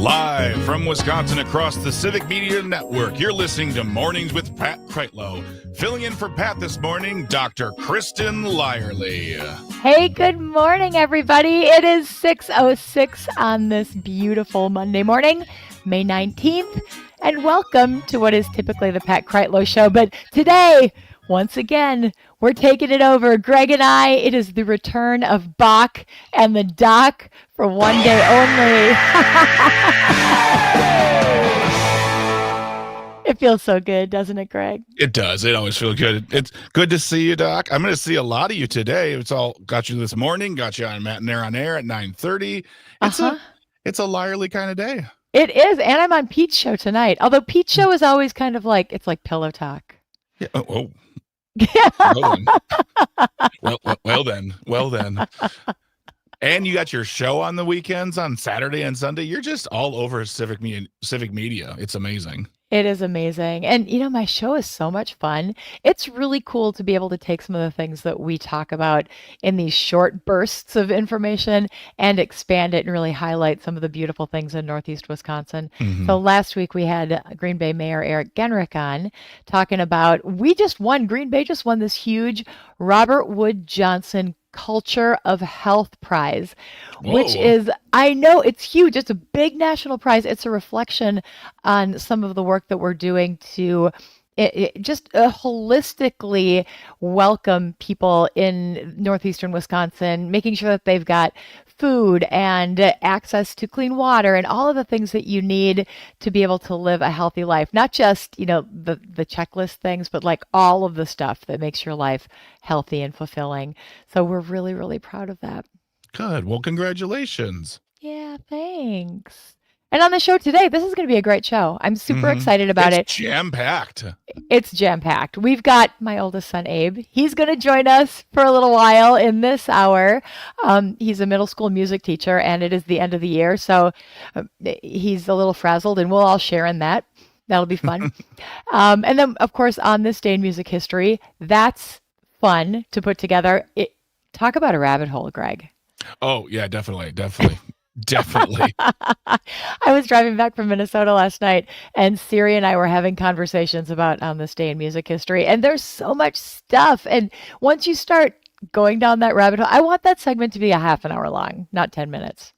Live from Wisconsin across the Civic Media Network, you're listening to Mornings with Pat Kreitlow. Filling in for Pat this morning, Dr. Kristin Lyerly. Hey, good morning, everybody. It is 6:06 on this beautiful Monday morning, May 19th, and welcome to what is typically the Pat Kreitlow Show. But today, once again, we're taking it over. Greg and I, it is the return of Bach and the Doc for one day only. It feels so good, doesn't it, Greg? It does. It always feels good. It's good to see you, Doc. I'm going to see a lot of you today. It's all got you this morning, got you on Matt and Air on air at 9:30. It's a Lyerly kind of day. It is, and I'm on Pete's show tonight. Although Pete's show is always kind of like, it's like pillow talk. Yeah. Oh. Well then. And you got your show on the weekends on Saturday and Sunday. You're just all over civic media. It's amazing. It is amazing. And, you know, my show is so much fun. It's really cool to be able to take some of the things that we talk about in these short bursts of information and expand it and really highlight some of the beautiful things in Northeast Wisconsin. Mm-hmm. So last week we had Green Bay Mayor Eric Genrich on talking about, Green Bay just won this huge Robert Wood Johnson Culture of Health Prize, which is, I know it's huge. It's a big national prize. It's a reflection on some of the work that we're doing to just holistically welcome people in northeastern Wisconsin, making sure that they've got food and access to clean water and all of the things that you need to be able to live a healthy life. Not just, you know, the checklist things, but like all of the stuff that makes your life healthy and fulfilling. So we're really, really proud of that. Good. Well, congratulations. Yeah, thanks. And on the show today, this is going to be a great show. I'm super excited about it. It's jam-packed. It's jam-packed. We've got my oldest son, Abe. He's going to join us for a little while in this hour. He's a middle school music teacher, and it is the end of the year, so he's a little frazzled, and we'll all share in that. That'll be fun. And then, of course, on this day in music history, that's fun to put together. Talk about a rabbit hole, Greg. Oh, yeah, definitely. Definitely. I was driving back from Minnesota last night, and Siri and I were having conversations about on this day in music history, and there's so much stuff. And once you start going down that rabbit hole, I want that segment to be a half an hour long, not 10 minutes.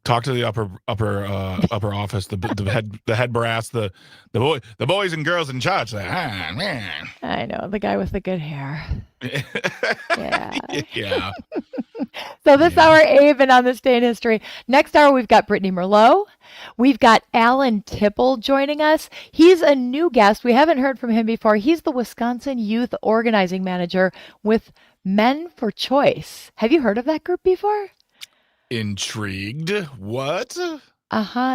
Talk to the upper office, the head brass, the boys and girls in charge. I know, the guy with the good hair. Yeah. So this hour, Abe, and on this day in history. Next hour, we've got Brittany Merlot. We've got Alan Tipple joining us. He's a new guest. We haven't heard from him before. He's the Wisconsin Youth Organizing Manager with Men for Choice. Have you heard of that group before? Intrigued. What?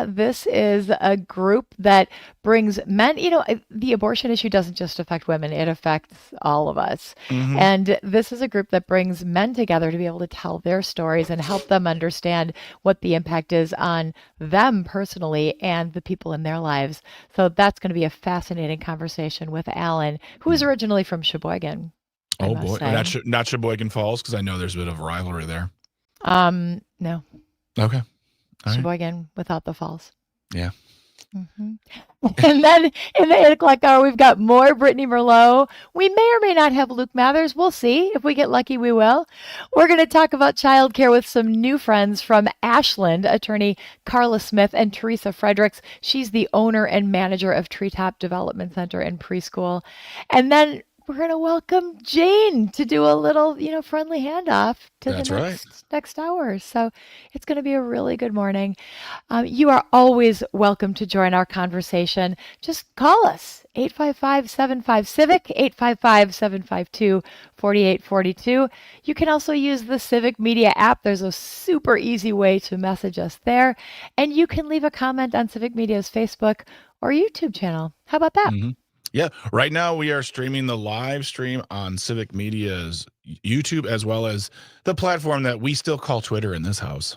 This is a group that brings men, you know, the abortion issue doesn't just affect women, it affects all of us. Mm-hmm. And this is a group that brings men together to be able to tell their stories and help them understand what the impact is on them personally and the people in their lives. So that's going to be a fascinating conversation with Alan, who is originally from Sheboygan. Oh boy, not Sheboygan Falls, because I know there's a bit of a rivalry there. No. Okay. Sheboygan without the falls. Yeah. Mm-hmm. And then in the 8 o'clock hour, we've got more Brittany Merlot. We may or may not have Luke Mathers. We'll see. If we get lucky, we will. We're going to talk about childcare with some new friends from Ashland, attorney Carla Smith and Teresa Fredericks. She's the owner and manager of Treetop Development Center and Preschool. And then we're going to welcome Jane to do a little, friendly handoff to the next hour. So it's going to be a really good morning. You are always welcome to join our conversation. Just call us, 855-75-CIVIC, 855-752-4842. You can also use the Civic Media app. There's a super easy way to message us there. And you can leave a comment on Civic Media's Facebook or YouTube channel. How about that? Mm-hmm. Yeah, right now we are streaming the live stream on Civic Media's YouTube, as well as the platform that we still call Twitter in this house.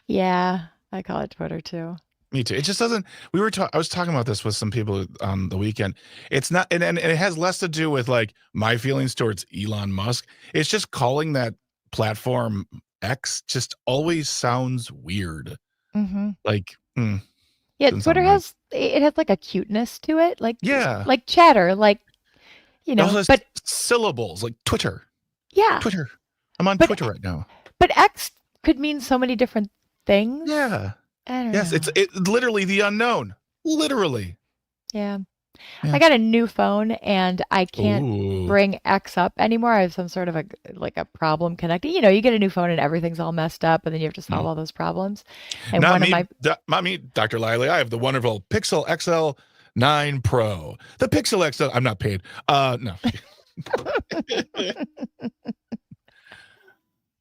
Yeah, I call it Twitter too. Me too. It just doesn't. I was talking about this with some people on the weekend. It's not, and it has less to do with like my feelings towards Elon Musk. It's just calling that platform X just always sounds weird. Like, Yeah, doesn't Twitter sound right. has like a cuteness to it, Yeah. like chatter, like, It also has but syllables like Twitter. yeah, Twitter. I'm on but Twitter right now. but X could mean so many different things. Yeah. I don't Yes, know. it's literally the unknown. Literally. Yeah. Yeah. I got a new phone and I can't Ooh. bring X up anymore. I have some sort of a problem connecting. You get a new phone and everything's all messed up and then you have to solve all those problems. And Not one of me, my not me, Dr. Lyerly. I have the wonderful Pixel XL 9 Pro. The Pixel XL. I'm not paid. No.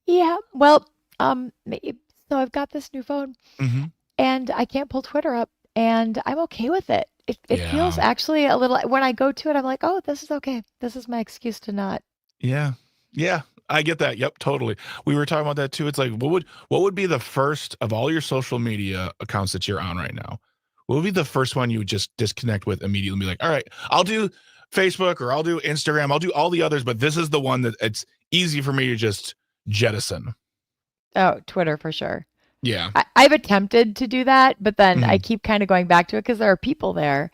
Yeah, well, so I've got this new phone Mm-hmm. and I can't pull Twitter up and I'm okay with it. It feels Yeah. actually a little when I go to it, I'm like, oh, this is okay. This is my excuse to not. Yeah. Yeah. I get that. Yep, totally. We were talking about that too. It's like, what would be the first of all your social media accounts that you're on right now? What would be the first one you would just disconnect with immediately and be like, all right, I'll do Facebook or I'll do Instagram, I'll do all the others, but this is the one that it's easy for me to just jettison. Oh, Twitter for sure. Yeah. I've attempted to do that, but then I Mhm. keep kind of going back to it because there are people there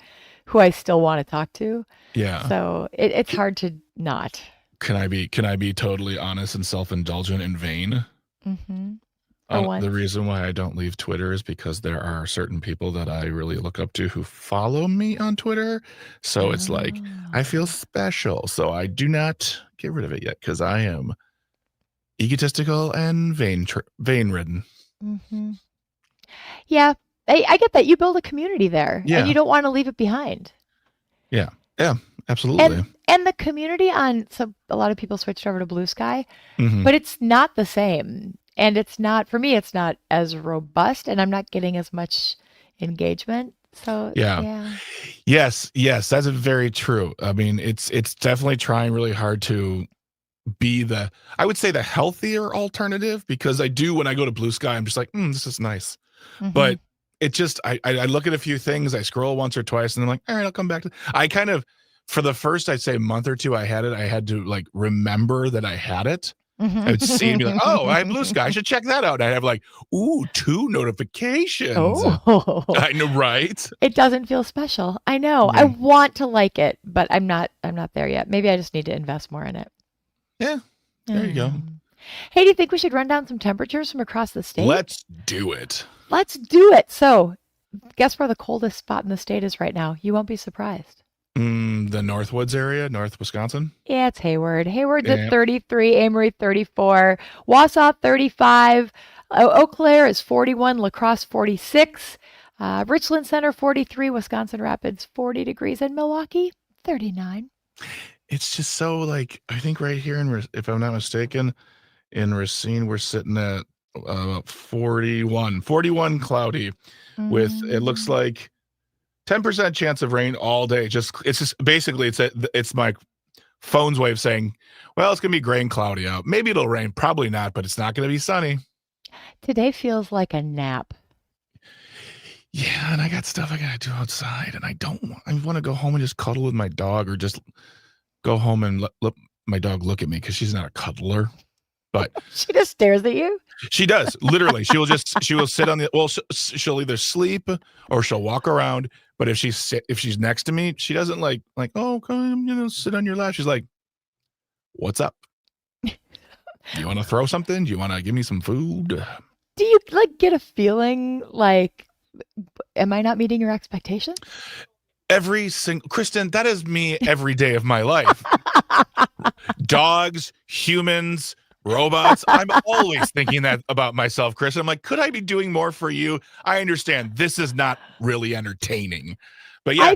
who I still want to talk to. Yeah. So it's hard to not. Can I be totally honest and self-indulgent and vain? Mm-hmm. For The once. reason why I don't leave Twitter is because there are certain people that I really look up to who follow me on Twitter. So it's like I feel Oh. special. So I do not get rid of it yet because I am egotistical and vain-ridden. Mm-hmm. Yeah, I get that. You build a community there and you Yeah, don't want to leave it behind. yeah, yeah, And absolutely. and the community on so a lot of people switched over to Blue Sky, Hmm. but it's not the same. And it's not for me, it's not as robust and I'm not getting as much engagement. So, Yeah. yeah. Yes, that's very true. I mean, it's definitely trying really hard to be I would say the healthier alternative because I do when I go to Blue Sky, I'm just like, this is nice. Mm-hmm. But it just I look at a few things, I scroll once or twice, and I'm like, all right, I'll come back to. I kind of for the first I'd say month or two I had it, I had to like remember that I had it. I would see it and be like, oh, I have Blue Sky. I should check that out. And I have like, ooh, 2 notifications. Oh, I know, right? it doesn't feel special. I know. I Yeah. want to like it, but I'm not there yet. Maybe I just need to invest more in it. Yeah. I There you don't go. know. Hey, do you think we should run down some temperatures from across the state? Let's do it. Let's do it. So, guess where the coldest spot in the state is right now? You won't be surprised. The Northwoods area, North Wisconsin. Yeah, it's Hayward. Hayward's at Yeah. 33, Amory 34, Wausau 35, Eau Claire is 41, La Crosse 46, Richland Center 43, Wisconsin Rapids 40 degrees, and Milwaukee 39. It's just so like I think right here if I'm not mistaken, in Racine we're sitting at 41 cloudy with it looks Mm. like 10% chance of rain all day. It's just basically it's my phone's way of saying, well, it's gonna be gray and cloudy out. Maybe it'll rain, probably not, but it's not gonna be sunny. Today feels like a nap. Yeah, and I got stuff I gotta do outside, and I want to go home and just cuddle with my dog, or just go home and let my dog look at me because she's not a cuddler, but She just stares at you. she does literally. She will sit on the she'll either sleep or she'll walk around. But if she's next to me, she doesn't like oh come sit on your lap. She's like, what's up? You want to throw something? Do you want to give me some food? Do you get a feeling like, am I not meeting your expectations? Every single Kristin, that is me every day of my life. Dogs, humans, robots. I'm always thinking that about myself, Chris. I'm like, could I be doing more for you? I understand this is not really entertaining, but yeah.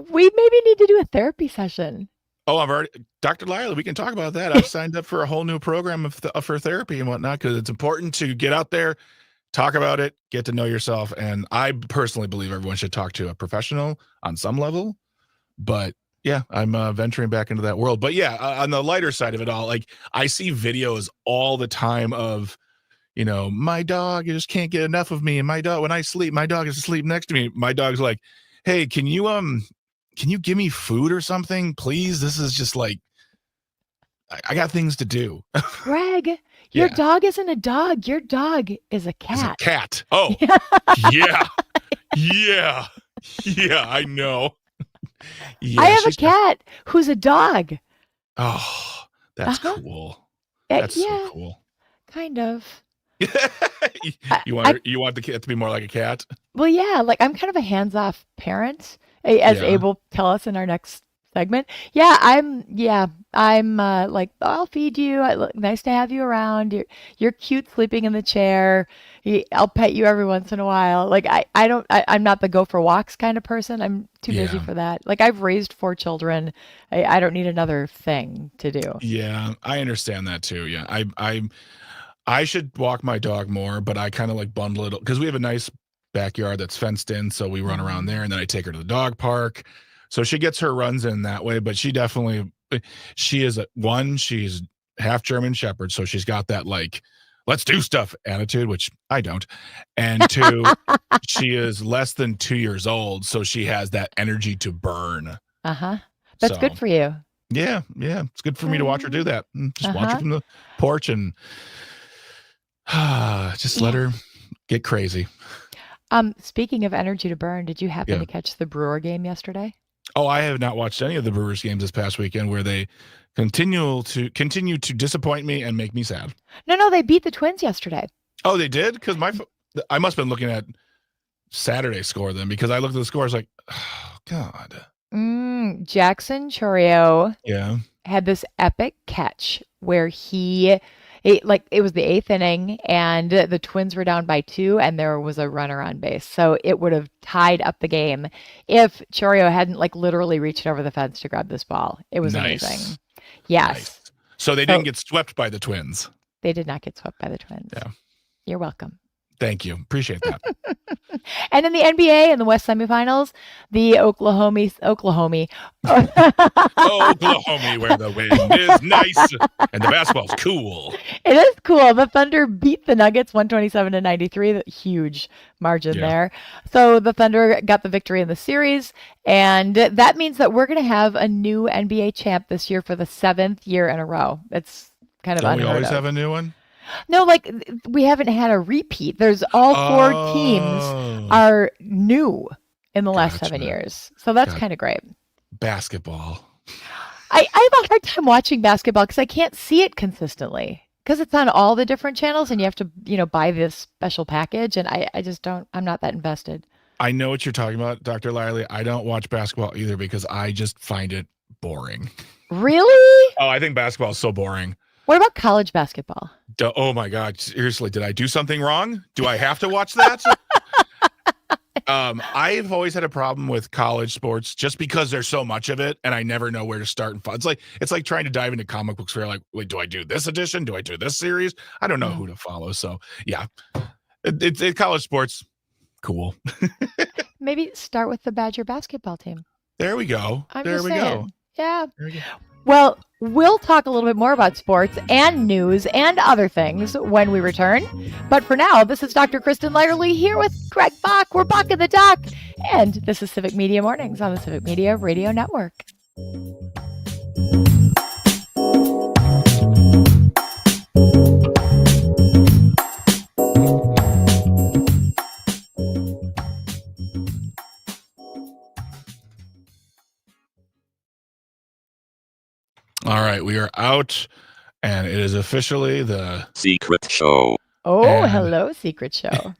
We maybe need to do a therapy session. Oh, I've already, Dr. Lyerly, we can talk about that. I've signed up for a whole new program for therapy and whatnot because it's important to get out there, talk about it, get to know yourself. And I personally believe everyone should talk to a professional on some level. But yeah, I'm venturing back into that world. But yeah, on the lighter side of it all, like I see videos all the time of, my dog just can't get enough of me. And my dog, when I sleep, my dog is asleep next to me. My dog's like, hey, can you give me food or something, please? This is just like, I got things to do. Greg, Your Yeah. dog isn't a dog. Your dog is a It's a cat. cat. Oh, yeah. Yeah. Yeah, I know. I Yeah, have a cat who's a dog. oh, that's Uh-huh. cool. That's so Yeah, cool. kind of. You I, you I want the cat to be more like a cat? Well, yeah, like I'm kind of a hands-off parent, as Yeah. Abe will tell us in our next segment. I'm like, "Oh, I'll feed you. Nice to have you around. You're cute sleeping in the chair. I'll pet you every once in a while." Like I'm not the go for walks kind of person. I'm too busy Yeah. for that. Like I've raised 4 children. I don't need another thing to do. Yeah, I understand that too. Yeah. I should walk my dog more, but I kind of like bundle it because we have a nice backyard that's fenced in, so we run around Mhm. there, and then I take her to the dog park. So she gets her runs in that way, but she definitely she is she's half German Shepherd, so she's got that like let's do stuff attitude, which I don't. And two, she is less than 2 years old, so she has that energy to burn. Uh-huh. That's So good for you. yeah, yeah, it's good for me to watch her do that. Just watch her Uh-huh. from the porch and just let Yeah. her get crazy. Speaking of energy to burn, did you happen Yeah. to catch the Brewer game yesterday? Oh, I have not watched any of the Brewers games this past weekend where they continue to disappoint me and make me sad. No, they beat the Twins yesterday. Oh, they did? Because I must have been looking at Saturday's score then because I looked at the scores like, oh God. Jackson Chourio Yeah. had this epic catch where it was the 8th inning and the Twins were down by 2 and there was a runner on base. So it would have tied up the game if Chourio hadn't like literally reached over the fence to grab this ball. It was Nice. amazing. Yes. Nice. So they didn't get swept by the Twins. They did not get swept by the Twins. Yeah. You're welcome. Thank you. Appreciate that. And in the NBA in the West semifinals, the Oklahoma Oklahoma, where the wind is nice and the basketball's cool. It is cool. The Thunder beat the Nuggets 127-93. Huge margin there. So the Thunder got the victory in the series. And that means that we're going to have a new NBA champ this year for the 7th year in a row. It's kind of Don't we unheard always of. have a new one? No, like we haven't had a repeat. There's all 4 teams are new in the last 7 years. So that's kind of great. Basketball. I have a hard time watching basketball because I can't see it consistently because it's on all the different channels and you have to, buy this special package. And I just don't, I'm not that invested. I know what you're talking about, Dr. Lyerly. I don't watch basketball either because I just find it boring. Really? Oh, I think basketball is so boring. What about college basketball? Oh my God. Seriously, did I do something wrong? Do I have to watch that? I've always had a problem with college sports just because there's so much of it and I never know where to start and it's like trying to dive into comic books where you're like, wait, do I do this edition? Do I do this series? I don't know who to follow. So yeah, it's college sports. Cool. Maybe start with the Badger basketball team. There we go. I'm there just we saying. go. Yeah. There we go. Well, we'll talk a little bit more about sports and news and other things when we return. But for now, this is Dr. Kristin Lyerly here with Greg Bach. We're Bach in the Dock. And this is Civic Media Mornings on the Civic Media Radio Network. All right, we are out, and it is officially the Secret Show. Oh, hello, Secret Show.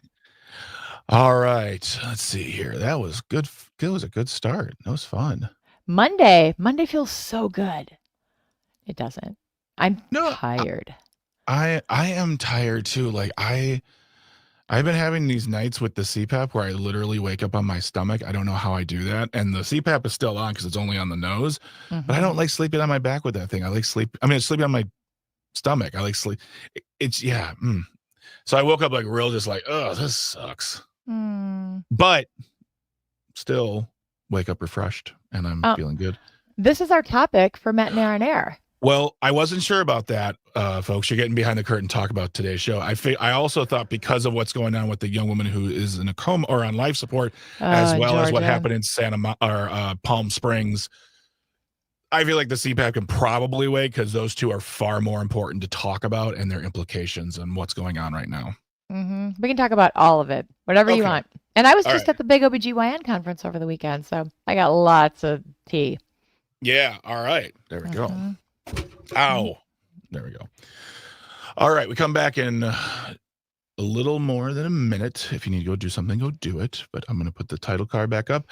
All right, let's see here. That was good. It was a good start. That was fun. Monday feels so good. It doesn't. I'm tired. I am tired too. Like I've been having these nights with the CPAP where I literally wake up on my stomach. I don't know how I do that. And the CPAP is still on because it's only on the nose. But I don't like sleeping on my back with that thing. I sleeping on my stomach. I like sleep. It's yeah. So I woke up like real just like, oh, this sucks. But still wake up refreshed and I'm feeling good. This is our topic for Matinee on Air. Well, I wasn't sure about that, folks. You're getting behind the curtain to talk about today's show. I also thought because of what's going on with the young woman who is in a coma or on life support, as well as what happened in Palm Springs, I feel like the CPAP can probably wait because those two are far more important to talk about and their implications and what's going on right now. We can talk about all of it, whatever you Okay. want. And I was All just right. at the big OBGYN conference over the weekend, so I got lots of tea. Yeah. All right. There we go. Mhm. Ow. There we go. All right. We come back in a little more than a minute. If you need to go do something, go do it. But I'm going to put the title card back up,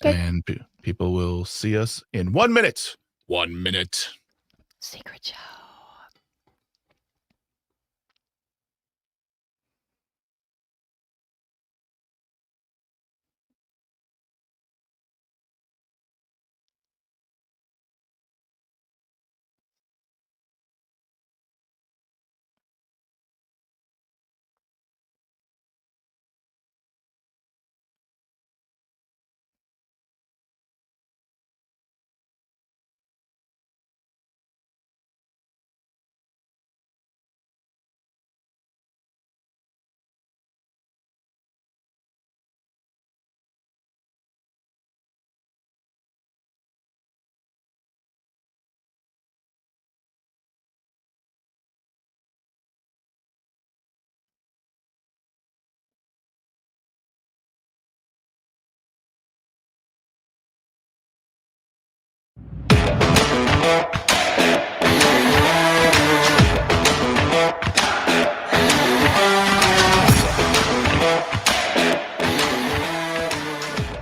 Okay. and people will see us in 1 minute. 1 minute. Secret show.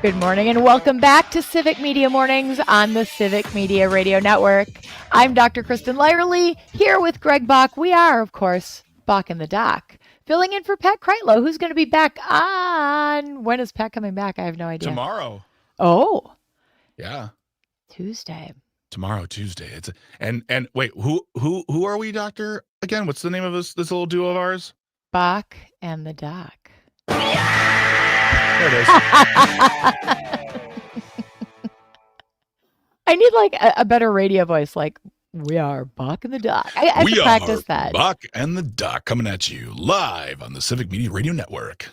Good morning and welcome back to Civic Media Mornings on the Civic Media Radio Network. I'm Dr. Kristin Lyerly here with Greg Bach. We are, of course, Bach in the Dock, filling in for Pat Kreitlow, who's going to be back on... When is Pat coming back? I have no idea. Tomorrow. Oh. Yeah. Tuesday. Tomorrow, Tuesday. It's and wait, who are we, Doctor? Again, what's the name of this little duo of ours? Bach and the Dock. There it is. I need like a better radio voice, like we are Bach and the Dock. I have to practice that. Bach and the Dock coming at you live on the Civic Media Radio Network.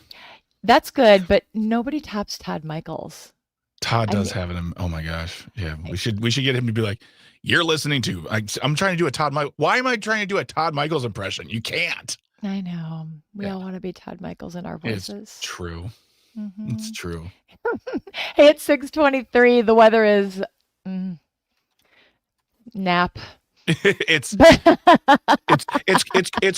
That's good, but nobody tops Todd Michaels. Todd does have it. Oh my gosh, yeah. We should get him to be like, "You're listening to." I'm trying to do a Todd. Why am I trying to do a Todd Michaels impression? You can't. I know. We all want to be Todd Michaels in our voices. It's true. It's true. Hey, it's 6:23. The weather is nap. it's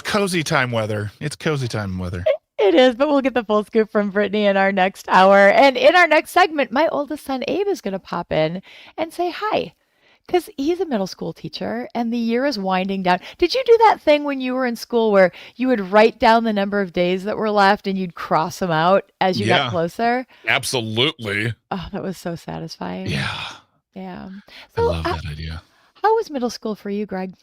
cozy time weather. It's cozy time weather. It is, but we'll get the full scoop from Brittany in our next hour. And in our next segment, my oldest son, Abe, is going to pop in and say hi. Because he's a middle school teacher and the year is winding down. Did you do that thing when you were in school where you would write down the number of days that were left and you'd cross them out as you got closer? Absolutely. Oh, that was so satisfying. Yeah. Yeah. So, I love that idea. How was middle school for you, Greg?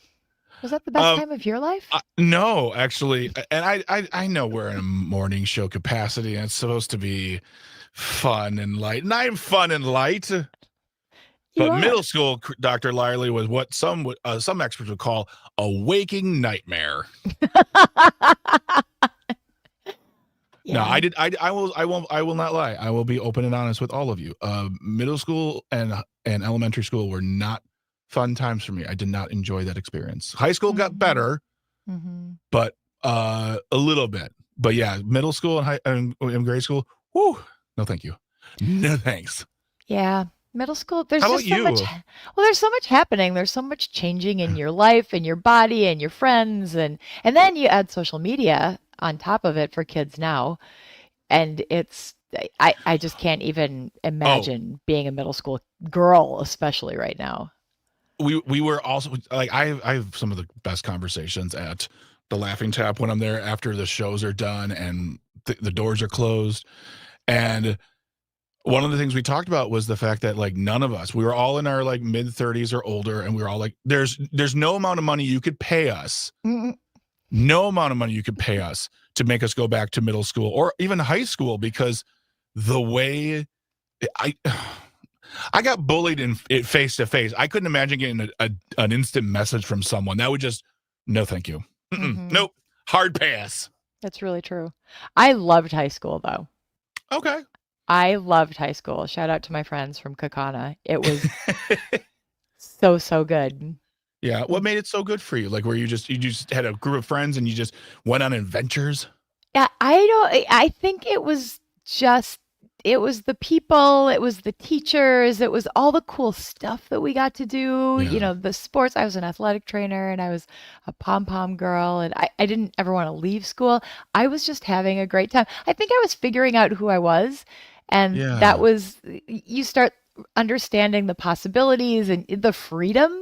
Was that the best time of your life? No, actually. And I know we're in a morning show capacity and it's supposed to be fun and light. And I'm fun and light. But middle school, Dr. Lyerly, was what some experts would call a waking nightmare. Yeah. No, I will not lie. I will be open and honest with all of you. Middle school and elementary school were not fun times for me. I did not enjoy that experience. High school got better, but a little bit. But yeah, middle school and grade school, whoo, no thank you. No thanks. Yeah. Middle school, there's How just about so you? much. Well, there's so much happening. There's so much changing in your life and your body and your friends, and then you add social media on top of it for kids now, and it's I just can't even imagine being a middle school girl, especially right now. We were also like I have some of the best conversations at the Laughing Tap when I'm there after the shows are done and the doors are closed, and one of the things we talked about was the fact that like none of us, we were all in our like mid 30s or older, and we were all like, there's no amount of money you could pay us, no amount of money you could pay us to make us go back to middle school or even high school, because the way I got bullied in face to face. I couldn't imagine getting an instant message from someone that would just, no, thank you. Nope. Hard pass. That's really true. I loved high school though. Okay. I loved high school. Shout out to my friends from Kakana. It was So good. Yeah. What made it so good for you? Like, where you just had a group of friends and you just went on adventures? Yeah, I think it was the people, it was the teachers, it was all the cool stuff that we got to do, Yeah. the sports. I was an athletic trainer and I was a pom-pom girl and I didn't ever want to leave school. I was just having a great time. I think I was figuring out who I was, and that Yeah. was you start understanding the possibilities and the freedom.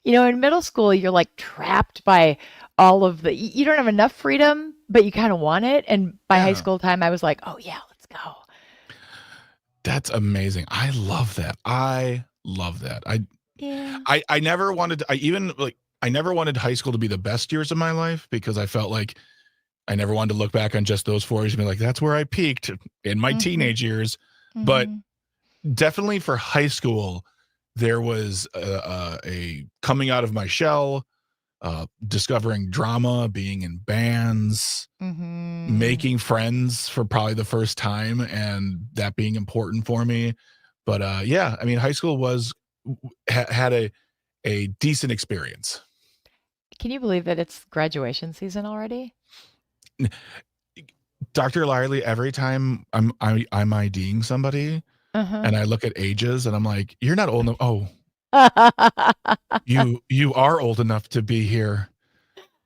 In middle school, you're like trapped by all of you don't have enough freedom, but you kind of want it. And by high Yeah. school time, I was like, oh, yeah, let's go. That's amazing. I love that. I love that. Yeah. I never wanted I never wanted high school to be the best years of my life because I felt like I never wanted to look back on just those 4 years and be like, that's where I peaked in my Hmm. teenage years. But Hmm. definitely for high school, there was a coming out of my shell, discovering drama, being in bands, Hmm. making friends for probably the first time, and that being important for me. But yeah, I mean, high school had a decent experience. Can you believe that it's graduation season already? Dr. Lyerly, every time I'm IDing somebody Uh-huh. and I look at ages and I'm like, you're not old enough. Oh, you are old enough to be here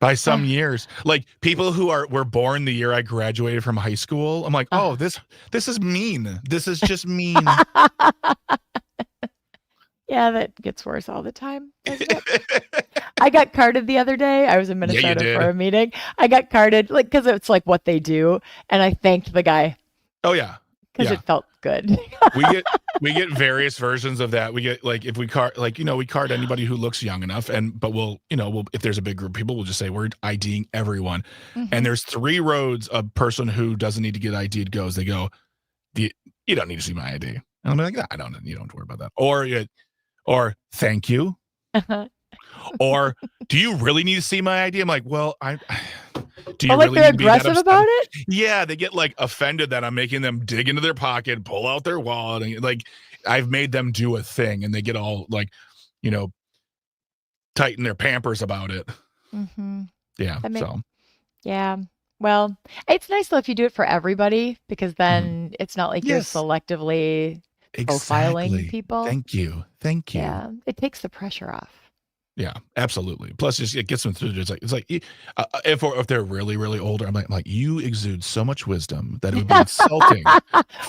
by some years. Like people who were born the year I graduated from high school. I'm like, oh, this is mean. This is just mean. Yeah, that gets worse all the time, doesn't it? I got carded the other day. I was in Yeah, you Minnesota for did. a meeting. I got carded like because it's like what they do, and I thanked the guy Oh yeah. because Yeah. it felt good. We get various versions of that. We get like if we card we card anybody who looks young enough, but we'll if there's a big group of people, we'll just say we're IDing everyone. And Hmm. there's 3 roads a person who doesn't need to get ID'd goes. They go, you don't need to see my ID. And I'm like, nah, I don't. You don't have to worry about that. Or thank you. Or do you really need to see my ID? I'm like, well, do Oh, you like really they're need to be that aggressive upset? about it? Yeah, they get like offended that I'm making them dig into their pocket, pull out their wallet, and like I've made them do a thing, and they get all like, you know, tighten their pampers about it. Hmm. Yeah. That make So Yeah. Well, it's nice though if you do it for everybody because mhm. then it's not like you're Yes, selectively profiling exactly. people. Thank you. Thank you. Yeah, it takes the pressure off. Yeah, absolutely. Plus, just it gets them through. It's like if they're really really older, I'm like you exude so much wisdom that it would be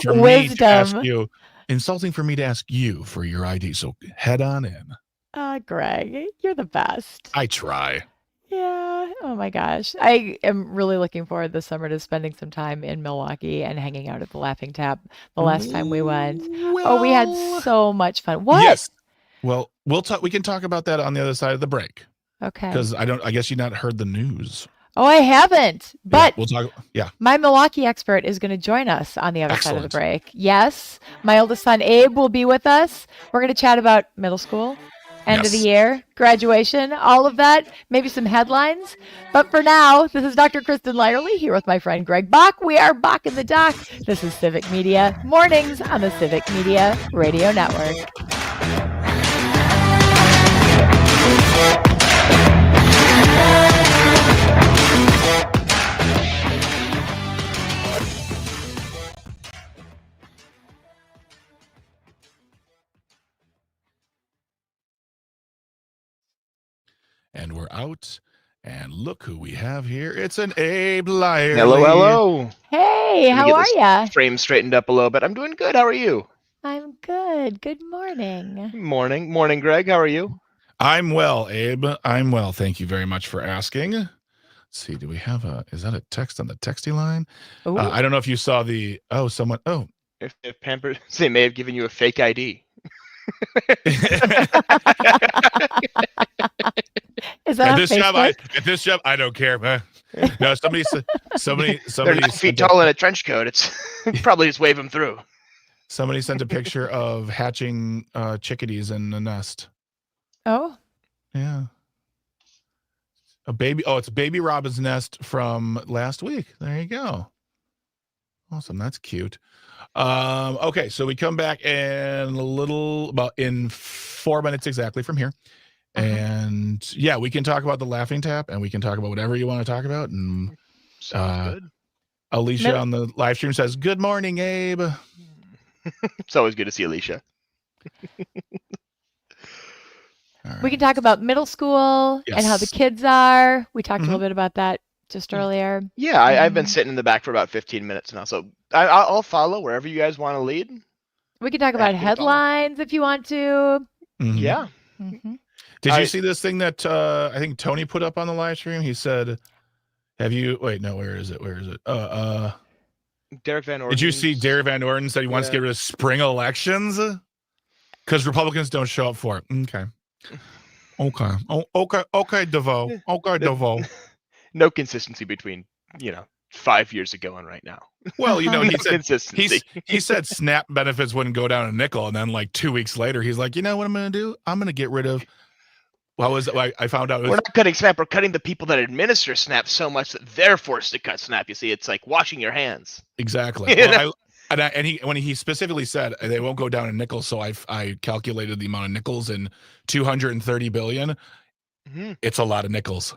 Wisdom. insulting for me to ask you for your ID. So head on in. Greg, you're the best. I try. Yeah. Oh my gosh. I am really looking forward this summer to spending some time in Milwaukee and hanging out at the Laughing Tap the last time we went. Oh, we had Well, so much fun. What? yes. Well, we'll talk. We can talk about that on the other side of the break Okay. because I guess you not heard the news. Oh, I haven't. Yeah, But we'll talk. Yeah, my Milwaukee expert is going to join us on the other side of the excellent. break. Yes, my oldest son Abe will be with us. We're going to chat about middle school, end of the Yes. year, graduation, all of that, maybe some headlines. But for now, this is Dr. Kristin Lyerly here with my friend Greg Bach. We are Bach in the Dock. This is Civic Media Mornings on the Civic Media Radio Network. And we're out. And look who we have here. It's an Abe Lyerly. Hello, hello. Hey, Let me how get are this ya? frame straightened up a little bit. I'm doing good. How are you? I'm good. Good morning. Morning. Morning, Greg. How are you? I'm well, Abe. I'm well. Thank you very much for asking. Let's see, do we have is that a text on the texty line? Ooh. I don't know if you saw someone, If Pampers, they may have given you a fake ID. Is that on Facebook? At this job, I don't care, man. No, somebody They're 9 feet tall in a trench coat. It's probably just wave them through. somebody sent a picture of hatching chickadees in a nest. Oh. Yeah. It's baby robin's nest from last week. There you go. Awesome. That's cute. Okay, so we come back in 4 4 minutes exactly from here. And yeah, we can talk about the laughing tap, and we can talk about whatever you want to talk about. And Sounds good. Alicia on the live stream says, "Good morning, Abe." It's always good to see Alicia. We can talk about middle school and how the kids are. We talked a little bit about that just earlier. Yeah, I've been sitting in the back for about 15 minutes now, so I'll follow wherever you guys want to lead. We can talk about headlines if you want to. Yeah. Did you see this thing that I think Tony put up on the live stream? He said, "Have you?" Wait, no. Where is it? Derek Van Orden. Did you see Derek Van Orden said he wants to get rid of spring elections because Republicans don't show up for it? Okay. Okay, DeVoe. Okay, DeVoe. No consistency between 5 years ago and right now. Well, consistency. he said SNAP benefits wouldn't go down a nickel, and then like 2 weeks later, he's like, you know what I'm going to do? I'm going to get rid of. What was it? I found out. We're not cutting SNAP. We're cutting the people that administer SNAP so much that they're forced to cut SNAP. You see, it's like washing your hands. Exactly. Well, when he specifically said they won't go down a nickel, so I calculated the amount of nickels in 230 billion. It's a lot of nickels.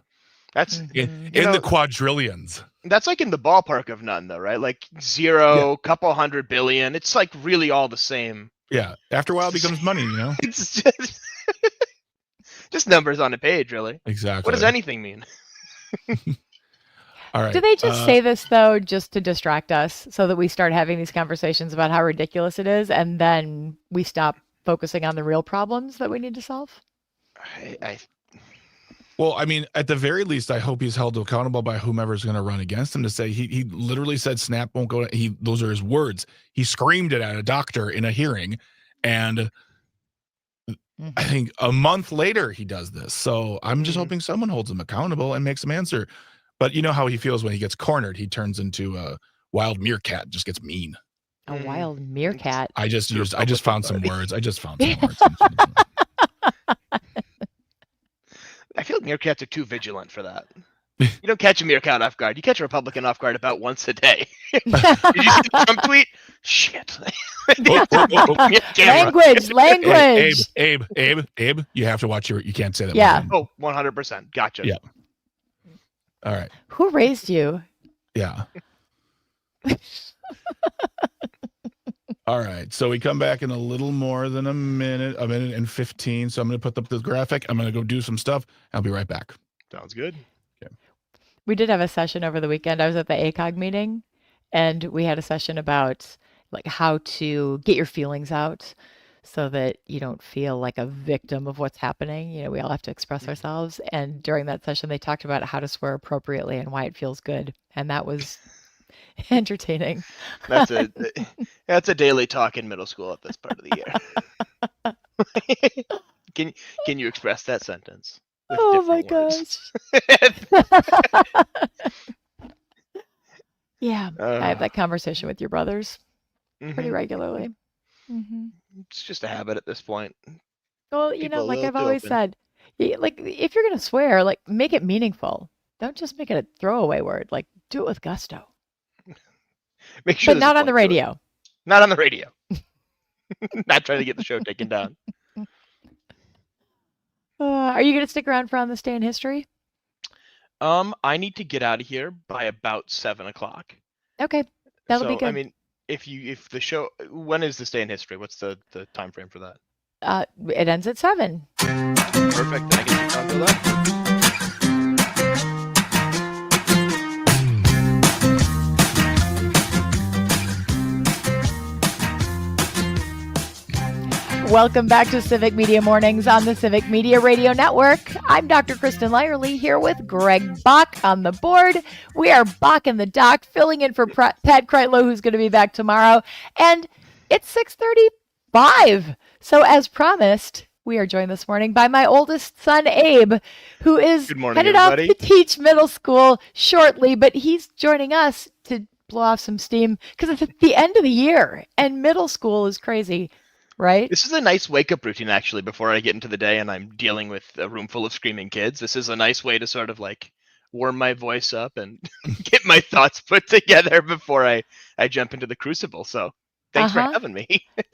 That's in the quadrillions. That's like in the ballpark of none, though, right? Like zero, couple 100 billion. It's like really all the same. Yeah. After a while, it becomes money. It's just numbers on a page, really. Exactly. What does anything mean? All right. Do they just say this, though, just to distract us so that we start having these conversations about how ridiculous it is, and then we stop focusing on the real problems that we need to solve? Well, I mean, at the very least, I hope he's held accountable by whomever's going to run against him to say he literally said SNAP won't go. Those are his words. He screamed it at a doctor in a hearing, and I think a month later he does this. So I'm just hoping someone holds him accountable and makes him answer. But you know how he feels when he gets cornered. He turns into a wild meerkat, just gets mean. A wild meerkat. I just found some words. I feel like meerkats are too vigilant for that. You don't catch a meerkat off guard. You catch a Republican off guard about once a day. Did you see the Trump tweet? Shit. Language. Abe, you have to watch you can't say that. Yeah. Oh, 100%. Gotcha. Yeah. All right. Who raised you? Yeah. All right. So we come back in a little more than a minute and 15. So I'm going to put up the graphic. I'm going to go do some stuff. I'll be right back. Sounds good. Okay. We did have a session over the weekend. I was at the ACOG meeting, and we had a session about like how to get your feelings out so that you don't feel like a victim of what's happening. We all have to express ourselves. And during that session, they talked about how to swear appropriately and why it feels good. And that was entertaining. That's a daily talk in middle school at this part of the year. Can you express that sentence? Oh my gosh. Yeah, I have that conversation with your brothers pretty regularly. It's just a habit at this point. Well, like I've always said, like if you're gonna swear, like make it meaningful. Don't just make it a throwaway word. Like do it with gusto. Make sure, but not on the radio. Not on the radio. Not trying to get the show taken down. Are you gonna stick around for On This Day in History? I need to get out of here by about 7:00. Okay, that'll be good. I mean, if the show, when is This Day in History? What's the time frame for that? It ends at 7. Perfect. Then I can keep on till then. Welcome back to Civic Media Mornings on the Civic Media Radio Network. I'm Dr. Kristin Lyerly here with Greg Bach on the board. We are Bach in the dock, filling in for Pat Kreitlow, who's going to be back tomorrow. And it's 6:35. So as promised, we are joined this morning by my oldest son, Abe, who is headed off to teach middle school shortly, but he's joining us to blow off some steam because it's at the end of the year and middle school is crazy. Right. This is a nice wake-up routine, actually, before I get into the day and I'm dealing with a room full of screaming kids. This is a nice way to sort of like warm my voice up and get my thoughts put together before I jump into the crucible. So thanks for having me.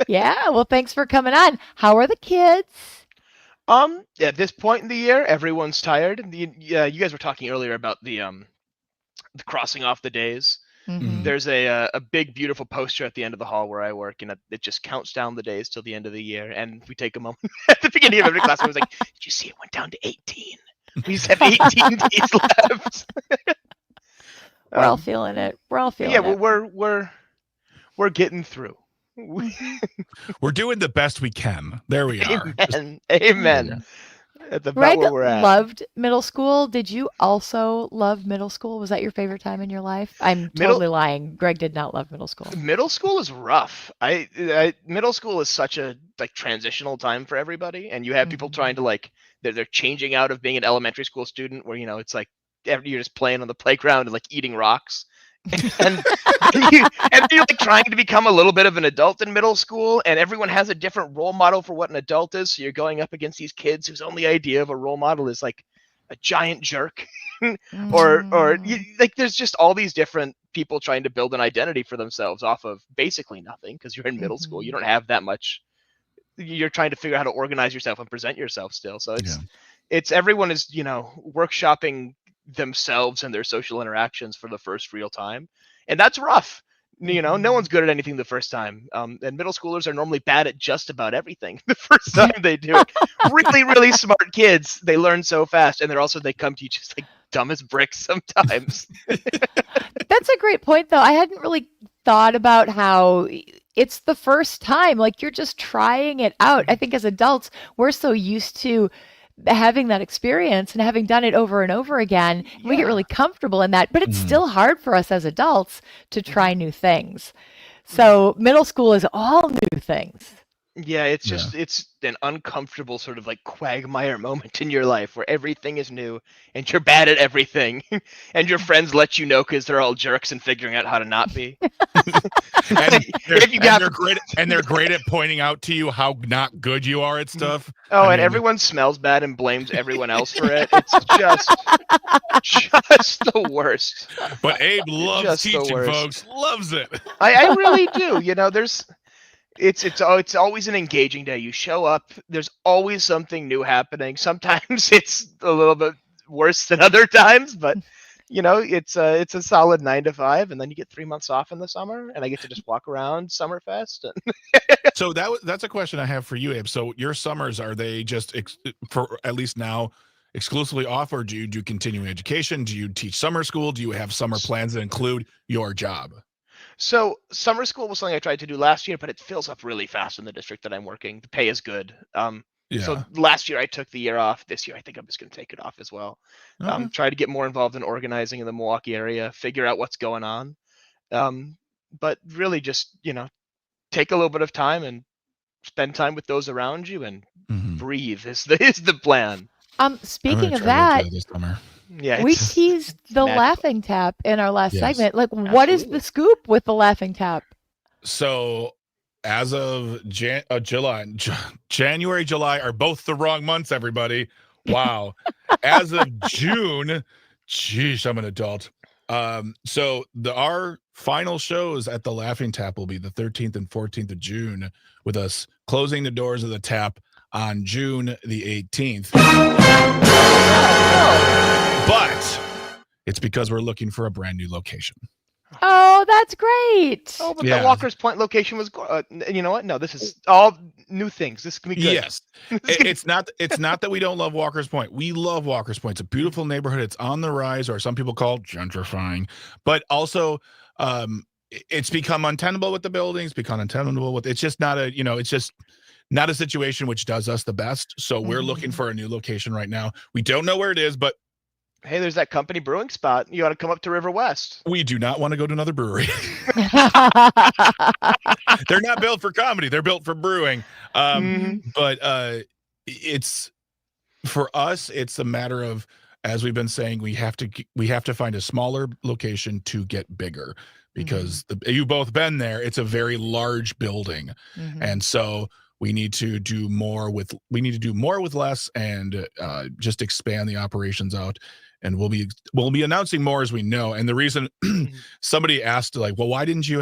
Yeah, well, thanks for coming on. How are the kids? At this point in the year, everyone's tired. Yeah, you guys were talking earlier about the crossing off the days. Mhm. There's a big beautiful poster at the end of the hall where I work, and it just counts down the days till the end of the year. And we take a moment at the beginning of every class. I was like, "Did you see it went down to 18? We just have 18 days left." We're all feeling it. We're all feeling Yeah, it. we're getting through. We're doing the best we can. There we are. Amen. Amen. That's about Greg where we're at. loved middle school. Did you also love middle school? Was that your favorite time in your life? I'm totally lying. Greg did not love middle school. Middle school is rough. Middle school is such a transitional time for everybody, and you have people trying to they're changing out of being an elementary school student where it's like you're just playing on the playground and eating rocks, and you're trying to become a little bit of an adult in middle school, and everyone has a different role model for what an adult is. So you're going up against these kids whose only idea of a role model is a giant jerk. or there's just all these different people trying to build an identity for themselves off of basically nothing, because you're in middle school. You don't have that much. You're trying to figure out how to organize yourself and present yourself still. So it's everyone is workshopping themselves and their social interactions for the first real time, and that's rough. No one's good at anything the first time, and middle schoolers are normally bad at just about everything the first time they do it. Really, really smart kids. They learn so fast, and they come to you just dumb as bricks sometimes. That's a great point, though. I hadn't really thought about how it's the first time. You're just trying it out. I think as adults, we're so used to having that experience and having done it over and over again. We get really comfortable in that, but it's still hard for us as adults to try new things. So middle school is all new things. Yeah, it's just it's an uncomfortable sort of quagmire moment in your life where everything is new and you're bad at everything, and your friends let you know because they're all jerks and figuring out how to not be. They're great at pointing out to you how not good you are at stuff. And everyone smells bad and blames everyone else for it. It's just the worst. But Abe loves teaching, folks. Loves it. I really do. It's always an engaging day. You show up, there's always something new happening. Sometimes it's a little bit worse than other times, but it's a solid 9 to 5, and then you get 3 months off in the summer, and I get to just walk around Summerfest. So that's a question I have for you, Abe. So your summers, are they just for at least now exclusively off, or do you do continuing education? Do you teach summer school? Do you have summer plans that include your job? So summer school was something I tried to do last year, but it fills up really fast in the district that I'm working. The pay is good. So last year I took the year off. This year I think I'm just going to take it off as well. Try to get more involved in organizing in the Milwaukee area, figure out what's going on. But really just, take a little bit of time and spend time with those around you and breathe is the plan. Speaking of that, this summer. Yeah, we teased the magical. Laughing Tap in our last segment. What is the scoop with the Laughing Tap? So as of January, July are both the wrong months, everybody. Wow. As of June, geez, I'm an adult. So our final shows at the Laughing Tap will be the 13th and 14th of June, with us closing the doors of the tap on June the 18th. But it's because we're looking for a brand new location. Oh, that's great. Oh, but the Walker's Point location was you know what? No, this is all new things. This can be good. Yes. It's not that we don't love Walker's Point. We love Walker's Point. It's a beautiful neighborhood. It's on the rise, or some people call it gentrifying. But also it's become untenable with the buildings, it's just not a situation which does us the best. So we're looking for a new location right now. We don't know where it is, but hey, there's that company brewing spot. You ought to come up to River West. We do not want to go to another brewery. They're not built for comedy. They're built for brewing. But it's, for us, it's a matter of, as we've been saying, we have to find a smaller location to get bigger, because you've both been there. It's a very large building. And so we need to do more with less, and just expand the operations out. And we'll be announcing more as we know. And the reason somebody asked, well, why didn't you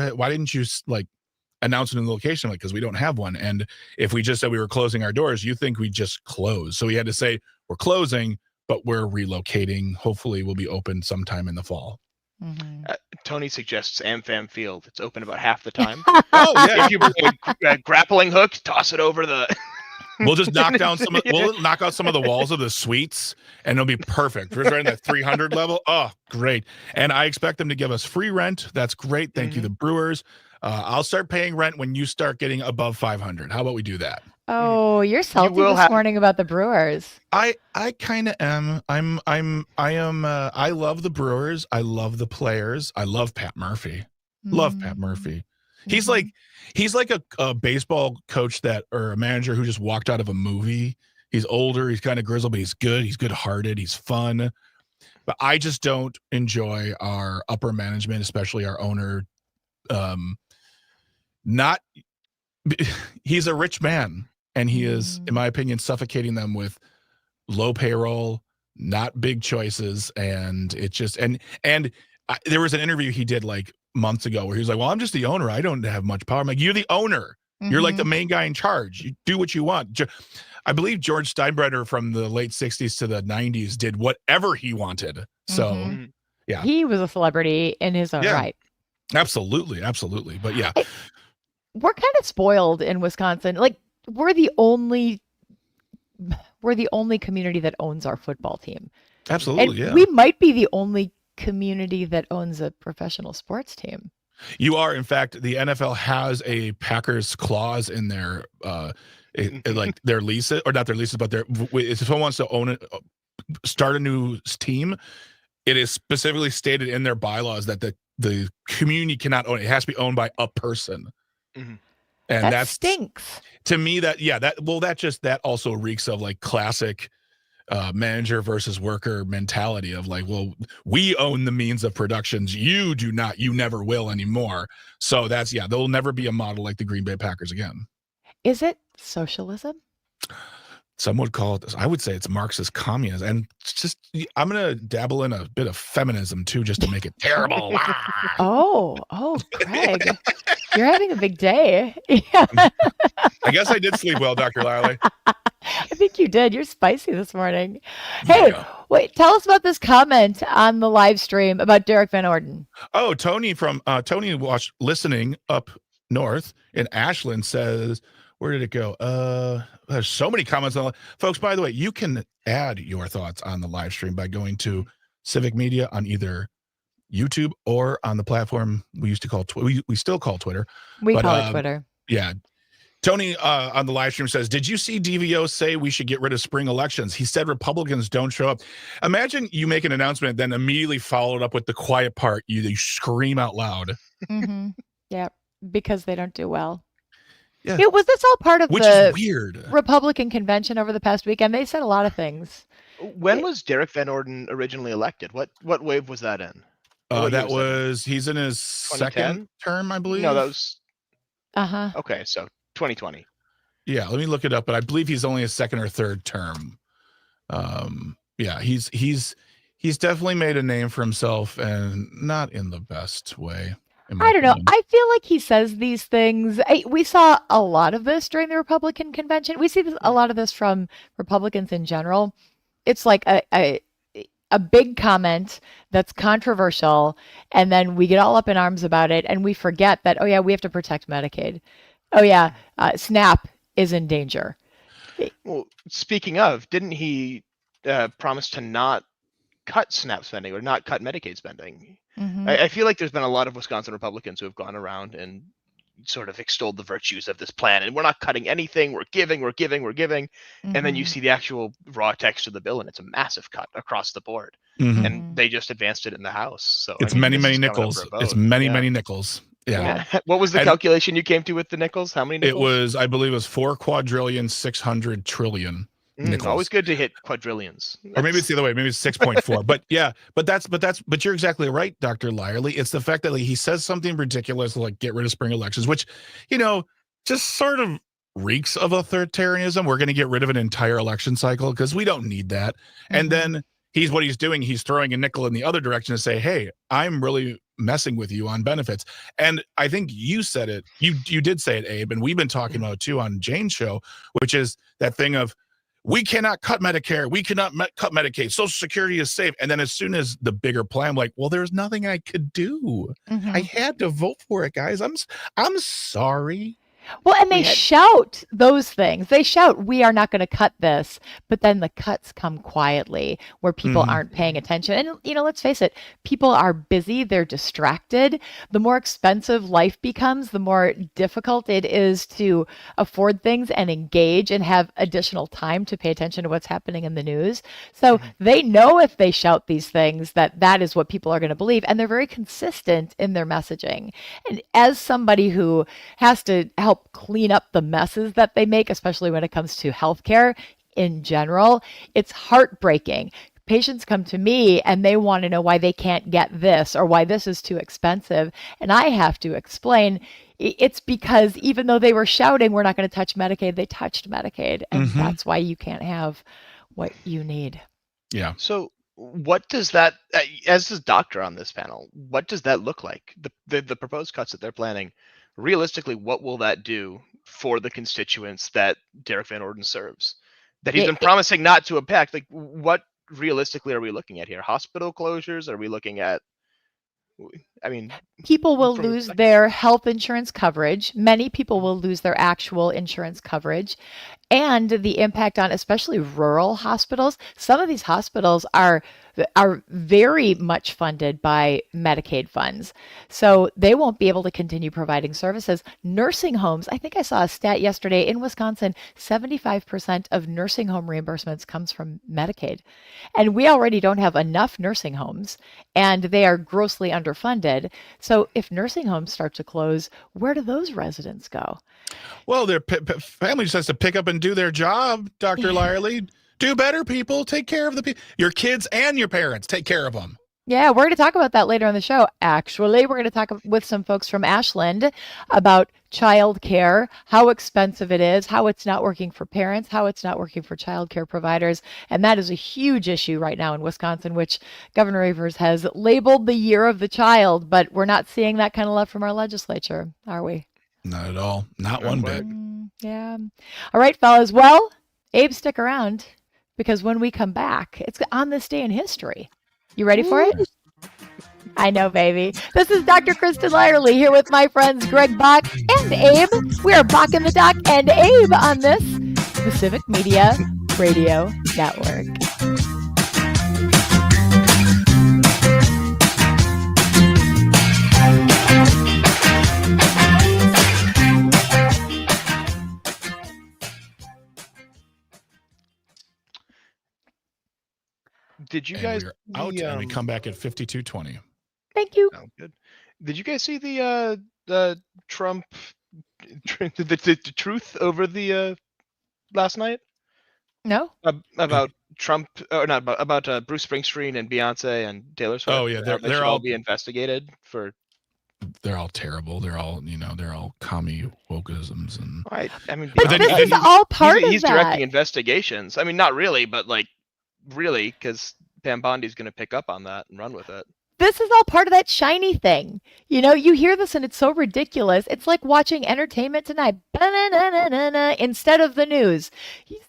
announce a new location, like, because we don't have one. And if we just said we were closing our doors, you think we just close. So we had to say we're closing, but we're relocating. Hopefully we'll be open sometime in the fall. Mhm. Tony suggests AmFam Field. It's open about half the time. Oh yeah. If you bring a grappling hook, toss it over the. We'll just knock down we'll knock out some of the walls of the suites and it'll be perfect. We're right in that 300 level. Oh, great. And I expect them to give us free rent. That's great. Thank you, the Brewers. I'll start paying rent when you start getting above 500. How about we do that? Oh, you're salty this morning about the Brewers. I kind of am. I love the Brewers. I love the players. I love Pat Murphy. Love Pat Murphy. He's like a baseball coach or a manager who just walked out of a movie. He's older, he's kind of grizzled, but he's good. He's good-hearted, he's fun. But I just don't enjoy our upper management, especially our owner. He's a rich man, and he is, in my opinion, suffocating them with low payroll, not big choices, and it just there was an interview he did like months ago where he was like, well, I'm just the owner. I don't have much power. I'm like, you're the owner. You're like the main guy in charge. You do what you want. I believe George Steinbrenner from the late 60s to the 90s did whatever he wanted. So, yeah. He was a celebrity in his own right. Absolutely. Absolutely. But yeah. We're kind of spoiled in Wisconsin. Like, we're the only community that owns our football team. Absolutely, and we might be the only community that owns a professional sports team. You are. In fact, the NFL has a Packers clause in their like their leases, or not their leases, but if someone wants to own it, start a new team, it is specifically stated in their bylaws that the community cannot own it. It has to be owned by a person. And that stinks to me. That also reeks of like classic manager versus worker mentality of like, well, we own the means of productions, you do not, you never will anymore. So there'll never be a model like the Green Bay Packers again. Is it socialism? Some would call it, I would say it's Marxist communism. And just, I'm going to dabble in a bit of feminism too, just to make it terrible. Oh, Craig, you're having a big day. Yeah. I guess I did sleep well, Dr. Lyerly. I think you did. You're spicy this morning. Hey, wait, tell us about this comment on the live stream about Derek Van Orden. Oh, Tony watched listening up north in Ashland says, where did it go? There's so many comments on folks. By the way, you can add your thoughts on the live stream by going to Civic Media on either YouTube or on the platform we used to call we still call Twitter. We call it Twitter. Yeah. Tony on the live stream says, did you see DVO say we should get rid of spring elections? He said Republicans don't show up. Imagine you make an announcement, then immediately followed up with the quiet part. You scream out loud. Yeah, because they don't do well. Yeah. Was this all part of Which the is weird. Republican convention over the past weekend? They said a lot of things. When was Derek Van Orden originally elected? What wave was that in? He's in his second term, I believe. No, that was. Okay, so 2020. Yeah, let me look it up, but I believe he's only a second or third term. Yeah, he's definitely made a name for himself, and not in the best way. I don't know. I feel like he says these things. We saw a lot of this during the Republican convention. We see a lot of this from Republicans in general. It's like a big comment that's controversial, and then we get all up in arms about it, and we forget that, oh yeah, we have to protect Medicaid. Oh yeah, SNAP is in danger. Well, speaking of, didn't he promise to not cut SNAP spending or not cut Medicaid spending? I feel like there's been a lot of Wisconsin Republicans who have gone around and sort of extolled the virtues of this plan, and we're not cutting anything, we're giving, and then you see the actual raw text of the bill, and it's a massive cut across the board, and they just advanced it in the House. So it's many nickels. It's many nickels. Yeah. What was the calculation you came to with the nickels? How many nickels? I believe it was 4,600 trillion. Always good to hit quadrillions. Or maybe it's the other way. Maybe it's 6.4. But yeah, but you're exactly right, Dr. Lyerly. It's the fact that he says something ridiculous like get rid of spring elections, which, just sort of reeks of authoritarianism. We're going to get rid of an entire election cycle because we don't need that. And then he's throwing a nickel in the other direction to say, hey, I'm really messing with you on benefits. And I think you said it, you did say it, Abe, and we've been talking about it too on Jane's show, which is that thing of, we cannot cut Medicare, we cannot cut Medicaid, Social Security is safe. And then as soon as the bigger plan, like, well, there's nothing I could do. I had to vote for it, guys. I'm sorry. Well, and they shout those things. They shout, we are not going to cut this. But then the cuts come quietly where people aren't paying attention. And, let's face it, people are busy. They're distracted. The more expensive life becomes, the more difficult it is to afford things and engage and have additional time to pay attention to what's happening in the news. So they know if they shout these things that is what people are going to believe. And they're very consistent in their messaging. And as somebody who has to help clean up the messes that they make, especially when it comes to healthcare in general, it's heartbreaking. Patients come to me and they want to know why they can't get this or why this is too expensive. And I have to explain it's because even though they were shouting, we're not going to touch Medicaid, they touched Medicaid. And that's why you can't have what you need. Yeah. So what does that, as a doctor on this panel, what does that look like? The proposed cuts that they're planning, realistically, what will that do for the constituents that Derek Van Orden serves? That he's been promising not to impact. Like, what realistically are we looking at here? Hospital closures? Are we looking at? I mean, people will lose their health insurance coverage. Many people will lose their actual insurance coverage, and the impact on especially rural hospitals. Some of these hospitals are very much funded by Medicaid funds. So they won't be able to continue providing services. Nursing homes, I think I saw a stat yesterday in Wisconsin, 75% of nursing home reimbursements comes from Medicaid. And we already don't have enough nursing homes, and they are grossly underfunded. So if nursing homes start to close, where do those residents go? Well, their family just has to pick up and do their job, Dr. Lyerly. Do better, people. Take care of the people. Your kids and your parents. Take care of them. Yeah, we're going to talk about that later on the show. Actually, we're going to talk with some folks from Ashland about childcare, how expensive it is, how it's not working for parents, how it's not working for childcare providers. And that is a huge issue right now in Wisconsin, which Governor Evers has labeled the year of the child, but we're not seeing that kind of love from our legislature, are we? Not at all. Not one bit. Yeah. All right, fellas. Well, Abe, stick around, because when we come back, it's on this day in history. You ready for it? I know, baby. This is Dr. Kristin Lyerly here with my friends Greg Bach and Abe. We are Bach in the Doc and Abe on this Pacific Media Radio Network. Did you guys? We're out and we come back at 52:20. Thank you. Oh, good. Did you guys see the Trump the truth over the last night? No. About Trump, or not about Bruce Springsteen and Beyonce and Taylor Swift. Oh yeah, they they're should all be investigated for. They're all terrible. They're all they're all commie wokeisms and. I mean, but this is all part of that. He's directing investigations. I mean, not really, but like really, because Pam Bondi's going to pick up on that and run with it. This is all part of that shiny thing. You hear this and it's so ridiculous. It's like watching Entertainment Tonight instead of the news.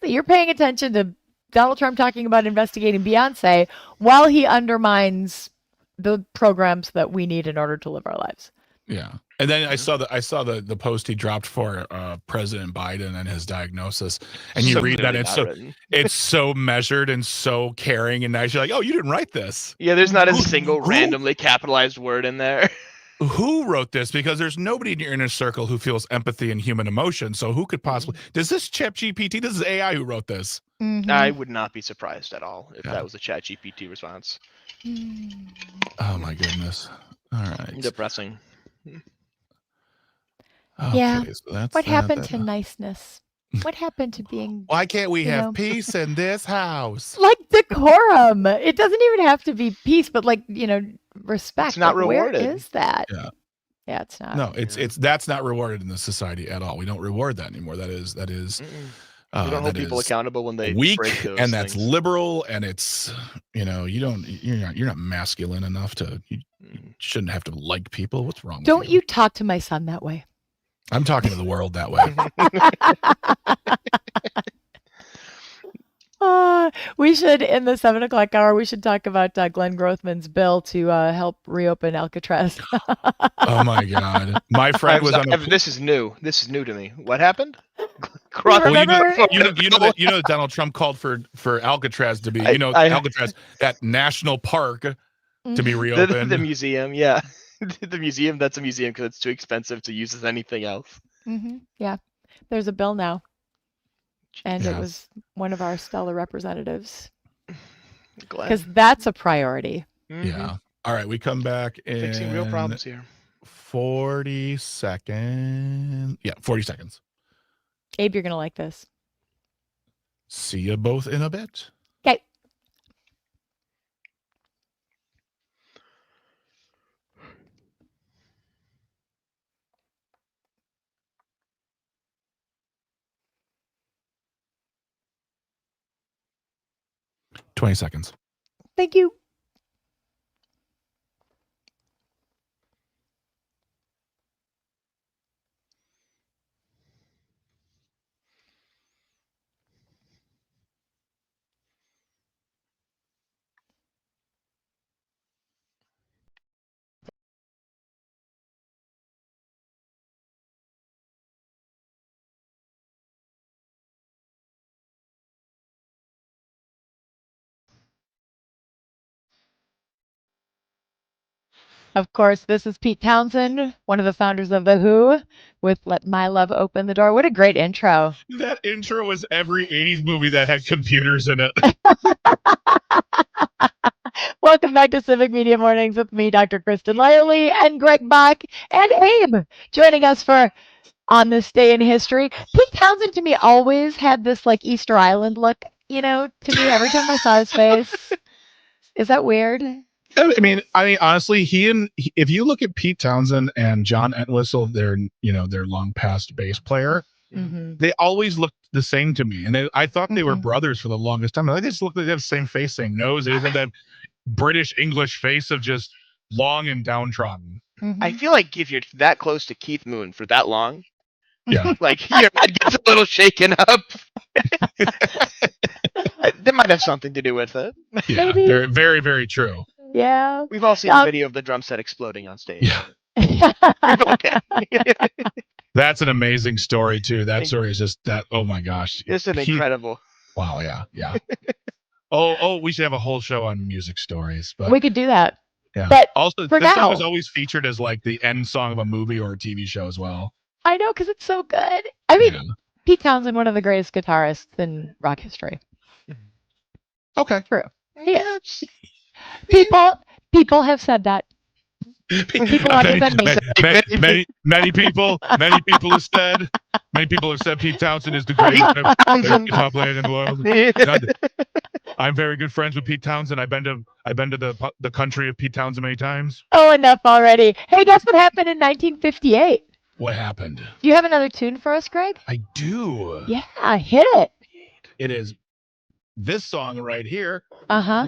You're paying attention to Donald Trump talking about investigating Beyonce while he undermines the programs that we need in order to live our lives. Yeah. And then I saw the post he dropped for President Biden and his diagnosis, and you read that it's so measured and so caring and nice. You're like, oh, you didn't write this. Yeah, there's not a single randomly capitalized word in there. Who wrote this? Because there's nobody in your inner circle who feels empathy and human emotion. So who could possibly? Does this ChatGPT? This is AI who wrote this. Mm-hmm. I would not be surprised at all if that was a ChatGPT response. Oh my goodness! All right. Depressing. Okay, yeah. So what happened to niceness? What happened to being? Why can't we have peace in this house? Like decorum. It doesn't even have to be peace, but respect. It's not rewarded. Where is that? Yeah, it's not. No, it's that's not rewarded in this society at all. We don't reward that anymore. That is You don't hold that people is accountable when they weak, break those and that's things. liberal, and it's you're not masculine enough to. You shouldn't have to like people. What's wrong with Don't you talk to my son that way. I'm talking to the world that way. We should, in the 7 o'clock hour, we should talk about Glenn Grothman's bill to help reopen Alcatraz. Oh my God. My friend was on a This is new. This is new to me. What happened? Remember? you know that Donald Trump called for Alcatraz to be, Alcatraz, that national park, to be reopened. The museum, yeah. The museum, that's a museum because it's too expensive to use as anything else. Mm-hmm. Yeah. There's a bill now. And it was one of our stellar representatives. Because that's a priority. Mm-hmm. Yeah. All right. We come back in fixing real problems here. 40 seconds. Yeah, 40 seconds. Abe, you're going to like this. See you both in a bit. Okay. $20 seconds. Thank you. Of course, this is Pete Townsend, one of the founders of The Who, with Let My Love Open the Door. What a great intro. That intro was every 80s movie that had computers in it. Welcome back to Civic Media Mornings with me, Dr. Kristin Lyerly, and Greg Bach, and Abe, joining us for On This Day in History. Pete Townsend, to me, always had this, like, Easter Island look, to me, every time I saw his face. Is that weird? I mean, honestly, if you look at Pete Townsend and John Entwistle, their long past bass player, they always looked the same to me. And I thought they were brothers for the longest time. They just look like they have the same face, same nose. They have that British English face of just long and downtrodden. I feel like if you're that close to Keith Moon for that long, yeah, like your head gets a little shaken up. That might have something to do with it. Yeah, Maybe. they're very, very true. Yeah. We've all seen the video of the drum set exploding on stage. Yeah. Okay. That's an amazing story too. That story is just that. Oh my gosh, It's an incredible. Wow. Yeah. Oh, we should have a whole show on music stories. But we could do that. Yeah. But also, for this now, song is always featured as like the end song of a movie or a TV show as well. I know, because it's so good. I mean, Pete Townsend, one of the greatest guitarists in rock history. Okay. True. Yeah. People have said that. People want to send me. Many people have said Pete Townsend is the greatest guitar player in the world. I'm very good friends with Pete Townsend. I've been to the country of Pete Townsend many times. Oh, enough already. Hey, guess what happened in 1958? What happened? Do you have another tune for us, Greg? I do. Yeah, hit it. It is this song right here. Uh-huh.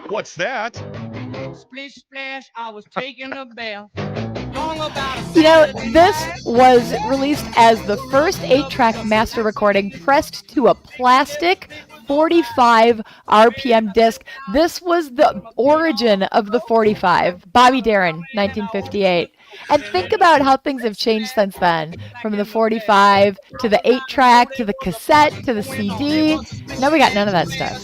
What's that? Splish splash, I was taking a bath. This was released as the first 8-track master recording pressed to a plastic 45 RPM disc. This was the origin of the 45. Bobby Darin, 1958. And think about how things have changed since then. From the 45 to the 8-track to the cassette to the CD. Now we got none of that stuff.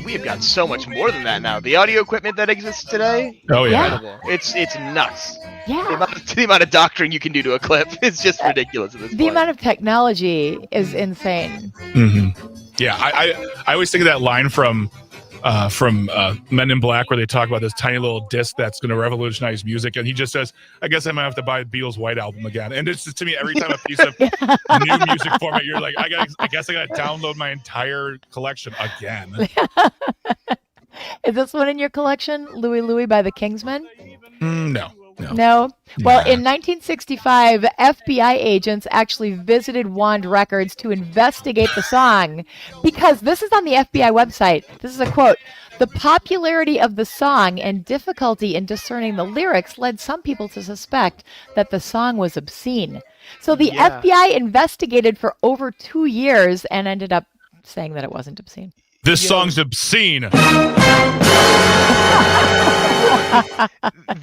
We have got so much more than that now. The audio equipment that exists today, incredible. It's nuts. Yeah. The amount of doctoring you can do to a clip is just ridiculous at this point. The amount of technology is insane. Mm-hmm. Yeah, I always think of that line from Men in Black where they talk about this tiny little disc that's going to revolutionize music, and he just says, "I guess I might have to buy Beatles' White Album again." And it's just, to me, every time a piece of new music format, you're like, I guess I got to download my entire collection again. Is this one in your collection, Louie Louie by the Kingsmen? No. No. Well, in 1965, FBI agents actually visited Wand Records to investigate the song because this is on the FBI website. This is a quote. The popularity of the song and difficulty in discerning the lyrics led some people to suspect that the song was obscene. So the FBI investigated for over 2 years and ended up saying that it wasn't obscene. This song's obscene.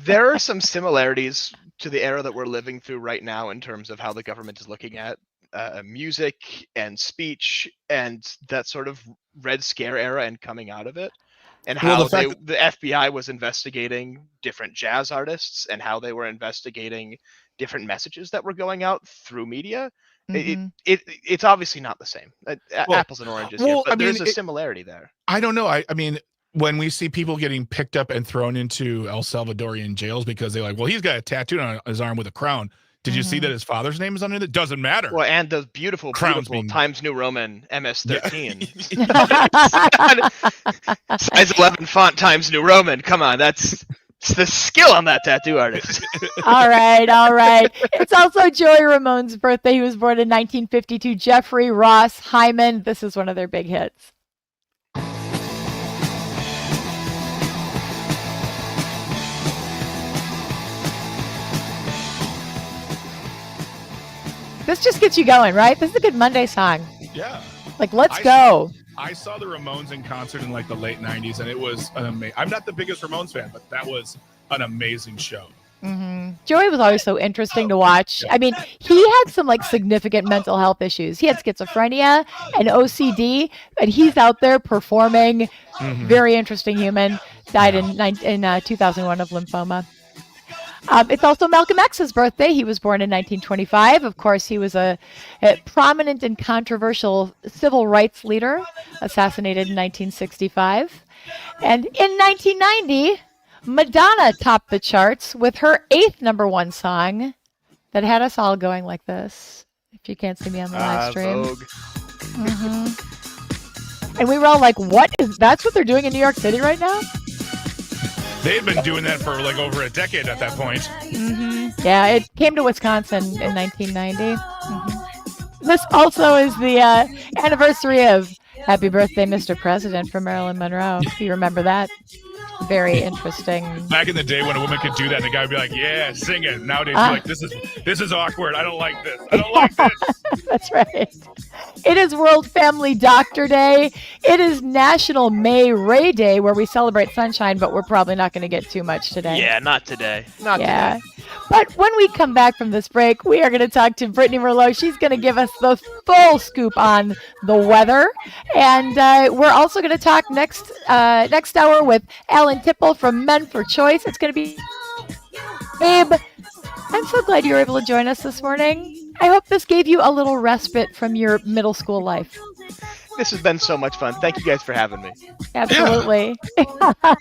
There are some similarities to the era that we're living through right now in terms of how the government is looking at music and speech and that sort of Red Scare era and coming out of it, and how the FBI was investigating different jazz artists and how they were investigating different messages that were going out through media. It's obviously not the same. Apples and oranges here, but there's a similarity there. I don't know. I mean, when we see people getting picked up and thrown into El Salvadorian jails because they're like, well, he's got a tattoo on his arm with a crown. Did you see that his father's name is under it? Doesn't matter. Well, and the beautiful Times New Roman MS-13. Size 11 font Times New Roman. Come on, that's the skill on that tattoo artist. All right. It's also Joey Ramone's birthday. He was born in 1952. Jeffrey Ross Hyman. This is one of their big hits. This just gets you going, right? This is a good Monday song. Yeah. Like, let's go. I saw the Ramones in concert in like the late 90s, and it was an amazing. I'm not the biggest Ramones fan, but that was an amazing show. Joey was always so interesting to watch. I mean, he had some like significant mental health issues. He had schizophrenia and OCD, and he's out there performing. Very interesting human. Died in 2001 of lymphoma. It's also Malcolm X's birthday. He was born in 1925. Of course, he was a prominent and controversial civil rights leader, assassinated in 1965. And in 1990, Madonna topped the charts with her 8th #1 song that had us all going like this. If you can't see me on the live stream. And we were all like, that's what they're doing in New York City right now? They've been doing that for like over a decade at that point. Yeah, it came to Wisconsin in 1990. This also is the anniversary of Happy Birthday, Mr. President from Marilyn Monroe. If you remember that. Very interesting. Back in the day when a woman could do that, the guy would be like, yeah, sing it. Nowadays, you're like, this is awkward. I don't like this. I don't like this. That's right. It is World Family Doctor Day. It is National May Ray Day, where we celebrate sunshine, but we're probably not going to get too much today. Yeah, not today. Not today. But when we come back from this break, we are going to talk to Brittany Merlot. She's going to give us the full scoop on the weather. And we're also going to talk next hour with Alan Tipple from Men for Choice. It's going to be Abe. I'm so glad you were able to join us this morning. I hope this gave you a little respite from your middle school life. This has been so much fun. Thank you guys for having me. Absolutely.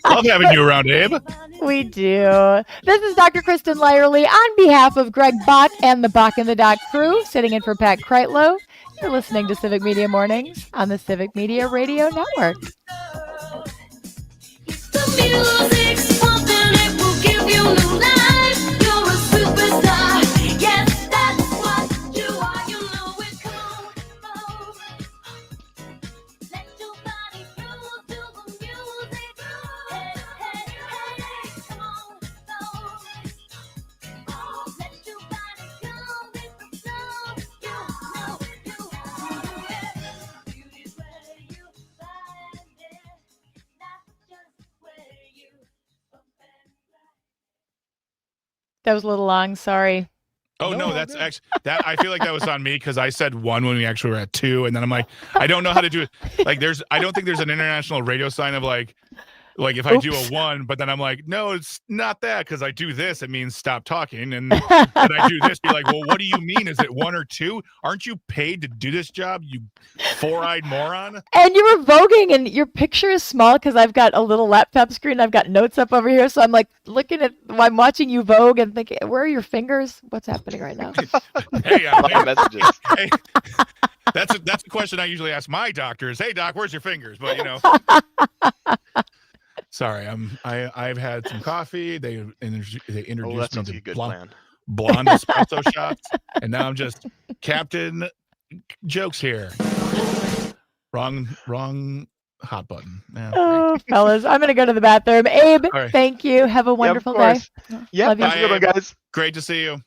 Love having you around, Abe. We do. This is Dr. Kristin Lyerly on behalf of Greg Bach and the Bach and the Doc crew, sitting in for Pat Kreitlow. You're listening to Civic Media Mornings on the Civic Media Radio Network. The music's something that will give you new life. You're a superstar. Yes, that's what you are. You know it. Come on, let your body move to the music. Hey, hey, hey, come on, let your body go with the flow. You know you are it. Beauty's where you find it, not just where you bump and ride. That was a little long. Sorry. Oh no, that's actually that. I feel like that was on me because I said 1 when we actually were at 2, and then I'm like, I don't know how to do it. Like, I don't think there's an international radio sign of like if I do a 1, but then I'm like, no, it's not that because I do this, it means stop talking, and then I do this, be like, well, what do you mean? Is it 1 or 2? Aren't you paid to do this job, you four-eyed moron? And you were voguing, and your picture is small because I've got a little laptop screen. I've got notes up over here, so I'm like looking at. I'm watching you vogue and thinking, where are your fingers? What's happening right now? Hey, Messages. hey, that's a question I usually ask my doctors. Hey, doc, where's your fingers? But Sorry, I've had some coffee. They Oh, introduced that me sounds to like a good plan. blonde espresso shots, and now I'm just Captain Jokes here. Wrong hot button. Yeah, great. Oh, fellas, I'm gonna go to the bathroom. Abe, All right. thank you. Have a Yeah, of wonderful day. course. Love Yep. you. Have a good one, Bye, Abe. guys. Great to see you.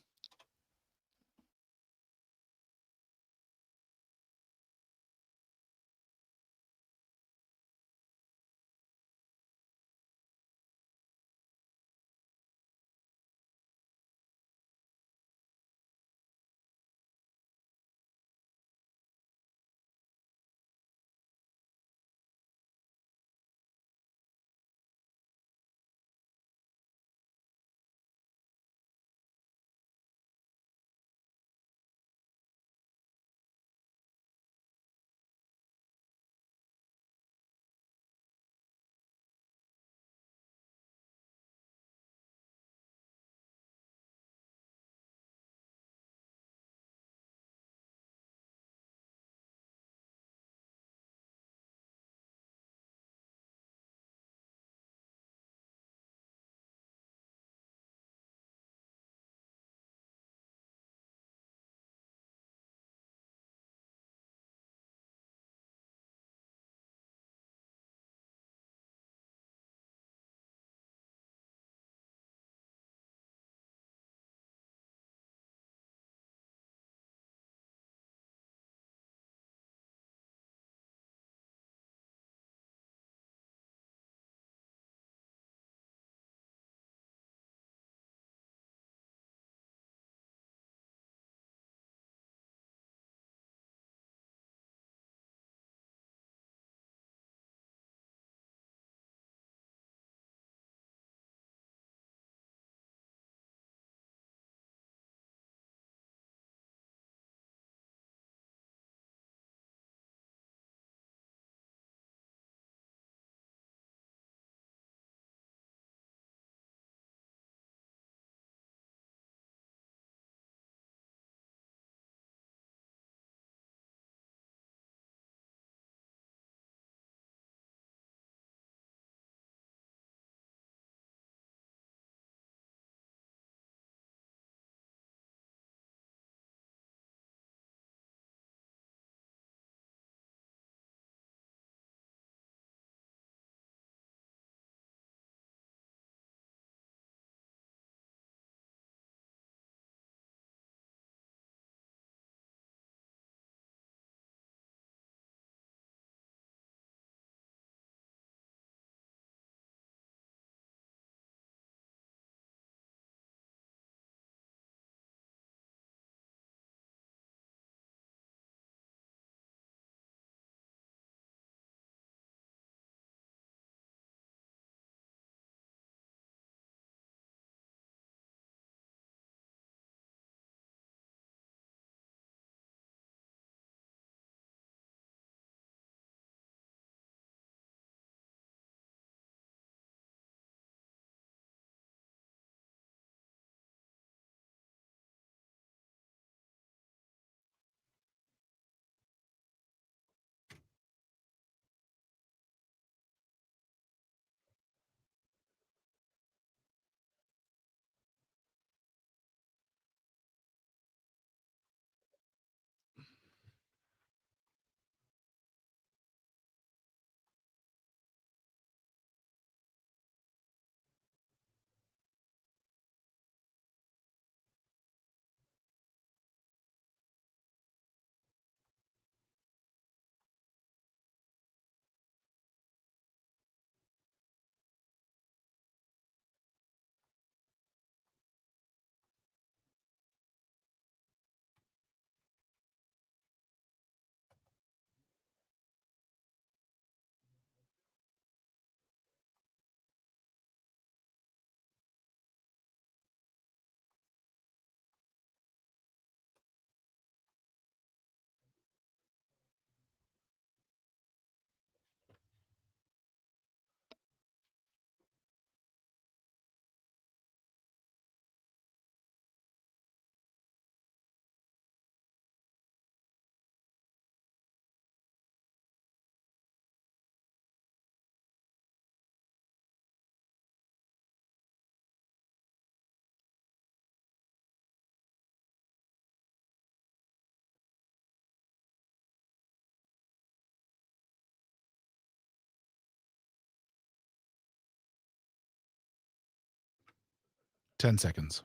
10 seconds.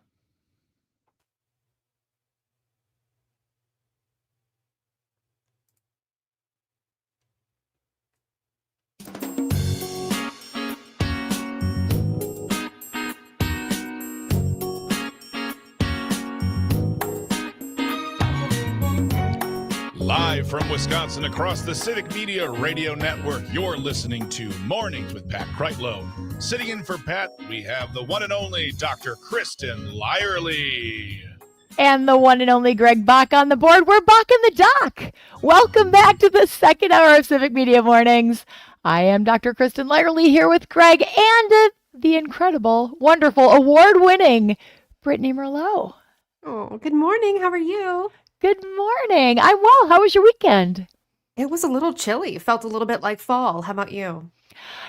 Live from Wisconsin across the Civic Media Radio Network, you're listening to Mornings with Pat Kreitlow. Sitting in for Pat, we have the one and only Dr. Kristin Lyerly. And the one and only Greg Bach on the board. We're Bach in the dock. Welcome back to the second hour of Civic Media Mornings. I am Dr. Kristin Lyerly here with Greg and the incredible, wonderful, award-winning Brittany Merlot. Oh, good morning. How are you? Good morning. I'm well. How was your weekend? It was a little chilly. Felt a little bit like fall. How about you?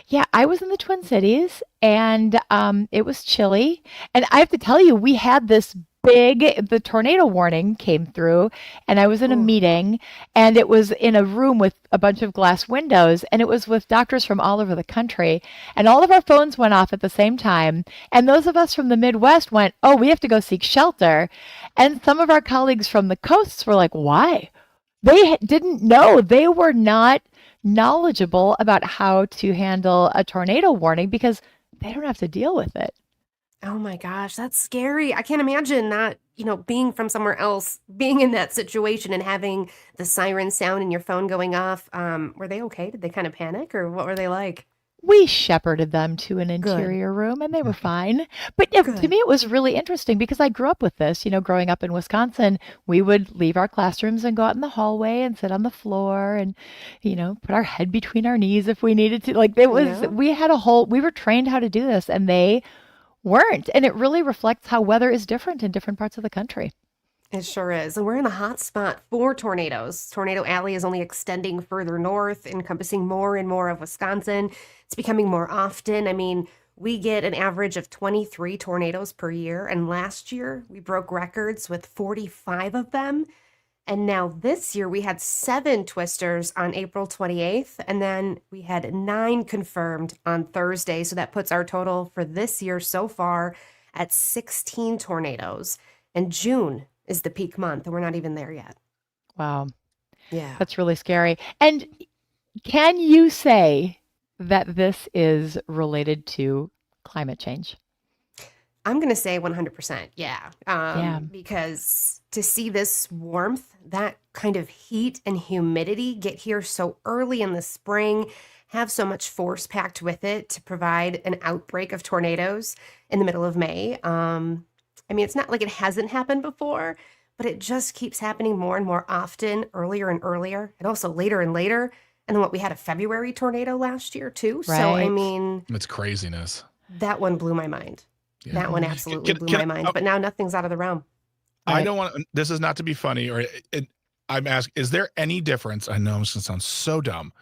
Yeah, I was in the Twin Cities and it was chilly. And I have to tell you, we had this the tornado warning came through and I was in a Ooh. meeting and it was in a room with a bunch of glass windows and it was with doctors from all over the country and all of our phones went off at the same time. And those of us from the Midwest went, oh, we have to go seek shelter. And some of our colleagues from the coasts were like, why? They didn't know. They were not knowledgeable about how to handle a tornado warning because they don't have to deal with it. Oh my gosh, that's scary. I can't imagine not, being from somewhere else, being in that situation and having the siren sound and your phone going off. Were they okay? Did they kind of panic or what were they like? We shepherded them to an Good. interior room and they were fine. But to Good. me, it was really interesting because I grew up with this. Growing up in Wisconsin, we would leave our classrooms and go out in the hallway and sit on the floor and, put our head between our knees if we needed to. Like Yeah. we were trained how to do this and they weren't. And it really reflects how weather is different in different parts of the country. It sure is. And we're in the hot spot for tornadoes. Tornado Alley is only extending further north, encompassing more and more of Wisconsin. It's becoming more often. I mean, we get an average of 23 tornadoes per year. And last year, we broke records with 45 of them. And now this year, we had 7 twisters on April 28th. And then we had 9 confirmed on Thursday. So that puts our total for this year so far at 16 tornadoes. And June is the peak month, and we're not even there yet. Wow. Yeah. That's really scary. And can you say that this is related to climate change? I'm going to say 100%. Yeah. Yeah. Because to see this warmth, that kind of heat and humidity get here so early in the spring, have so much force packed with it to provide an outbreak of tornadoes in the middle of May. It's not like it hasn't happened before, but it just keeps happening more and more often, earlier and earlier, and also later and later. And then we had a February tornado last year too. So, Right. It's craziness. that one blew my mind. Yeah. That one absolutely blew my mind. But now nothing's out of the realm. I Right. don't want, this is not to be funny I'm asking, is there any difference? I know it's going to sound so dumb.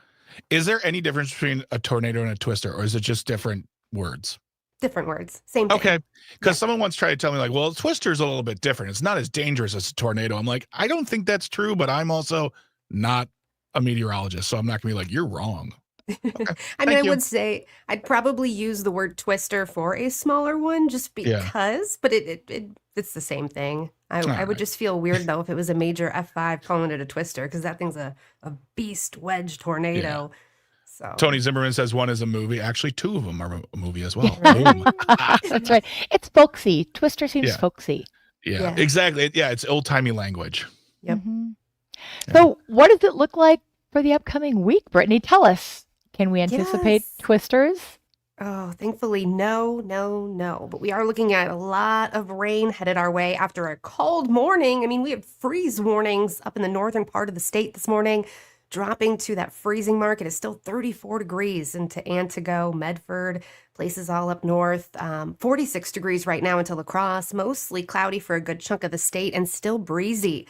Is there any difference between a tornado and a twister, or is it just different words? Different words. Same thing. Okay. Because Yeah. someone once tried to tell me, like, well, a twister's a little bit different. It's not as dangerous as a tornado. I'm like, I don't think that's true, but I'm also not a meteorologist. So I'm not going to be like, you're wrong. I Thank I you. would say I'd probably use the word twister for a smaller one just Yeah. because, but it's the same thing. I would Alright. just feel weird though if it was a major F5 calling it a twister because that thing's a beast wedge tornado. So Tony Zimmerman says one is a movie. Actually, 2 of them are a movie as well. Right. Boom. That's right. It's folksy. Twister seems Yeah. folksy. Yeah, Yeah. exactly. Yeah, it's old-timey language. Yep. Mhm. Yeah. So what does it look like for the upcoming week, Brittany? Tell us. Can we anticipate Yes. twisters? Oh, thankfully, no. But we are looking at a lot of rain headed our way after a cold morning. I mean, we had freeze warnings up in the northern part of the state this morning, dropping to that freezing mark. It is still 34 degrees into Antigo, Medford, places all up north. 46 degrees right now into La Crosse, mostly cloudy for a good chunk of the state and still breezy.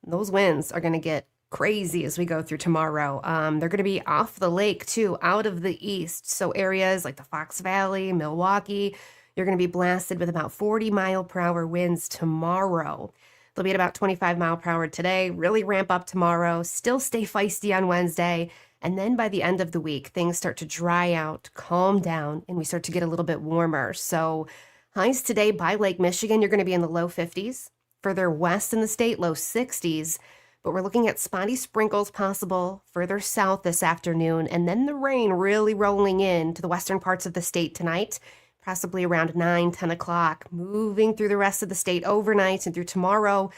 Those winds are going to get crazy as we go through tomorrow. They're going to be off the lake too, out of the east. So areas like the Fox Valley, Milwaukee, you're going to be blasted with about 40-mile-per-hour winds tomorrow. They'll be at about 25-mile-per-hour today, really ramp up tomorrow, still stay feisty on Wednesday. And then by the end of the week, things start to dry out, calm down, and we start to get a little bit warmer. So Highs today by Lake Michigan, you're going to be in the low 50s. Further west in the state, low 60s. But we're looking at spotty sprinkles possible further south this afternoon, and then the rain really rolling in to the western parts of the state tonight, possibly around 9, 10 o'clock, moving through the rest of the state overnight and through tomorrow.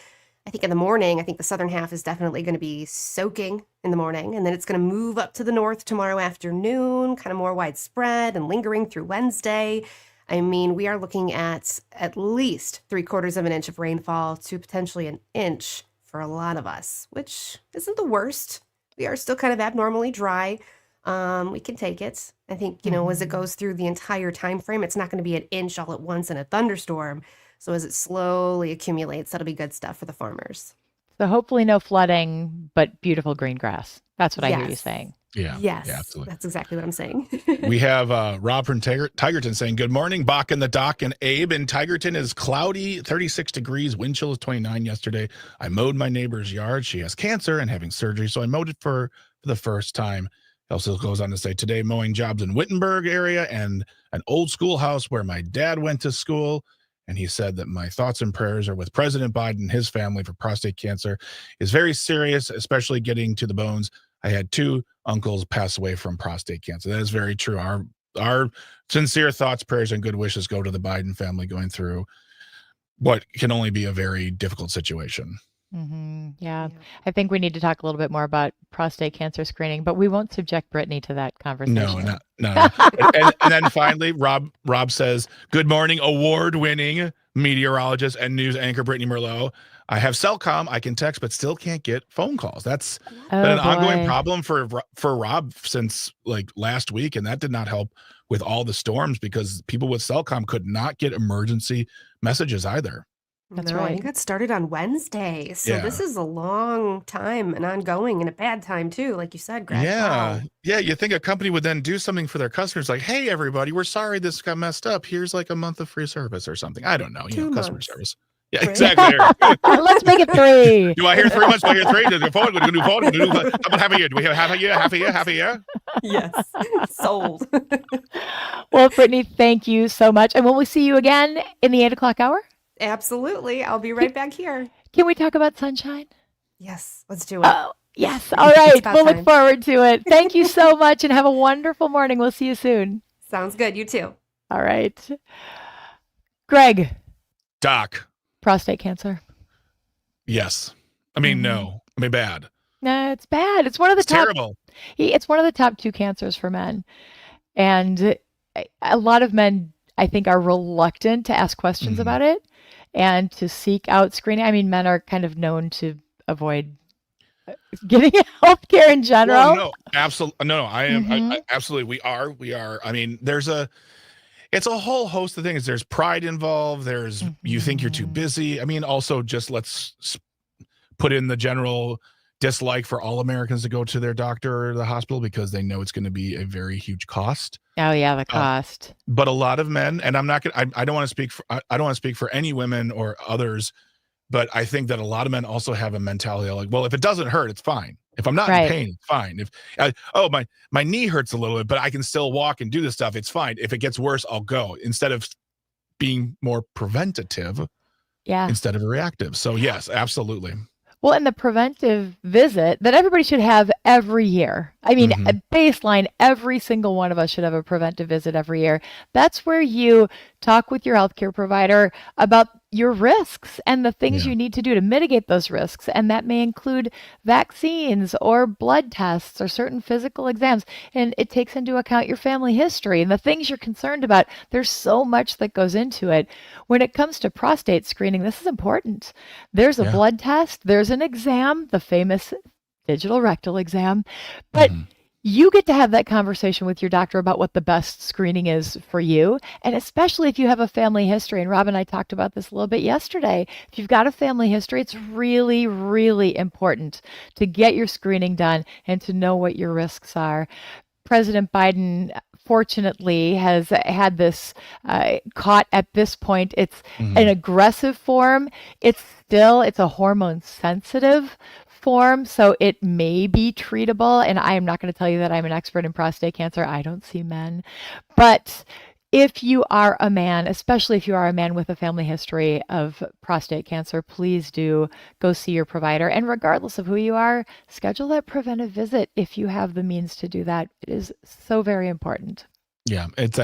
I think in the morning, I think the southern half is definitely going to be soaking in the morning, and then it's going to move up to the north tomorrow afternoon, kind of more widespread and lingering through Wednesday. I mean, we are looking at least 3/4 of an inch of rainfall to potentially an inch for a lot of us, which isn't the worst. We are still kind of abnormally dry. We can take it. I think, as it goes through the entire time frame, it's not going to be an inch all at once in a thunderstorm. So as it slowly accumulates, that'll be good stuff for the farmers. So hopefully no flooding, but beautiful green grass. That's what I hear you Yes. saying. Yeah. Yes, Yeah, absolutely. that's exactly what I'm saying. We have Rob from Tigerton saying, good morning, Bach in the dock, and Abe in Tigerton is cloudy, 36 degrees, wind chill is 29 yesterday. I mowed my neighbor's yard. She has cancer and having surgery, so I mowed it for the first time. He also goes on to say, today mowing jobs in Wittenberg area and an old schoolhouse where my dad went to school. And he said that my thoughts and prayers are with President Biden and his family for prostate cancer is very serious, especially getting to the bones. I had 2 uncles pass away from prostate cancer. That is very true. Our sincere thoughts, prayers, and good wishes go to the Biden family going through what can only be a very difficult situation. Yeah. I think we need to talk a little bit more about prostate cancer screening, but we won't subject Brittany to that conversation. No. and then finally, Rob says, good morning, award-winning meteorologist and news anchor Brittany Merlot. I have Cellcom. I can text, but still can't get phone calls. That's been an ongoing problem for Rob since like last week, and that did not help with all the storms because people with Cellcom could not get emergency messages either. That's I right. think that started on Wednesday. So this is a long time and ongoing and a bad time too, like you said, Greg. Yeah. Wow. Yeah. You think a company would then do something for their customers like, hey, everybody, we're sorry this got messed up. Here's like a month of free service or something. I don't know. 2 Customer months. service. Yeah, Right. exactly. Let's make it 3. Do I hear 3 months? Do I hear 3? Do we phone? Do we do phone? Do we do how about half a year? Do we have half a year? Half a year? Half a year? Yes. Sold. Well, Brittany, thank you so much. And will we see you again in the 8 o'clock hour? Absolutely. I'll be right back here. Can we talk about sunshine? Yes. Let's do it. Oh, yes. All right. about We'll look time. forward to it. Thank you so much and have a wonderful morning. We'll see you soon. Sounds good. You too. All right. Greg, Doc. prostate cancer. Yes. I mean, no. I mean, bad. No, it's bad. It's one of the It's top. terrible. It's one of the top 2 cancers for men. And a lot of men, I think, are reluctant to ask questions about it and to seek out screening. I mean, men are kind of known to avoid getting health care in general. Well, no, absolutely. No, I am. I absolutely. We are. I mean, it's a whole host of things. There's pride involved. There's, you think you're too busy. I mean, also just let's put in the general dislike for all Americans to go to their doctor or the hospital because they know it's going to be a very huge cost. Oh yeah, the cost. But a lot of men, and I'm not going to, I don't want to speak for, I don't want to speak for any women or others, but I think that a lot of men also have a mentality of like, well, if it doesn't hurt, it's fine. If I'm not in pain, it's fine. If my knee hurts a little bit, but I can still walk and do this stuff, it's fine. If it gets worse, I'll go, instead of being more preventative instead of reactive. So yes, absolutely. Well, and the preventive visit that everybody should have every year. I mean, a baseline, every single one of us should have a preventive visit every year. That's where you talk with your healthcare provider about your risks and the things you need to do to mitigate those risks. And that may include vaccines or blood tests or certain physical exams. And it takes into account your family history and the things you're concerned about. There's so much that goes into it. When it comes to prostate screening, this is important. There's a blood test, there's an exam, the famous digital rectal exam, but you get to have that conversation with your doctor about what the best screening is for you. And especially if you have a family history, and Rob and I talked about this a little bit yesterday, if you've got a family history, it's really, really important to get your screening done and to know what your risks are. President Biden, fortunately, has had this caught at this point. It's an aggressive form. It's a hormone sensitive form, so it may be treatable. And I am not going to tell you that I'm an expert in prostate cancer. I don't see men, but if you are a man, especially if you are a man with a family history of prostate cancer, please do go see your provider. And regardless of who you are, schedule that preventive visit if you have the means to do that. It is so very important. Yeah, it's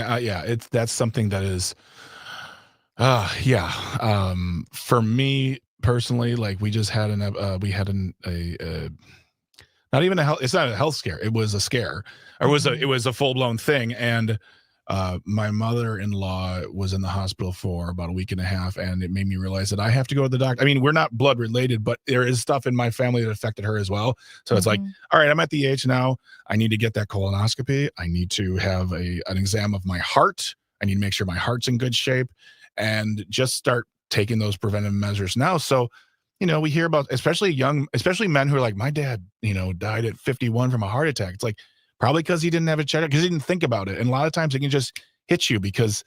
that's something that is, for me personally, like we just had not even it's not a health scare. It was a scare, or it was a full blown thing. And my mother-in-law was in the hospital for about a week and a half, and it made me realize that I have to go to the doctor. I mean, we're not blood related, but there is stuff in my family that affected her as well. So it's like, all right, I'm at the age now. I need to get that colonoscopy. I need to have an exam of my heart. I need to make sure my heart's in good shape, and just start taking those preventive measures now. So, we hear about, especially men who are like, my dad, died at 51 from a heart attack. It's like, probably because he didn't have a checkup, because he didn't think about it. And a lot of times it can just hit you, because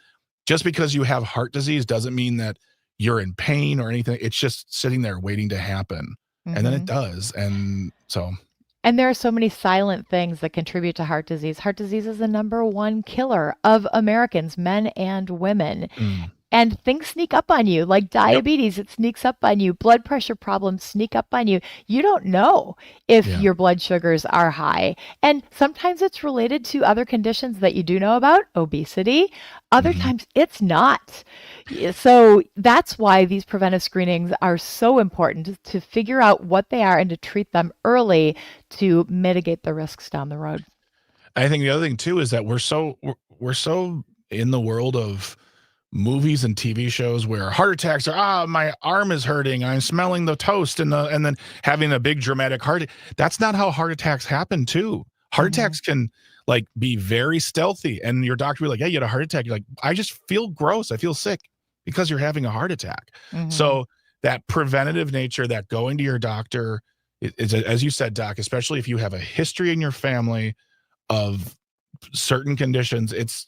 just because you have heart disease doesn't mean that you're in pain or anything. It's just sitting there waiting to happen. And then it does. And so. And there are so many silent things that contribute to heart disease. Heart disease is the #1 killer of Americans, men and women. And things sneak up on you, like diabetes, it sneaks up on you. Blood pressure problems sneak up on you. You don't know if your blood sugars are high. And sometimes it's related to other conditions that you do know about, obesity. Other times it's not. So that's why these preventive screenings are so important, to figure out what they are and to treat them early to mitigate the risks down the road. I think the other thing too is that we're so in the world of movies and TV shows where heart attacks are, my arm is hurting, I'm smelling the toast, and then having a big dramatic heart. That's not how heart attacks happen too. Heart attacks can like be very stealthy, and your doctor will be like, yeah, you had a heart attack. You're like, I just feel gross, I feel sick, because you're having a heart attack. So that preventative nature, that going to your doctor is, as you said, Doc, especially if you have a history in your family of certain conditions, it's,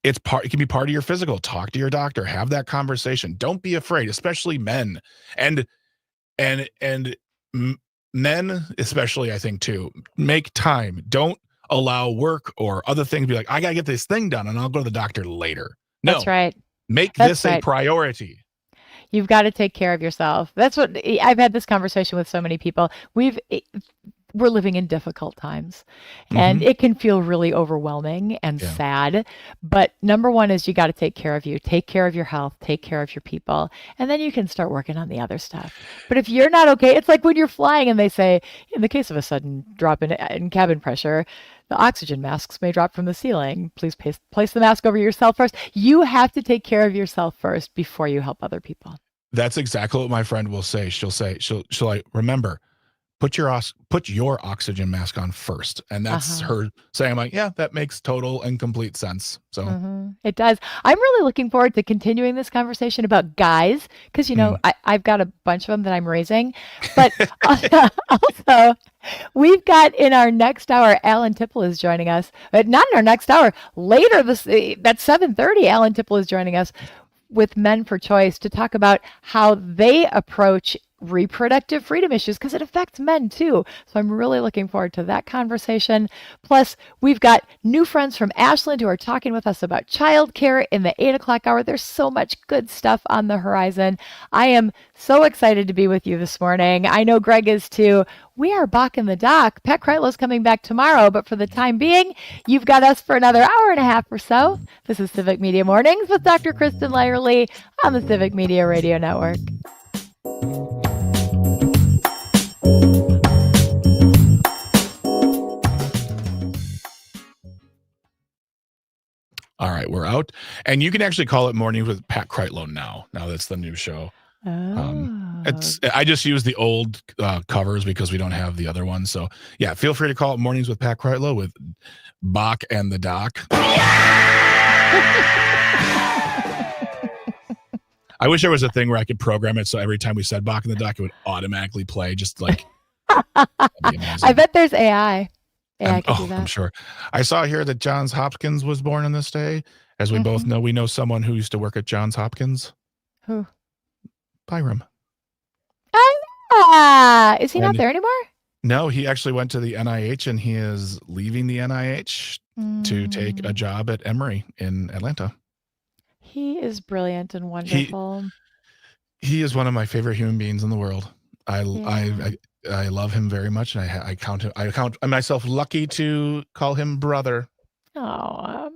it can be part of your physical. Talk to your doctor, have that conversation. Don't be afraid, especially men. And men, especially, I think too, make time. Don't allow work or other things to be like, I got to get this thing done and I'll go to the doctor later. No, that's right. Make this a priority. You've got to take care of yourself. That's what I've had this conversation with so many people. We're living in difficult times, and it can feel really overwhelming and sad. But #1 is you got to take care of you, take care of your health, take care of your people, and then you can start working on the other stuff. But if you're not okay, it's like when you're flying and they say, in the case of a sudden drop in cabin pressure, the oxygen masks may drop from the ceiling. Please place the mask over yourself first. You have to take care of yourself first before you help other people. That's exactly what my friend will say. She'll like, remember, put your oxygen mask on first. And that's her saying, I'm like, yeah, that makes total and complete sense. So it does. I'm really looking forward to continuing this conversation about guys, because, I've got a bunch of them that I'm raising. But also, we've got in our next hour, Alan Tipple is joining us. But not in our next hour. Later, that's 7:30, Alan Tipple is joining us with Men for Choice to talk about how they approach reproductive freedom issues, because it affects men too. So I'm really looking forward to that conversation. Plus, we've got new friends from Ashland who are talking with us about childcare in the 8 o'clock hour. There's so much good stuff on the horizon. I am so excited to be with you this morning. I know Greg is too. We are back in the dock. Pat Kreitlow is coming back tomorrow, but for the time being, you've got us for another hour and a half or so. This is Civic Media Mornings with Dr. Kristin Lyerly on the Civic Media Radio Network. All right, we're out. And you can actually call it Mornings with Pat Kreitlow now. Now that's the new show. I just use the old covers because we don't have the other ones. So yeah, feel free to call it Mornings with Pat Kreitlow with Bach and the Doc. I wish there was a thing where I could program it so every time we said Bach and the Doc, it would automatically play, just like. I bet there's AI. Yeah, I could do that. I'm sure. I saw here that Johns Hopkins was born on this day. As we both know, we know someone who used to work at Johns Hopkins. Who? Byram. Is he not there anymore? No, he actually went to the NIH, and he is leaving the NIH to take a Mm. job at Emory in Atlanta. He is brilliant and He wonderful. he is one of my favorite human beings in the world. I Yeah. I love him very much, and I count myself lucky to call him brother. Oh,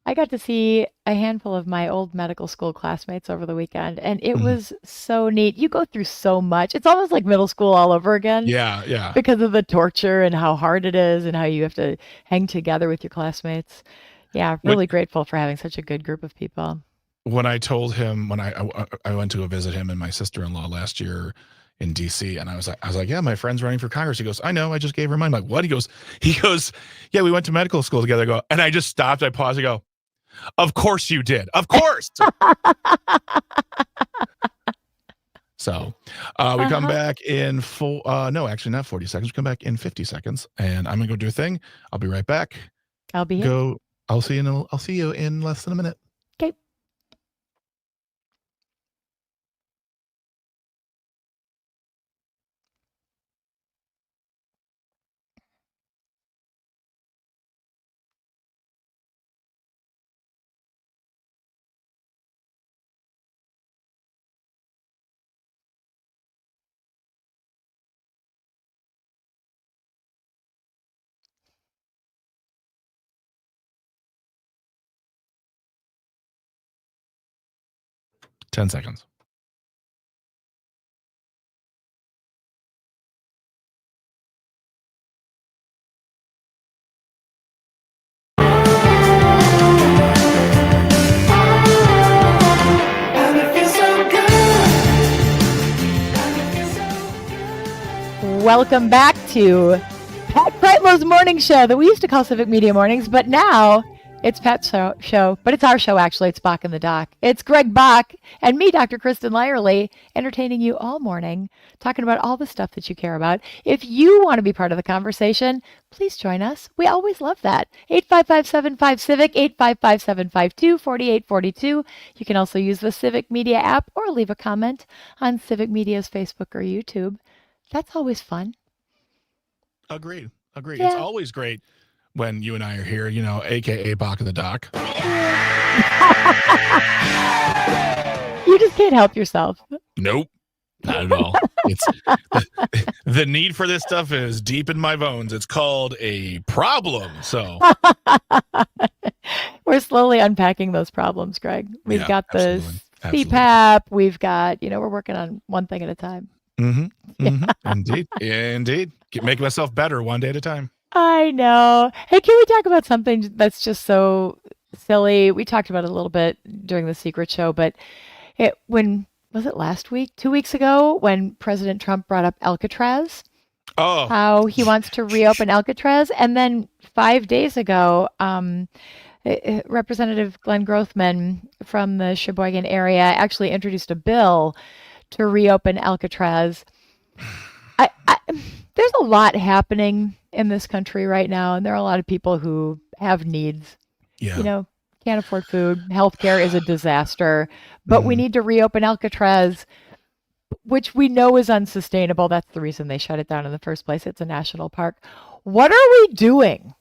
I got to see a handful of my old medical school classmates over the weekend, and it Mhm. was so neat. You go through so much. It's almost like middle school all over again Yeah. because of the torture and how hard it is and how you have to hang together with your classmates. Yeah, When really grateful for having such a good group of people. when I told him when I went to go visit him and my sister-in-law last year in DC, and I was like, yeah, my friend's running for Congress. He goes, I know, I just gave her mine. I'm like, what? He goes, yeah, we went to medical school together. I go, and I just stopped. I paused. I go, of course you did. Of course. So we come back in no, actually not 40 seconds. We come back in 50 seconds, and I'm gonna go do a thing. I'll be right back. I'll be here. I'll see you in less than a minute. Okay. Ten seconds. Welcome back to Pat Kreitlow's morning show that we used to call Civic Media Mornings, but now it's Pat's show, but it's our show actually. It's Bach in the Dock. It's Greg Bach and me, Dr. Kristin Lyerly, entertaining you all morning, talking about all the stuff that you care about. If you want to be part of the conversation, please join us. We always love that. 855-75-CIVIC, 855-752-4842. You can also use the Civic Media app or leave a comment on Civic Media's Facebook or YouTube. That's always fun. Agreed. It's Yeah. always great when you and I are here, aka Bach in the Dock. You just can't help yourself. Nope. Not at all. It's the need for this stuff is deep in my bones. It's called a problem. So We're slowly unpacking those problems, Greg. We've Yeah, got the absolutely. CPAP. We've got, we're working on one thing at a time. Indeed. Make myself better one day at a time. I know. Hey, can we talk about something that's just so silly? We talked about it a little bit during the Secret Show, but when was it last week? 2 weeks ago when President Trump brought up Alcatraz? Oh, How he wants to reopen Alcatraz. And then 5 days ago, Representative Glenn Grothman from the Sheboygan area actually introduced a bill to reopen Alcatraz. There's a lot happening in this country right now, and there are a lot of people who have needs. yeah. Can't afford food. Healthcare is a disaster, but we need to reopen Alcatraz, which we know is unsustainable. That's the reason they shut it down in the first place. It's a national park. What are we doing?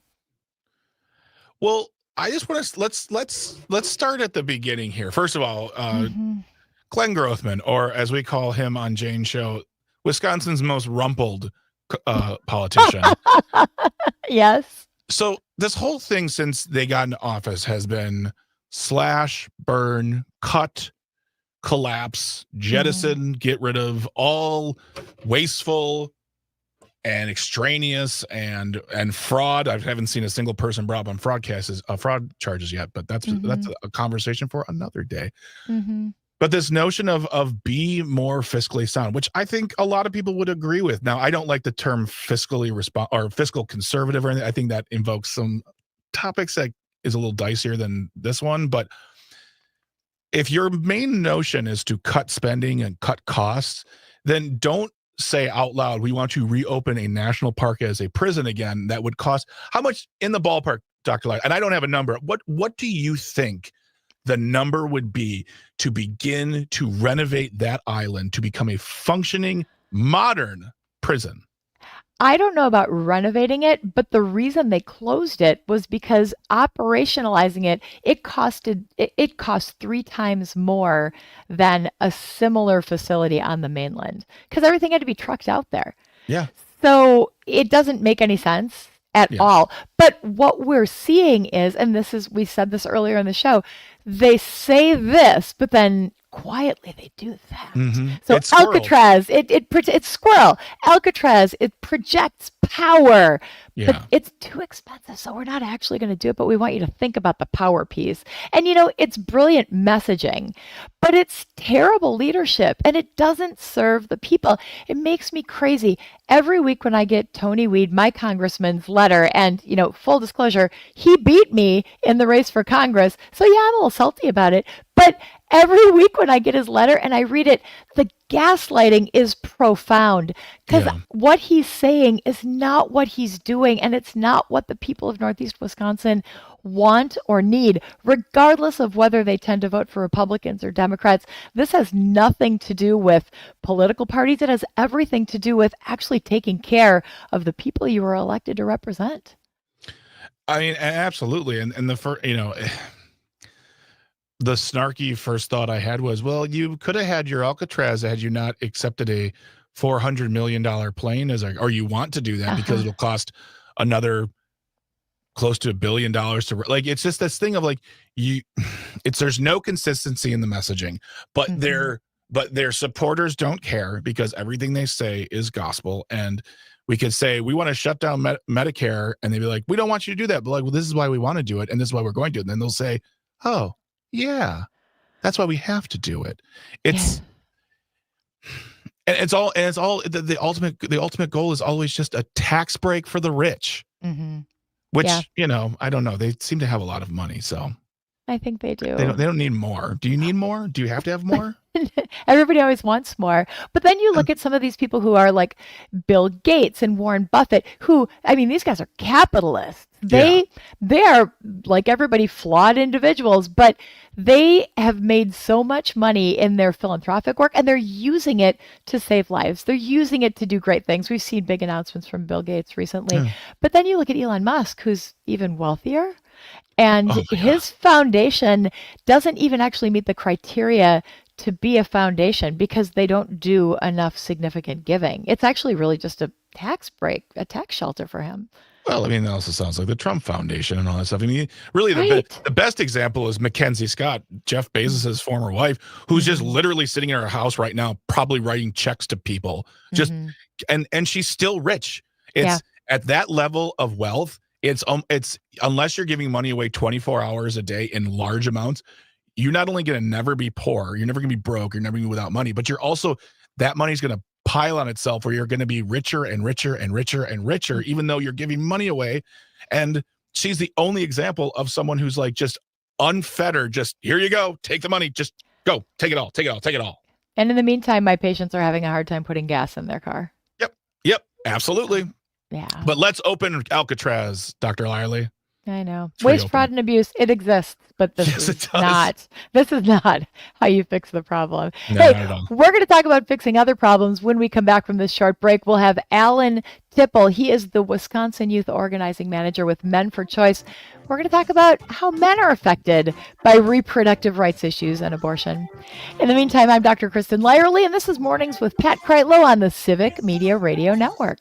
Well, I just want to let's start at the beginning here. First of all, Glenn Grothman, or as we call him on Jane's show, Wisconsin's most rumpled politician. Yes. So this whole thing since they got into office has been slash, burn, cut, collapse, jettison, get rid of, all wasteful and extraneous and fraud. I haven't seen a single person brought up on fraud charges yet, but that's a conversation for another day. But this notion of be more fiscally sound, which I think a lot of people would agree with. Now, I don't like the term fiscally or fiscal conservative or anything. I think that invokes some topics that is a little dicier than this one. But if your main notion is to cut spending and cut costs, then don't say out loud, we want to reopen a national park as a prison again. That would cost how much in the ballpark, Dr. Light? And I don't have a number. What do you think the number would be to begin to renovate that island to become a functioning modern prison? I don't know about renovating it, but the reason they closed it was because operationalizing it, it cost 3 times more than a similar facility on the mainland because everything had to be trucked out there. Yeah. So it doesn't make any sense at Yes. all. But what we're seeing is, and we said this earlier in the show, they say this, but then quietly they do that. So It's squirrels. Alcatraz, it's squirrel. Alcatraz, it projects power, Yeah. but it's too expensive. So we're not actually going to do it, but we want you to think about the power piece. And it's brilliant messaging, but it's terrible leadership and it doesn't serve the people. It makes me crazy. Every week when I get Tony Weed, my congressman's letter, and full disclosure, he beat me in the race for Congress. So yeah, I'm a little salty about it. But every week when I get his letter and I read it, the gaslighting is profound because Yeah. what he's saying is not what he's doing, and it's not what the people of Northeast Wisconsin want or need, regardless of whether they tend to vote for Republicans or Democrats. This has nothing to do with political parties. It has everything to do with actually taking care of the people you were elected to represent. I mean, absolutely. And the first, the snarky first thought I had was, well, you could have had your Alcatraz had you not accepted a $400 million plane or you want to do that because it'll cost another close to $1 billion it's just this thing of there's no consistency in the messaging, but their supporters don't care because everything they say is gospel. And we could say, we want to shut down Medicare. And they'd be like, we don't want you to do that. But well, this is why we want to do it. And this is why we're going to. And then they'll say, oh, yeah, that's why we have to do it. It's and it's all the ultimate goal is always just a tax break for the rich, which I don't know. They seem to have a lot of money, so I think they do. They don't need more. Do you need more? Do you have to have more? Everybody always wants more. But then you look at some of these people who are like Bill Gates and Warren Buffett, who, I mean, these guys are capitalists. They are, like everybody, flawed individuals, but they have made so much money in their philanthropic work, and they're using it to save lives. They're using it to do great things. We've seen big announcements from Bill Gates recently. But then you look at Elon Musk, who's even wealthier, and his foundation doesn't even actually meet the criteria to be a foundation because they don't do enough significant giving. It's actually really just a tax break, a tax shelter for him. Well, I mean, that also sounds like the Trump Foundation and all that stuff. I mean, really, the best example is Mackenzie Scott, Jeff Bezos' former wife, who's just literally sitting in her house right now, probably writing checks to people. Just and she's still rich. It's at that level of wealth. It's unless you're giving money away 24 hours a day in large amounts, you're not only going to never be poor, you're never going to be broke, you're never going to be without money, but you're also, that money's going to pile on itself where you're going to be richer and richer and richer and richer, even though you're giving money away. And she's the only example of someone who's like just unfettered, just here you go, take the money, just go, take it all, take it all, take it all. And in the meantime, my patients are having a hard time putting gas in their car. Yep, absolutely. Yeah. But let's open Alcatraz, Dr. Lyerly. I know. Waste, fraud, and abuse, it exists, but this is not how you fix the problem. No, hey, not at all. We're going to talk about fixing other problems when we come back from this short break. We'll have Alan Tipple. He is the Wisconsin Youth Organizing Manager with Men for Choice. We're going to talk about how men are affected by reproductive rights issues and abortion. In the meantime, I'm Dr. Kristin Lyerly, and this is Mornings with Pat Kreitlow on the Civic Media Radio Network.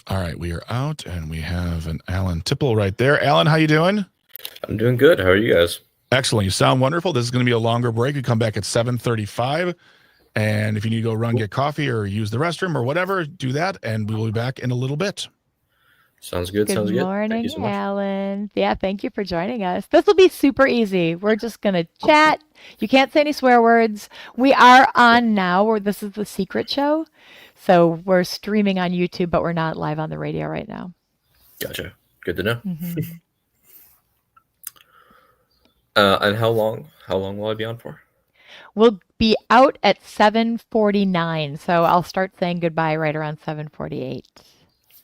All right, we are out, and we have an Alan Tipple right there. Alan, how you doing? I'm doing good. How are you guys? Excellent. You sound wonderful. This is going to be a longer break. We come back at 7:35, and if you need to go run, get coffee, or use the restroom, or whatever, do that, and we will be back in a little bit. Sounds good. Good Sounds good. morning, Thank you so much. Alan. Yeah, thank you for joining us. This will be super easy. We're just going to chat. You can't say any swear words. We are on now, or this is the secret show. So we're streaming on YouTube, but we're not live on the radio right now. Gotcha. Good to know. And how long will I be on for? We'll be out at 7:49, so I'll start saying goodbye right around 7:48.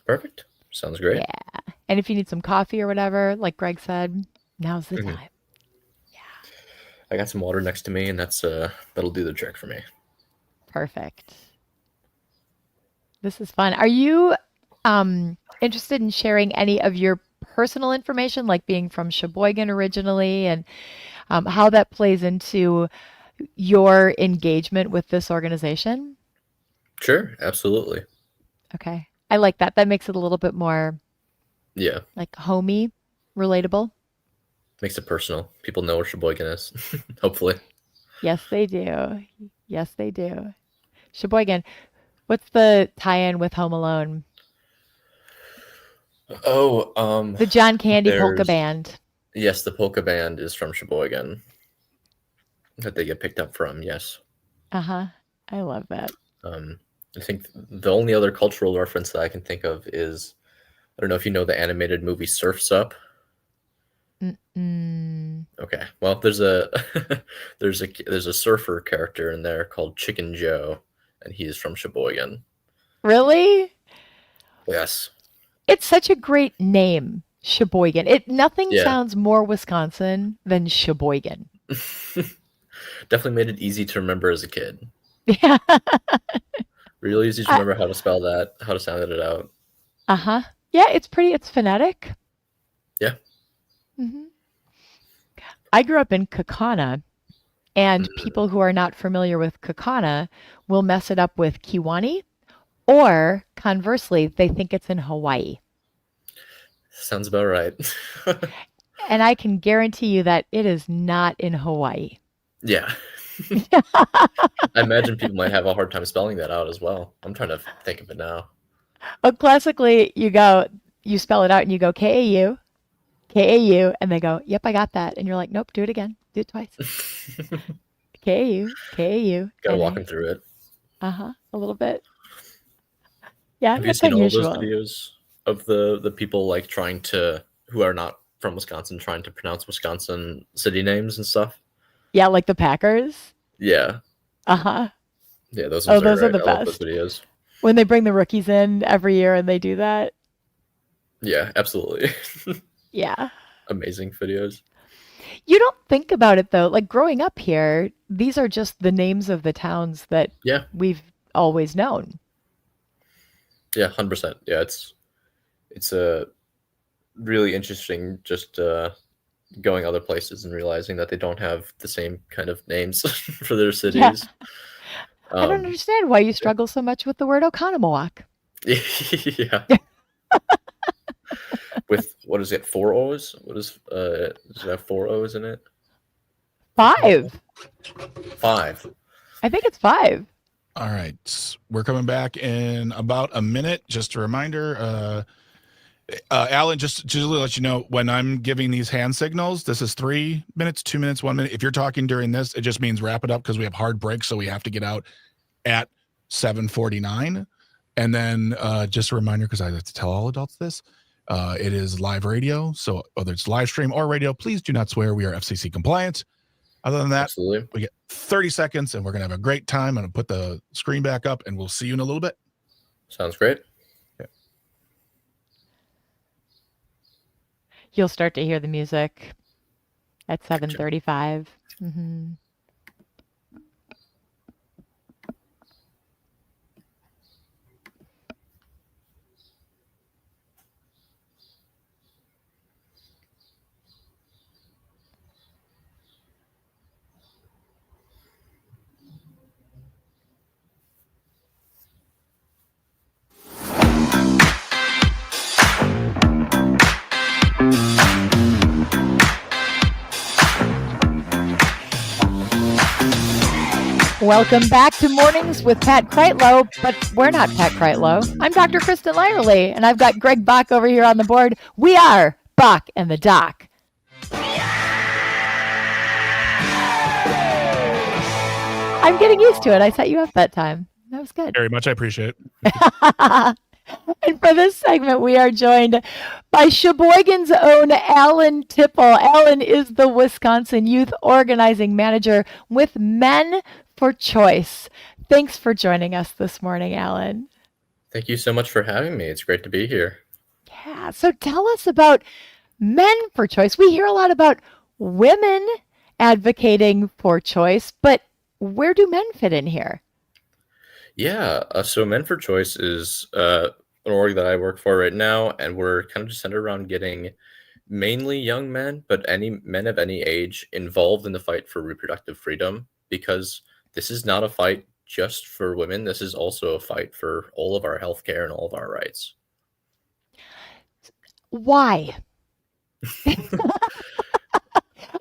Perfect. Sounds great. Yeah. And if you need some coffee or whatever, like Greg said, now's the Mhm. time. I got some water next to me, and that'll do the trick for me. Perfect. This is fun. Are you interested in sharing any of your personal information, like being from Sheboygan originally, and how that plays into your engagement with this organization? Sure, absolutely. Okay. I like that. That makes it a little bit more Yeah, like homey, relatable. makes it personal. People know where Sheboygan is, hopefully. Yes, they do. Yes, they do. Sheboygan. What's the tie-in with Home Alone? Oh, The John Candy Polka there's Band. yes, the polka band is from Sheboygan that they get picked up from. Yes. Uh-huh. I love that. I think the only other cultural reference that I can think of is I don't know if you know the animated movie Surf's Up. Mm-mm. Okay, well, there's a there's a surfer character in there called Chicken Joe, and he is from Sheboygan. Really? Yes. It's such a great name, Sheboygan. Nothing Yeah. sounds more Wisconsin than Sheboygan. Definitely made it easy to remember as a kid. Yeah. Real easy to remember how to spell that, how to sound it out. Uh-huh. Yeah, it's phonetic. Yeah. hmm I grew up in Kaukauna, and people who are not familiar with Kaukauna will mess it up with Kiwani, or conversely, they think it's in Hawaii. Sounds about right. And I can guarantee you that it is not in Hawaii. Yeah. I imagine people might have a hard time spelling that out as well. I'm trying to think of it now. Well, classically, you spell it out and you go K-A-U, K-A-U, and they go, yep, I got that. And you're like, nope, do it again. Do it twice. K-A-U, K-A-U. Gotta walk them through it. Uh-huh, a little bit. Yeah, Have you that's seen all unusual. those videos of the people like trying to who are not from Wisconsin trying to pronounce Wisconsin city names and stuff? Yeah, like the Packers. Yeah. Uh-huh. Yeah, those Oh, ones those are great. the I love those best. videos. When they bring the rookies in every year and they do that. Yeah, absolutely. Yeah. Amazing videos. You don't think about it though. Like growing up here, these are just the names of the towns that Yeah. we've always known. Yeah, 100%. Yeah, it's a really interesting just going other places and realizing that they don't have the same kind of names for their cities. I don't understand why you struggle so much with the word Oconomowoc. Yeah. With what is it? 4 O's? What is does it have 4 O's in it? 5. 5. I think it's 5. All right. We're coming back in about a minute. Just a reminder, Alan, just to let you know, when I'm giving these hand signals, this is 3 minutes, 2 minutes, 1 minute. If you're talking during this, it just means wrap it up because we have hard breaks, so we have to get out at 7:49. And then just a reminder, because I have to tell all adults this, it is live radio. So whether it's live stream or radio, please do not swear. We are FCC compliant. Other than that, Absolutely. we get 30 seconds and we're going to have a great time. I'm going to put the screen back up and we'll see you in a little bit. Sounds great. You'll start to hear the music at 7:35. Mm-hmm. Welcome back to Mornings with Pat Kreitlow, but we're not Pat Kreitlow. I'm Dr. Kristin Lyerly, and I've got Greg Bach over here on the board. We are Bach and the Doc. I'm getting used to it. I set you up that time. That was good. Very much. I appreciate it. And for this segment, we are joined by Sheboygan's own Alan Tipple. Alan is the Wisconsin Youth Organizing Manager with Men for Choice. Thanks for joining us this morning, Alan. Thank you so much for having me. It's great to be here. Yeah, so tell us about Men for Choice. We hear a lot about women advocating for choice, but where do men fit in here? Yeah, so Men for Choice is an org that I work for right now, and we're kind of just centered around getting mainly young men, but any men of any age involved in the fight for reproductive freedom, because this is not a fight just for women. This is also a fight for all of our healthcare and all of our rights. Why?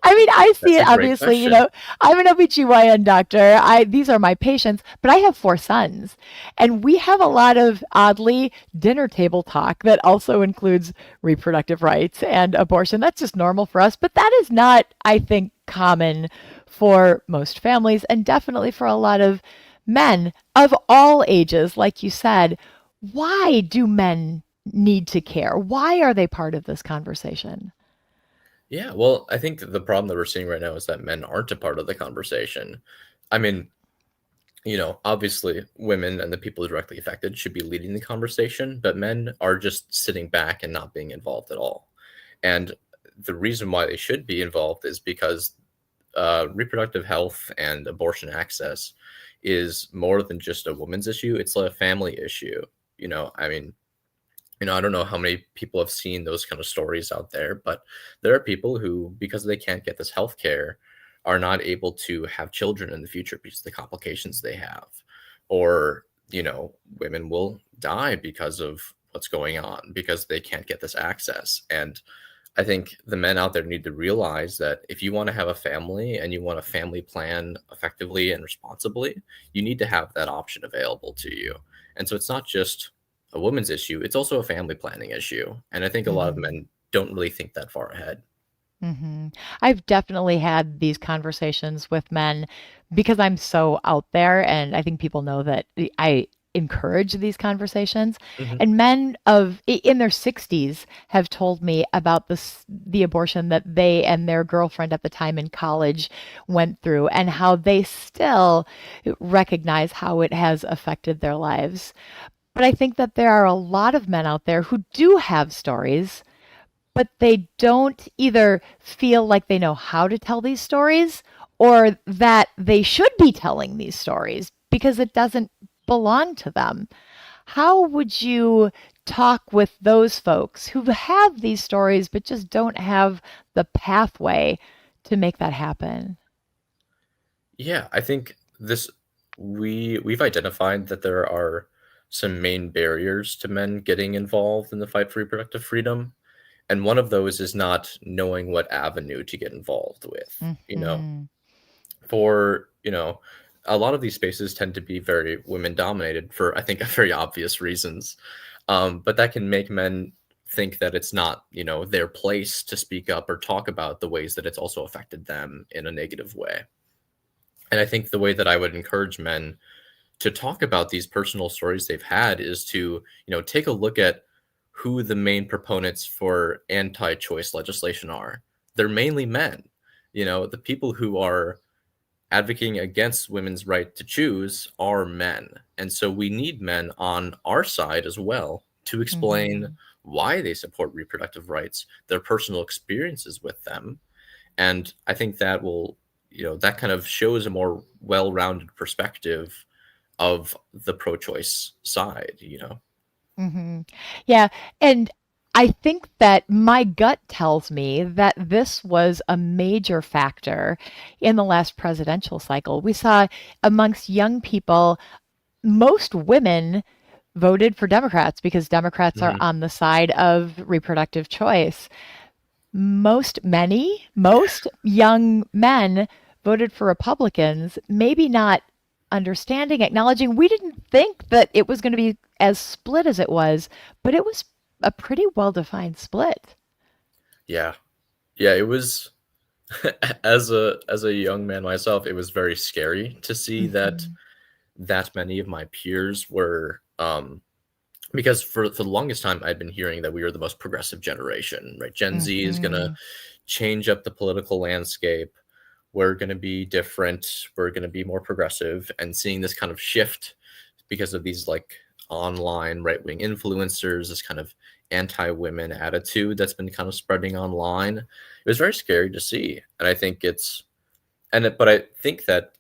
I mean, I see That's it a great obviously, you question. know, I'm an OBGYN doctor. These are my patients, but I have 4 sons. And we have a lot of oddly dinner table talk that also includes reproductive rights and abortion. That's just normal for us, but that is not, I think, common for most families and definitely for a lot of men of all ages, like you said. Why do men need to care? Why are they part of this conversation? Yeah, well, I think the problem that we're seeing right now is that men aren't a part of the conversation. I mean, obviously women and the people directly affected should be leading the conversation, but men are just sitting back and not being involved at all. And the reason why they should be involved is because reproductive health and abortion access is more than just a woman's issue. It's a family issue. I mean, I don't know how many people have seen those kind of stories out there, but there are people who, because they can't get this health care, are not able to have children in the future because of the complications they have. Or, women will die because of what's going on because they can't get this access. And I think the men out there need to realize that if you want to have a family and you want a family plan effectively and responsibly, you need to have that option available to you. And so it's not just a woman's issue, it's also a family planning issue. And I think a lot of Mhm. men don't really think that far ahead. I've definitely had these conversations with men because I'm so out there, and I think people know that I encourage these conversations. Mhm. And men in their 60s have told me about the abortion that they and their girlfriend at the time in college went through, and how they still recognize how it has affected their lives. But I think that there are a lot of men out there who do have stories, but they don't either feel like they know how to tell these stories or that they should be telling these stories because it doesn't belong to them. How would you talk with those folks who have these stories but just don't have the pathway to make that happen? Yeah, I think we've identified that there are some main barriers to men getting involved in the fight for reproductive freedom. And one of those is not knowing what avenue to get involved with. Hmm. For, a lot of these spaces tend to be very women dominated for, I think, very obvious reasons. But that can make men think that it's not, their place to speak up or talk about the ways that it's also affected them in a negative way. And I think the way that I would encourage men to talk about these personal stories they've had is to, take a look at who the main proponents for anti-choice legislation are. They're mainly men. The people who are advocating against women's right to choose are men. And so we need men on our side as well to explain why they support reproductive rights, their personal experiences with them. And I think that will, that kind of shows a more well-rounded perspective of the pro-choice side. Hmm. Yeah. And I think that my gut tells me that this was a major factor in the last presidential cycle. We saw amongst young people, most women voted for Democrats because Democrats are Mhm. on the side of reproductive choice. Most young men voted for Republicans, maybe not understanding, acknowledging we didn't think that it was going to be as split as it was, but it was a pretty well defined split. Yeah. Yeah, it was as a young man myself, it was very scary to see that Mhm. that many of my peers were because for the longest time I'd been hearing that we were the most progressive generation, right? Gen Z is going to change up the political landscape. We're going to be different. We're going to be more progressive, and seeing this kind of shift because of these like online right-wing influencers, this kind of anti-women attitude that's been kind of spreading online. It was very scary to see. And I think but I think that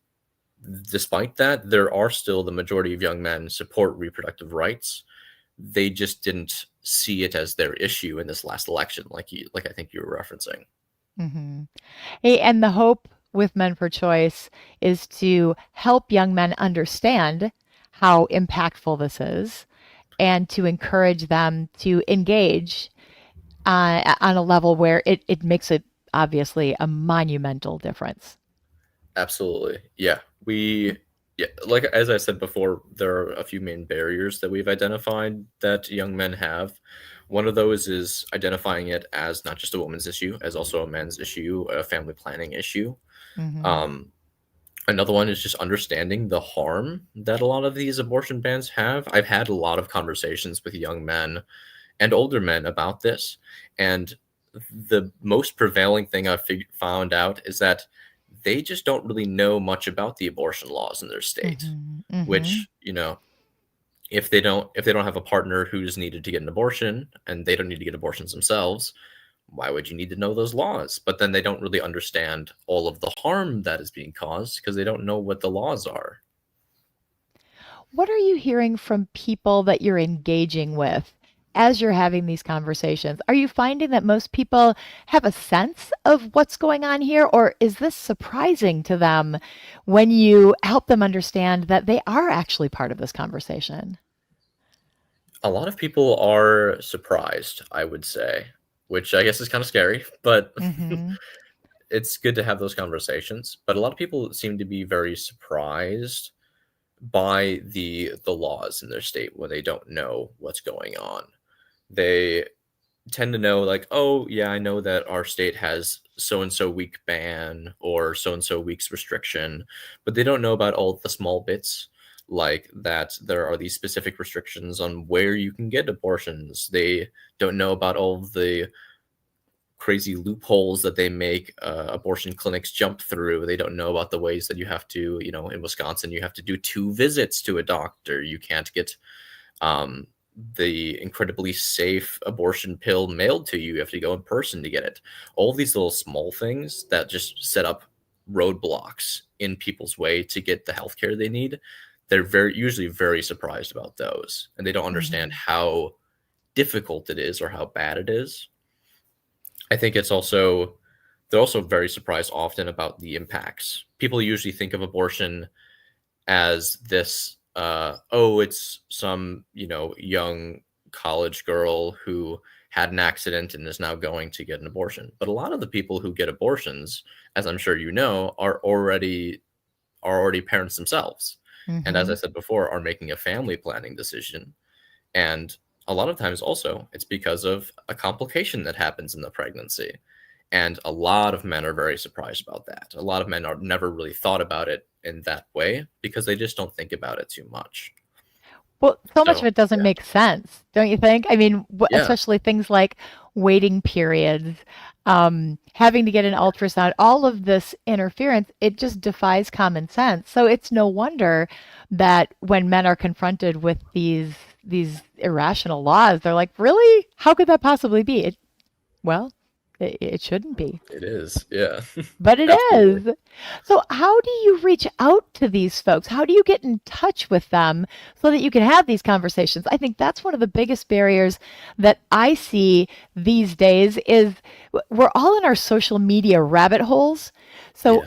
despite that, there are still the majority of young men support reproductive rights. They just didn't see it as their issue in this last election, like I think you were referencing. Mm-hmm. Hey, and the hope with Men for Choice is to help young men understand how impactful this is and to encourage them to engage on a level where it makes it obviously a monumental difference. Absolutely. Yeah. Like as I said before, there are a few main barriers that we've identified that young men have. One of those is identifying it as not just a woman's issue, as also a men's issue, a family planning issue. Another one is just understanding the harm that a lot of these abortion bans have. I've had a lot of conversations with young men and older men about this, and the most prevailing thing I've found out is that they just don't really know much about the abortion laws in their state, which, if they don't have a partner who's needed to get an abortion and they don't need to get abortions themselves, why would you need to know those laws? But then they don't really understand all of the harm that is being caused because they don't know what the laws are. What are you hearing from people that you're engaging with as you're having these conversations? Are you finding that most people have a sense of what's going on here, or is this surprising to them when you help them understand that they are actually part of this conversation? A lot of people are surprised, I would say, which I guess is kind of scary, but it's good to have those conversations. But a lot of people seem to be very surprised by the laws in their state when they don't know what's going on. They tend to know, like, oh yeah, I know that our state has so and so week ban or so and so weeks restriction, but they don't know about all the small bits, like that there are these specific restrictions on where you can get abortions. They don't know about all of the crazy loopholes that they make abortion clinics jump through. They don't know about the ways that you have to, in Wisconsin, you have to do 2 visits to a doctor. You can't get the incredibly safe abortion pill mailed to you. You have to go in person to get it. All these little small things that just set up roadblocks in people's way to get the healthcare they need. They're usually very surprised about those, and they don't understand how difficult it is or how bad it is. I think they're also very surprised often about the impacts. People usually think of abortion as this, it's some, young college girl who had an accident and is now going to get an abortion. But a lot of the people who get abortions, as I'm sure you know, are already parents themselves. And as I said before, are making a family planning decision. And a lot of times also it's because of a complication that happens in the pregnancy. And a lot of men are very surprised about that. A lot of men are never really thought about it in that way because they just don't think about it too much. Well, so much of it doesn't make sense, don't you think? I mean, especially things like waiting periods, having to get an ultrasound, all of this interference, it just defies common sense. So it's no wonder that when men are confronted with these irrational laws, they're like, really? How could that possibly be? It shouldn't be. It is, yeah. But it is. So how do you reach out to these folks? How do you get in touch with them so that you can have these conversations? I think that's one of the biggest barriers that I see these days is we're all in our social media rabbit holes. So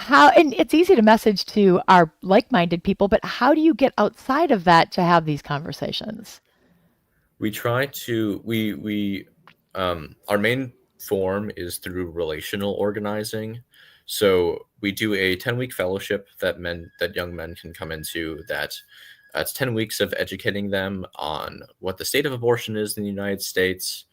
and it's easy to message to our like-minded people, but how do you get outside of that to have these conversations? We try to, our main form is through relational organizing. So we do a 10-week fellowship that young men can come into. It's 10 weeks of educating them on what the state of abortion is in the United States,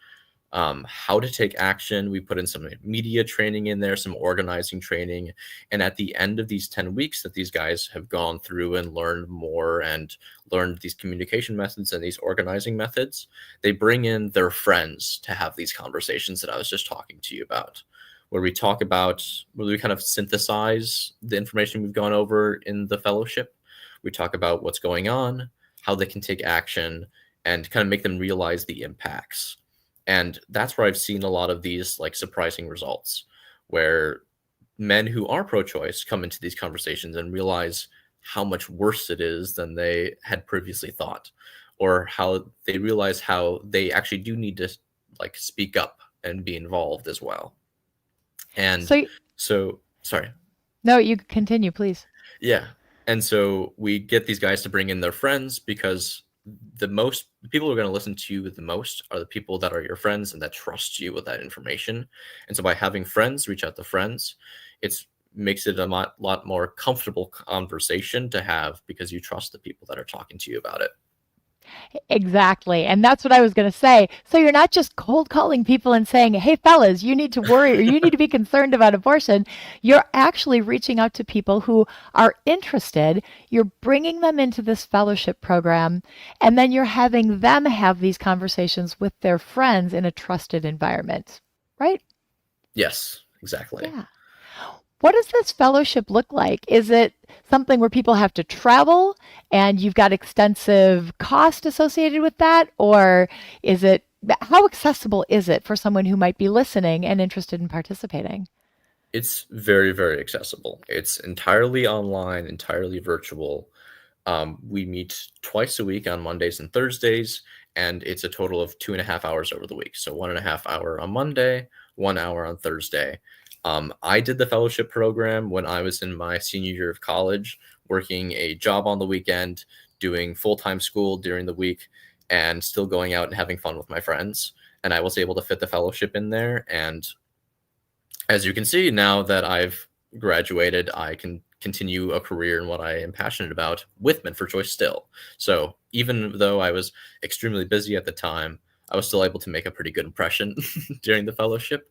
how to take action. We put in some media training in there, some organizing training. And at the end of these 10 weeks that these guys have gone through and learned more and learned these communication methods and these organizing methods, they bring in their friends to have these conversations that I was just talking to you about, where we kind of synthesize the information we've gone over in the fellowship. We talk about what's going on, how they can take action, and kind of make them realize the impacts. And that's where I've seen a lot of these like surprising results, where men who are pro-choice come into these conversations and realize how much worse it is than they had previously thought, or how they realize how they actually do need to like speak up and be involved as well. And so sorry. No, you continue, please. Yeah. And so we get these guys to bring in their friends, because the people who are going to listen to you the most are the people that are your friends and that trust you with that information. And so by having friends reach out to friends, it makes it a lot more comfortable conversation to have, because you trust the people that are talking to you about it. Exactly. And that's what I was going to say. So you're not just cold calling people and saying, hey, fellas, you need to worry or you need to be concerned about abortion. You're actually reaching out to people who are interested. You're bringing them into this fellowship program, and then you're having them have these conversations with their friends in a trusted environment, right? Yes, exactly. Yeah. What does this fellowship look like? Is it something where people have to travel and you've got extensive cost associated with that? Or how accessible is it for someone who might be listening and interested in participating? It's very, very accessible. It's entirely online, entirely virtual. We meet twice a week on Mondays and Thursdays, and it's a total of 2.5 hours over the week. So 1.5 hour on Monday, 1 hour on Thursday. I did the fellowship program when I was in my senior year of college, working a job on the weekend, doing full-time school during the week, and still going out and having fun with my friends. And I was able to fit the fellowship in there. And as you can see, now that I've graduated, I can continue a career in what I am passionate about with Men for Choice still. So even though I was extremely busy at the time, I was still able to make a pretty good impression during the fellowship.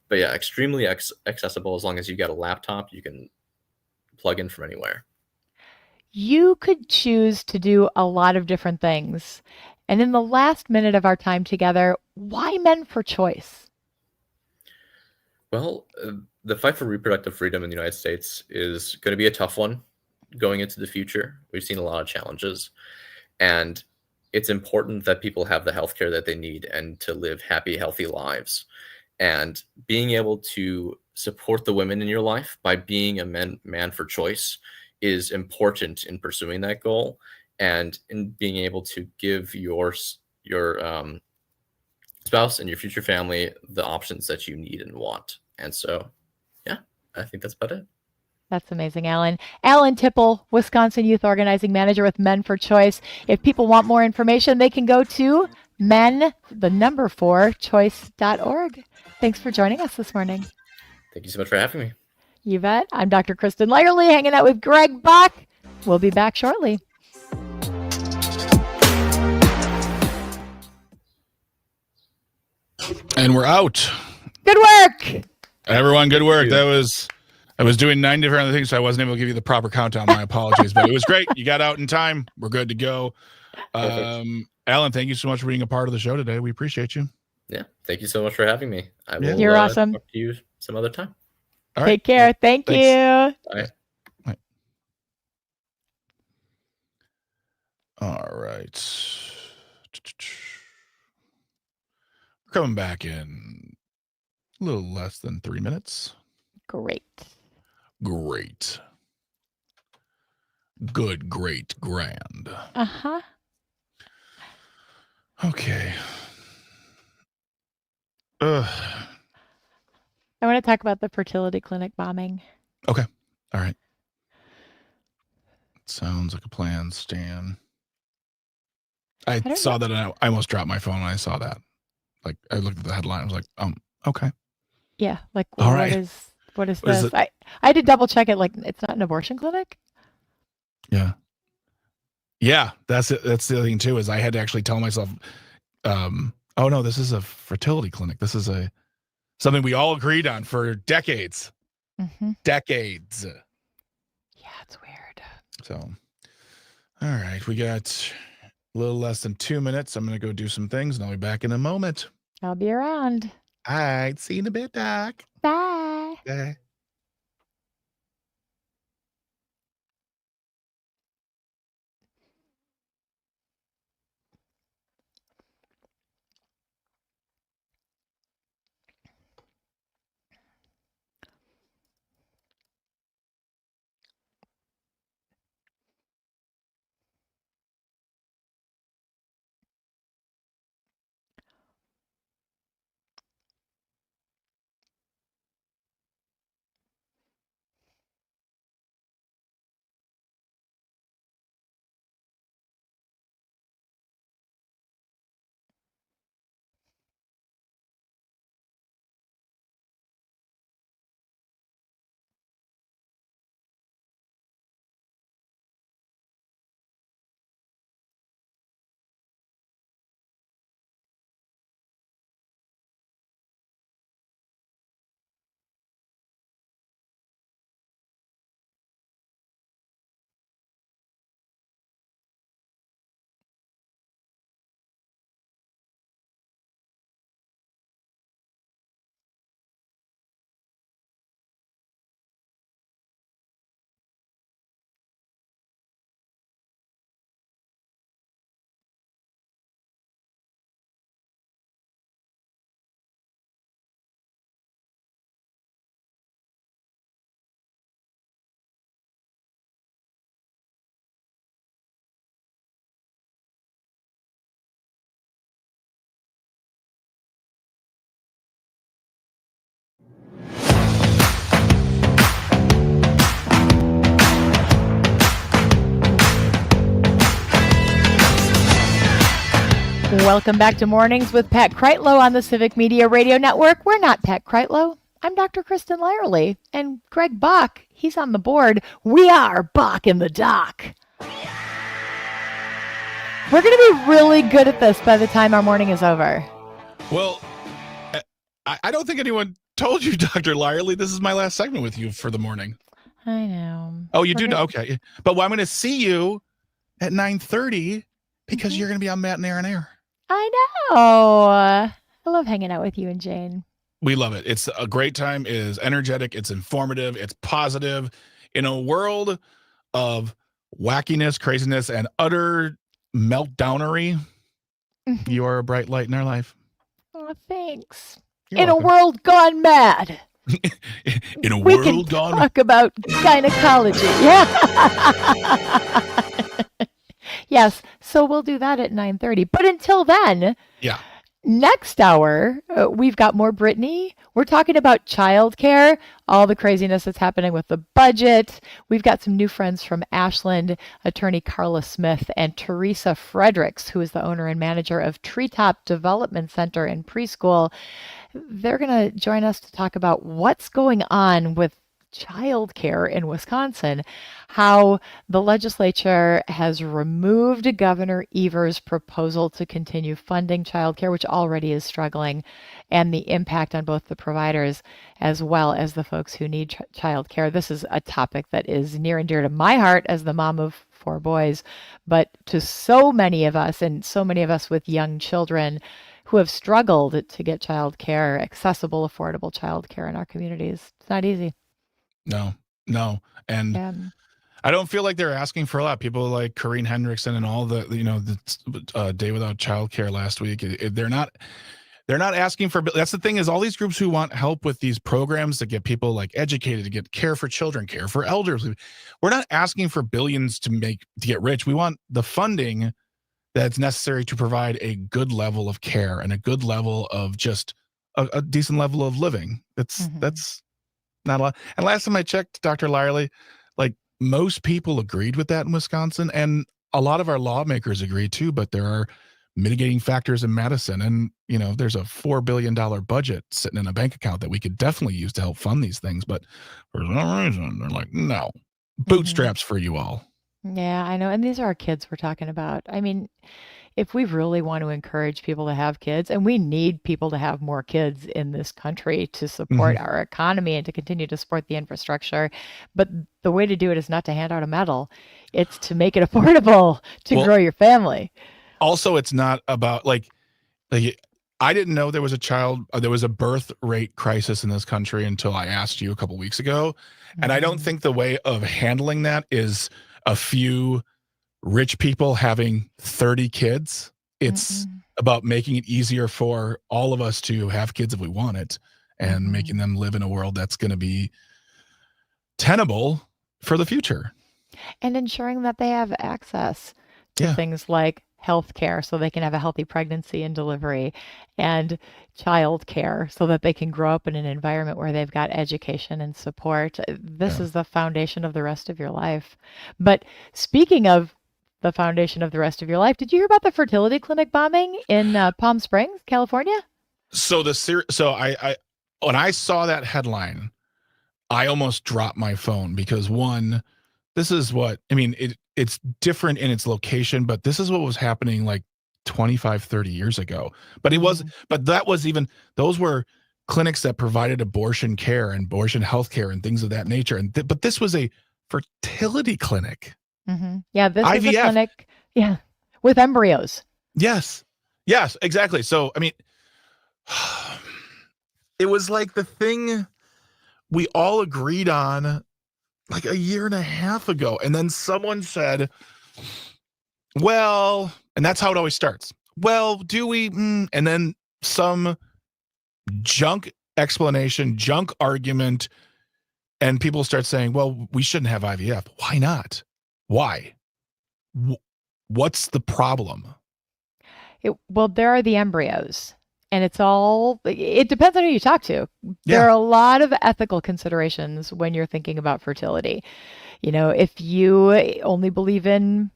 But yeah, extremely accessible. As long as you got a laptop, you can plug in from anywhere. You could choose to do a lot of different things. And in the last minute of our time together, why Men for Choice? Well, the fight for reproductive freedom in the United States is going to be a tough one going into the future. We've seen a lot of challenges, and it's important that people have the healthcare that they need and to live happy, healthy lives. And being able to support the women in your life by being a man for choice is important in pursuing that goal, and in being able to give your spouse and your future family the options that you need and want. And so, yeah, I think that's about it. That's amazing, Alan. Alan Tipple, Wisconsin Youth Organizing Manager with Men for Choice. If people want more information, they can go to men4choice.org. Thanks for joining us this morning. Thank you so much for having me. You bet. I'm Dr. Kristin Lyerly, hanging out with Greg Bach. We'll be back shortly. And we're out. Good work. Everyone, good work. I was doing 9 different other things, so I wasn't able to give you the proper countdown. My apologies, but it was great. You got out in time. We're good to go. Alan, thank you so much for being a part of the show today. We appreciate you. Yeah, thank you so much for having me. I will, You're awesome. Talk to you some other time. All right. Take care. Thank Thanks. you. Bye. All right. We're coming back in a little less than 3 minutes. Great. Great. Good, great, grand. Uh-huh. Okay. Ugh. I want to talk about the fertility clinic bombing. Okay. All right. Sounds like a plan, Stan. I don't saw that and I almost dropped my phone when I saw that. Like, I looked at the headline. I was like, okay. Yeah. Like, All what right. is What is this? it? I had to double check it. Like, it's not an abortion clinic? Yeah. Yeah. That's it. That's the other thing too, is I had to actually tell myself, Oh no, this is a fertility clinic. This is something we all agreed on for decades. Mm-hmm. Decades. Yeah, it's weird. So, all right, we got a little less than 2 minutes. I'm going to go do some things, and I'll be back in a moment. I'll be around. All right, see you in a bit, Doc. Bye. Bye. Welcome back to Mornings with Pat Kreitlow on the Civic Media Radio Network. We're not Pat Kreitlow. I'm Dr. Kristin Lyerly. And Greg Bach, he's on the board. We are Bach in the Dock. We're going to be really good at this by the time our morning is over. Well, I don't think anyone told you, Dr. Lyerly. This is my last segment with you for the morning. I know. Oh, you do know? Okay. But I'm going to see you at 9:30 because Mhm. you're going to be on Matt and Aaron Air. I know. I love hanging out with you and Jane. We love it. It's a great time. It is energetic. It's informative. It's positive. In a world of wackiness, craziness, and utter meltdownery, you are a bright light in our life. Oh, thanks. You're In a welcome. world gone mad. In a We can world gone. talk about gynecology. Yeah. Yes. So we'll do that at 9:30. But until then, Yeah. next hour, we've got more Brittany. We're talking about childcare, all the craziness that's happening with the budget. We've got some new friends from Ashland, attorney Carla Smith and Teresa Fredericks, who is the owner and manager of Treetop Development Center and Preschool. They're going to join us to talk about what's going on with childcare in Wisconsin, how the legislature has removed Governor Evers' proposal to continue funding childcare, which already is struggling, and the impact on both the providers as well as the folks who need childcare. This is a topic that is near and dear to my heart as the mom of 4 boys, but to so many of us, and so many of us with young children who have struggled to get childcare, accessible, affordable childcare in our communities. It's not easy. No. And Yeah. I don't feel like they're asking for a lot. People like Corrine Hendrickson and all the Day Without Childcare last week. They're not asking for. That's the thing, is all these groups who want help with these programs to get people like educated, to get care for children, care for elders. We're not asking for billions to get rich. We want the funding that's necessary to provide a good level of care and a good level of just a decent level of living. That's not a lot. And last time I checked, Dr. Lyerly, like most people agreed with that in Wisconsin, and a lot of our lawmakers agree too, but there are mitigating factors in Madison, and there's a $4 billion budget sitting in a bank account that we could definitely use to help fund these things, but for some reason they're like, no, bootstraps for you all. Yeah, I know. And these are our kids we're talking about. I mean, if we really want to encourage people to have kids, and we need people to have more kids in this country to support our economy and to continue to support the infrastructure, but the way to do it is not to hand out a medal. It's to make it affordable to Well, grow your family. Also, it's not about like I didn't know there was a birth rate crisis in this country until I asked you a couple weeks ago. And I don't Mhm. think the way of handling that is a few rich people having 30 kids. It's Mm-mm. about making it easier for all of us to have kids if we want it, and making them live in a world that's going to be tenable for the future. And ensuring that they have access to Yeah. things like health care so they can have a healthy pregnancy and delivery, and child care so that they can grow up in an environment where they've got education and support. This Yeah. is the foundation of the rest of your life. But speaking of the foundation of the rest of your life, did you hear about the fertility clinic bombing in Palm Springs, California? So I when I saw that headline, I almost dropped my phone because one, this is what I mean, it's different in its location, but this is what was happening like 25, 30 years ago. But those were clinics that provided abortion care and abortion health care and things of that nature. But this was a fertility clinic. Yeah, this is a IVF. clinic, yeah, with embryos. Yes, exactly. So I mean, it was like the thing we all agreed on like a year and a half ago. And then someone said, well, and that's how it always starts. Well, do we? And then some junk explanation, junk argument. And people start saying, well, we shouldn't have IVF. Why not? Why? What's the problem? Well, there are the embryos, and it depends on who you talk to. There Yeah. are a lot of ethical considerations when you're thinking about fertility. If you only believe in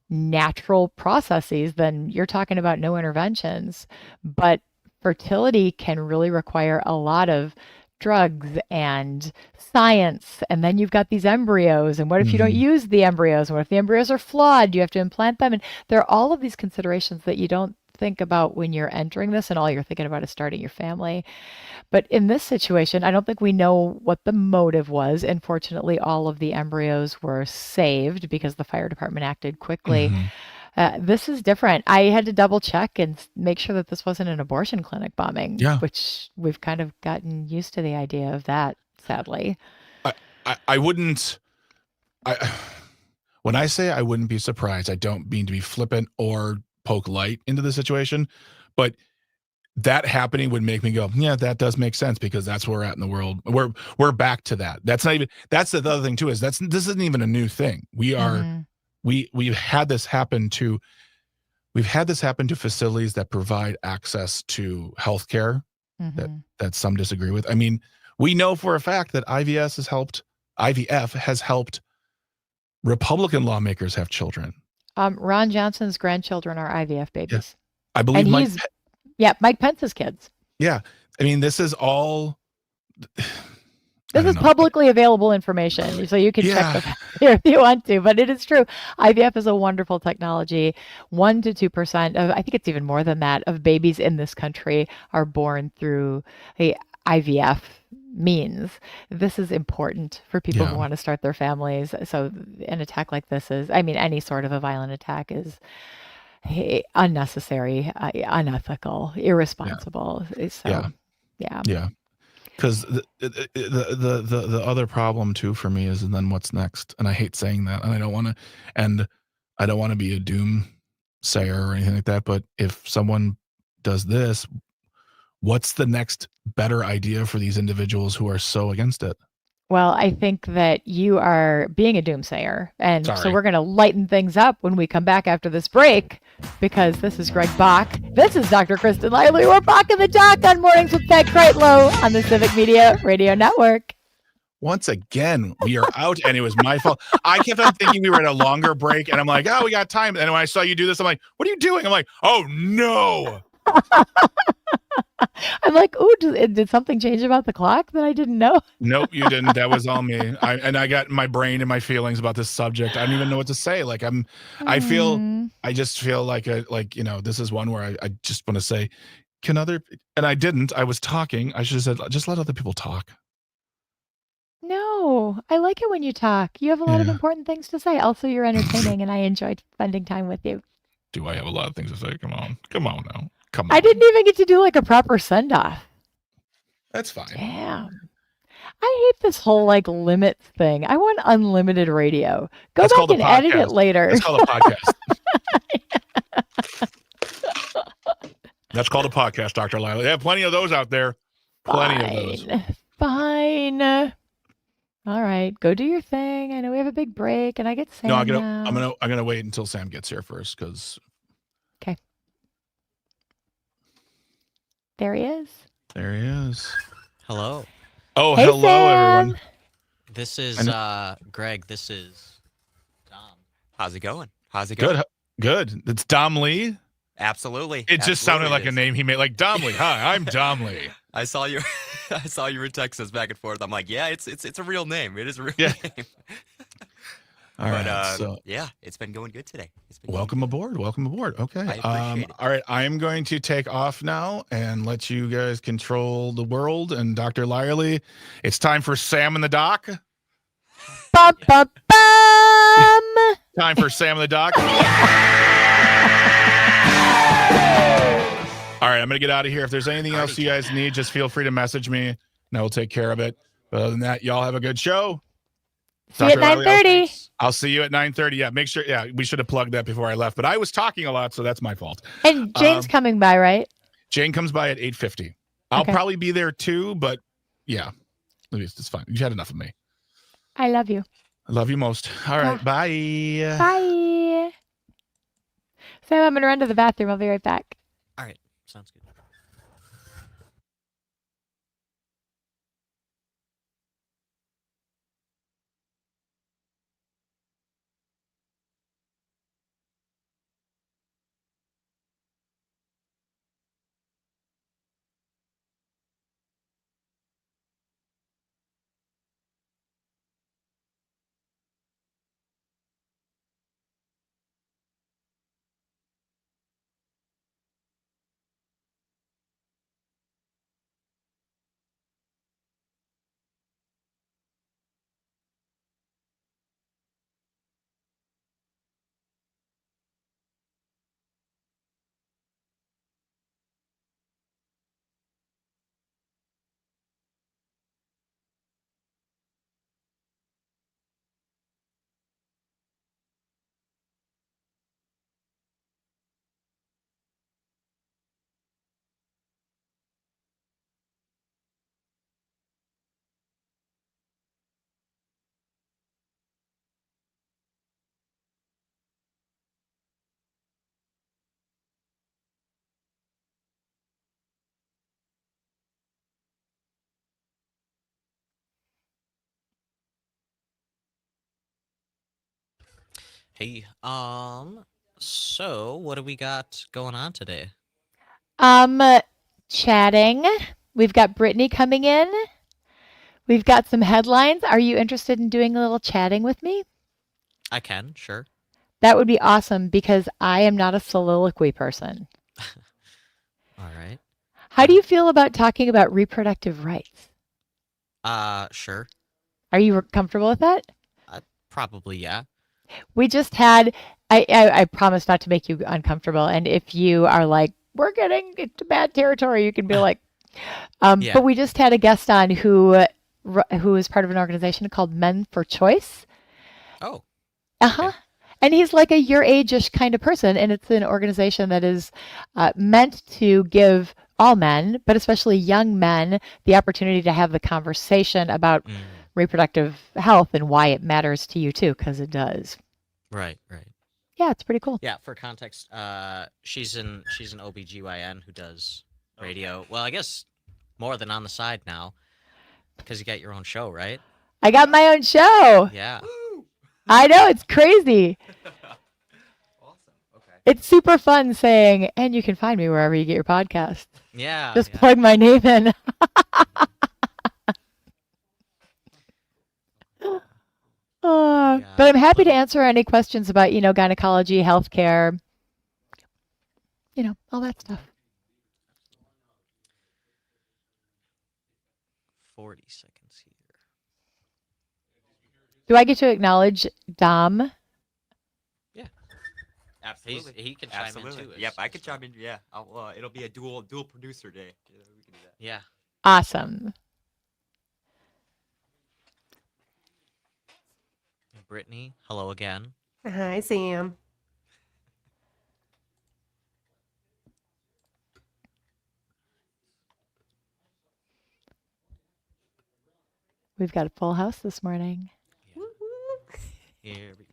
natural processes, then you're talking about no interventions. But fertility can really require a lot of drugs and science. And then you've got these embryos. And what if you don't use the embryos? What if the embryos are flawed? You have to implant them. And there are all of these considerations that you don't think about when you're entering this, and all you're thinking about is starting your family. But in this situation, I don't think we know what the motive was. And fortunately, all of the embryos were saved because the fire department acted quickly. This is different. I had to double check and make sure that this wasn't an abortion clinic bombing, Yeah. which we've kind of gotten used to the idea of that, sadly. I wouldn't. When I say I wouldn't be surprised, I don't mean to be flippant or poke light into the situation, but that happening would make me go, yeah, that does make sense, because that's where we're at in the world. We're back to that. That's the other thing too, is this isn't even a new thing. We've had this happen to facilities that provide access to healthcare that some disagree with. I mean, we know for a fact that IVF has helped Republican lawmakers have children. Ron Johnson's grandchildren are IVF babies. I believe And Mike Pence's kids. Yeah. I mean, this is all. This is publicly available information, so you can check this out here if you want to. But it is true. IVF is a wonderful technology. 1% to 2% of, I think it's even more than that, of babies in this country are born through a IVF means. This is important for people who want to start their families. So an attack like this any sort of a violent attack is unnecessary, unethical, irresponsible. So, yeah. Because the other problem too for me is, and then what's next? And I hate saying that, and I don't want to be a doomsayer or anything like that. But if someone does this, what's the next better idea for these individuals who are so against it? Well, I think that you are being a doomsayer. And so Sorry. we're going to lighten things up when we come back after this break, because this is Greg Bach. This is Dr. Kristin Lyerly. We're Bach in the Talk on Mornings with Peg Kreitlow on the Civic Media Radio Network. Once again, we are out, and it was my fault. I kept on thinking we were at a longer break, and I'm like, oh, we got time. And when I saw you do this, I'm like, what are you doing? I'm like, oh, no. I'm like, ooh, did something change about the clock that I didn't know? Nope, you didn't. That was all me. I got my brain and my feelings about this subject. I don't even know what to say. Like I just feel like this is one where I just want to say, and I didn't. I was talking. I should have said, just let other people talk. No, I like it when you talk. You have a lot of Yeah. important things to say. Also, you're entertaining, and I enjoyed spending time with you. Do I have a lot of things to say? Come on now. Come on. I didn't even get to do like a proper send off. That's fine. Damn. I hate this whole like limits thing. I want unlimited radio. Go That's back called a and edit it podcast. later. That's called a podcast. That's called a podcast, Dr. Lyerly. They have plenty of those out there. Plenty of those. Fine. All right, go do your thing. I know we have a big break, and I get Sam No, now. I'm gonna wait until Sam gets here first, because There he is. there he is. Hello. Oh, Hey, hello, Sam. everyone. This is Greg. This is Dom. How's it going? Good. It's Dom Lee. Absolutely. It just sounded like a name he made, like Dom Lee. Hi, I'm Dom Lee. I saw you. I saw you were texting us back and forth. I'm like, yeah, it's a real name. It is a real Yeah. name. All right. So yeah, it's been going good today. welcome aboard. Welcome aboard. Okay. I appreciate it. All right. I am going to take off now and let you guys control the world. And Dr. Lyerly, it's time for Sam in the Dock. Ba-ba-bum. Time for Sam in the Dock. All right, I'm going to get out of here. If there's anything else you guys need, just feel free to message me, and I will take care of it. But other than that, y'all have a good show. See you at Dr. Lyerly, 9:30. I'll see you at 9:30. Yeah, make sure. Yeah, we should have plugged that before I left, but I was talking a lot, so that's my fault. And Jane's coming by, right? Jane comes by at 8:50. I'll Okay. probably be there too, but yeah, it's fine. You had enough of me. I love you. I love you most. All right, bye. Bye. Sam, I'm going to run to the bathroom. I'll be right back. All right. Sounds good. Hey, so what do we got going on today? Chatting. We've got Brittany coming in. We've got some headlines. Are you interested in doing a little chatting with me? I can, sure. That would be awesome because I am not a soliloquy person. All right. How do you feel about talking about reproductive rights? Sure. Are you comfortable with that? Probably, yeah. We just had, I promise not to make you uncomfortable. And if you are like, we're getting into bad territory, you can be like, Yeah. But we just had a guest on who is part of an organization called Men for Choice. Oh. Uh-huh. Okay. And he's like a your age-ish kind of person. And it's an organization that is meant to give all men, but especially young men, the opportunity to have the conversation about reproductive health and why it matters to you too, because it does. Right. Yeah, it's pretty cool. Yeah, for context, she's an OBGYN who does radio. Well, I guess more than on the side now, because you got your own show, right? I got my own show. Yeah. I know, it's crazy. Awesome. Okay. It's super fun saying, and you can find me wherever you get your podcasts. Yeah. Just yeah. plug my name in. But I'm happy to answer any questions about, gynecology, healthcare, all that stuff. 40 seconds here. Do I get to acknowledge Dom? Absolutely. He can chime in Absolutely. too. Yep, I could chime in. Yeah, it'll be a dual producer day. Yeah, we can do that. Yeah. Awesome. Brittany, hello again. Hi, Sam. We've got a full house this morning. Here we go.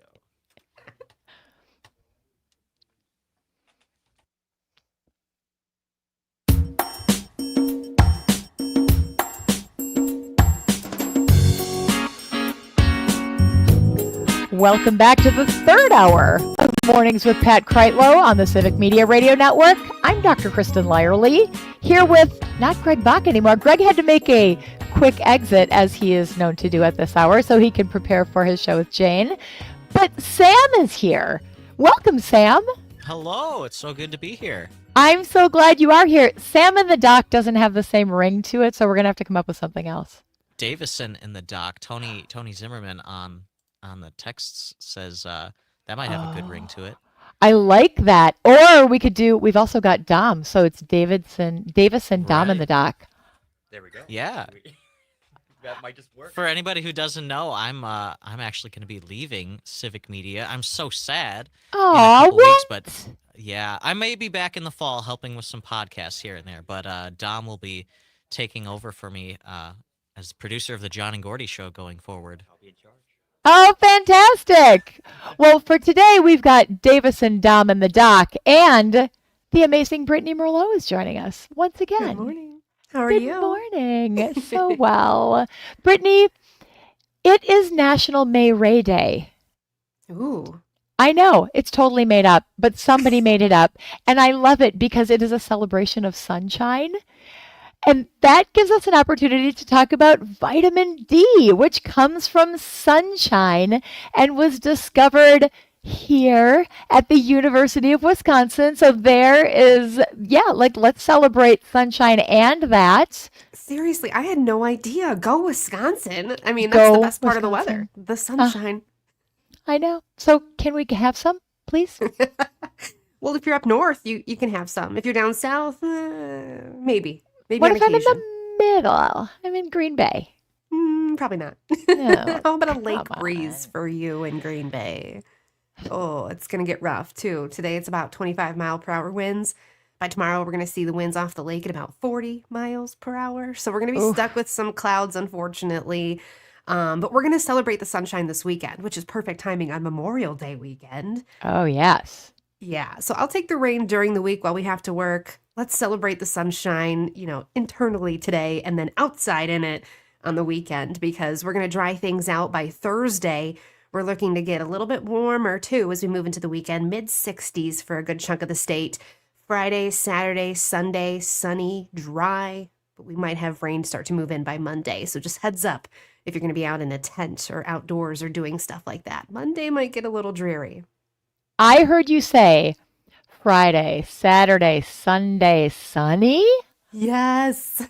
Welcome back to the third hour of Mornings with Pat Kreitlow on the Civic Media Radio Network. I'm Dr. Kristin Lyerly, here with not Greg Bach anymore. Greg had to make a quick exit, as he is known to do at this hour, so he can prepare for his show with Jane. But Sam is here. Welcome, Sam. Hello, it's so good to be here. I'm so glad you are here. Sam in the Dock doesn't have the same ring to it, so we're going to have to come up with something else. Davison in the dock. Tony Zimmerman on the texts says that might have a good ring to it. I like that. Or we've also got Dom, so it's Davison, Dom in the Dock. There we go. Yeah. That might just work. For anybody who doesn't know, I'm actually going to be leaving Civic Media. I'm so sad. Oh, in a couple what? weeks, but yeah, I may be back in the fall helping with some podcasts here and there. But Dom will be taking over for me as producer of the John and Gordy show going forward. I'll be in charge. Oh, fantastic. Well, for today, we've got Davison, Dom in the Dock, and the amazing Brittany Merlot is joining us once again. Good morning. How are Good you? morning. So well. Brittany, it is National May Ray Day. Ooh. I know, it's totally made up, but somebody made it up. And I love it because it is a celebration of sunshine. And that gives us an opportunity to talk about vitamin D, which comes from sunshine and was discovered here at the University of Wisconsin. So there is, let's celebrate sunshine and that. Seriously, I had no idea. Go Wisconsin. I mean, that's the Go best part of the Wisconsin. weather. The sunshine. I know. So can we have some, please? Well, if you're up north, you can have some. If you're down south, maybe. Maybe What on if I'm in occasion. the middle? I'm in Green Bay. Probably not. No, How about a lake come breeze on. for you in Green Bay? Oh, it's going to get rough too. Today it's about 25-mile-per-hour winds. By tomorrow, we're going to see the winds off the lake at about 40 miles per hour. So we're going to be Oof. stuck with some clouds, unfortunately. But we're going to celebrate the sunshine this weekend, which is perfect timing on Memorial Day weekend. Oh, yes. Yeah, so I'll take the rain during the week while we have to work. Let's celebrate the sunshine, internally today and then outside in it on the weekend because we're going to dry things out by Thursday. We're looking to get a little bit warmer too as we move into the weekend, mid-60s for a good chunk of the state. Friday, Saturday, Sunday, sunny, dry, but we might have rain start to move in by Monday. So just heads up if you're going to be out in a tent or outdoors or doing stuff like that. Monday might get a little dreary. I heard you say Friday, Saturday, Sunday, sunny. Yes.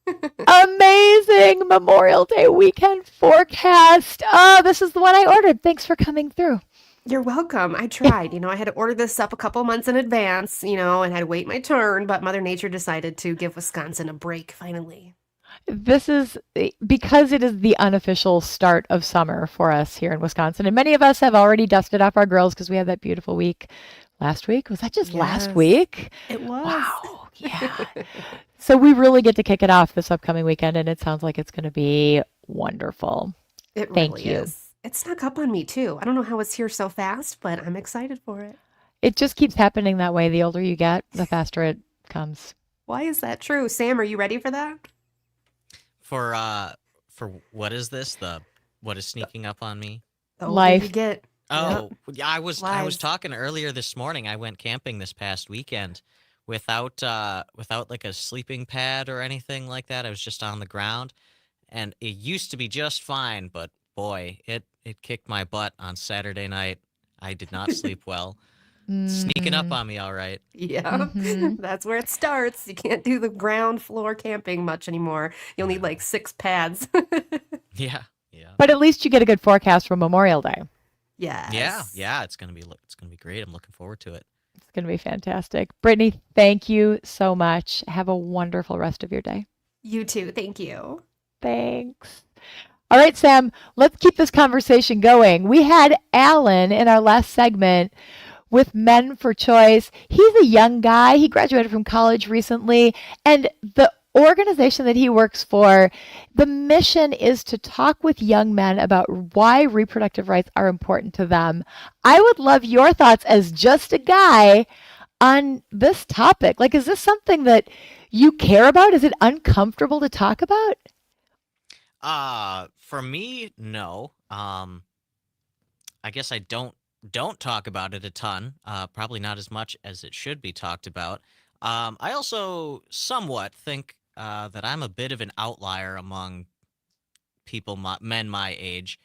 Amazing Memorial Day weekend forecast. Oh, this is the one I ordered. Thanks for coming through. You're welcome. I tried. I had to order this up a couple months in advance, and had to wait my turn, but Mother Nature decided to give Wisconsin a break finally. This is because it is the unofficial start of summer for us here in Wisconsin. And many of us have already dusted off our grills because we had that beautiful week last week. Was that just last Yes. week? It was. Wow. Yeah. So we really get to kick it off this upcoming weekend, and it sounds like it's going to be wonderful. It Thank really you. is. It snuck up on me too. I don't know how it's here so fast, but I'm excited for it. It just keeps happening that way. The older you get, the faster it comes. Why is that true? Sam, are you ready for that? For what is this? What is sneaking up on me? The older Life. you get. Oh, yeah, I was Lives. talking earlier this morning. I went camping this past weekend without like a sleeping pad or anything like that. I was just on the ground, and it used to be just fine, but boy, it kicked my butt on Saturday night. I did not sleep well. Sneaking up Mhm. on me, all right. Yeah, Mhm. that's where it starts. You can't do the ground floor camping much anymore. You'll need No. like 6 pads. Yeah, yeah, But at least you get a good forecast for Memorial Day. Yes. yeah. It's gonna be great. I'm looking forward to it. It's going to be fantastic. Brittany, thank you so much. Have a wonderful rest of your day. You too. Thank you. Thanks. All right, Sam, let's keep this conversation going. We had Alan in our last segment with Men for Choice. He's a young guy. He graduated from college recently, and the organization that he works for, the mission is to talk with young men about why reproductive rights are important to them. I would love your thoughts as just a guy on this topic. Like, is this something that you care about? Is it uncomfortable to talk about? For me, no. I guess I don't talk about it a ton. Probably not as much as it should be talked about. I also somewhat think that I'm a bit of an outlier among men my age.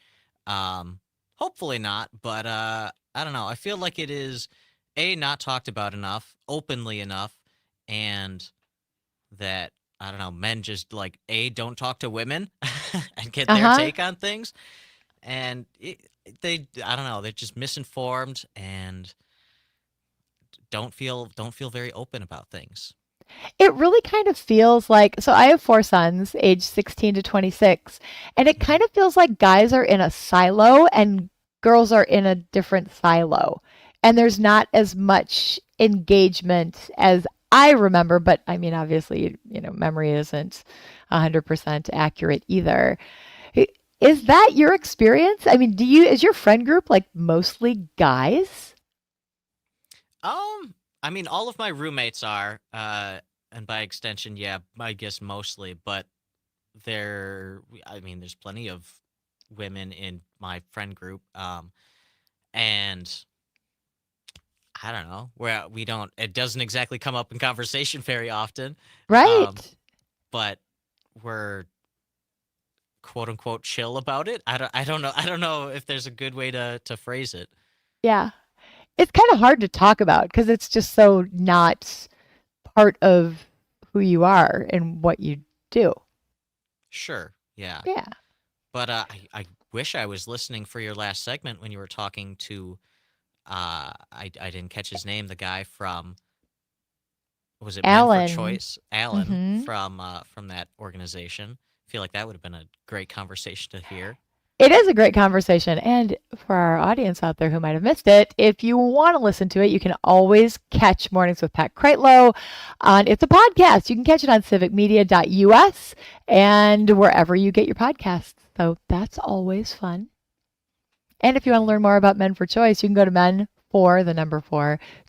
Hopefully not, but I don't know. I feel like it is not talked about enough, openly enough, and that I don't know, men just like don't talk to women and get their Uh-huh. take on things, and I don't know, they're just misinformed and don't feel very open about things. It really kind of feels like, so I have 4 sons, age 16 to 26, and it kind of feels like guys are in a silo and girls are in a different silo. And there's not as much engagement as I remember, but I mean, obviously, memory isn't 100% accurate either. Is that your experience? I mean, is your friend group like mostly guys? I mean, all of my roommates are, and by extension, yeah, I guess mostly, but I mean, there's plenty of women in my friend group, and I don't know, where it doesn't exactly come up in conversation very often, Right. but we're quote unquote chill about it. I don't know if there's a good way to phrase it. Yeah. It's kind of hard to talk about because it's just so not part of who you are and what you do. Sure, yeah. Yeah. But I wish I was listening for your last segment when you were talking to I didn't catch his name, the guy from was it Men Alan. for Choice? Alan Mhm. from that organization. I feel like that would have been a great conversation to hear. It is a great conversation. And for our audience out there who might have missed it, if you want to listen to it, you can always catch Mornings with Pat Kreitlow it's a podcast. You can catch it on civicmedia.us and wherever you get your podcasts. So that's always fun. And if you want to learn more about Men for Choice, you can go to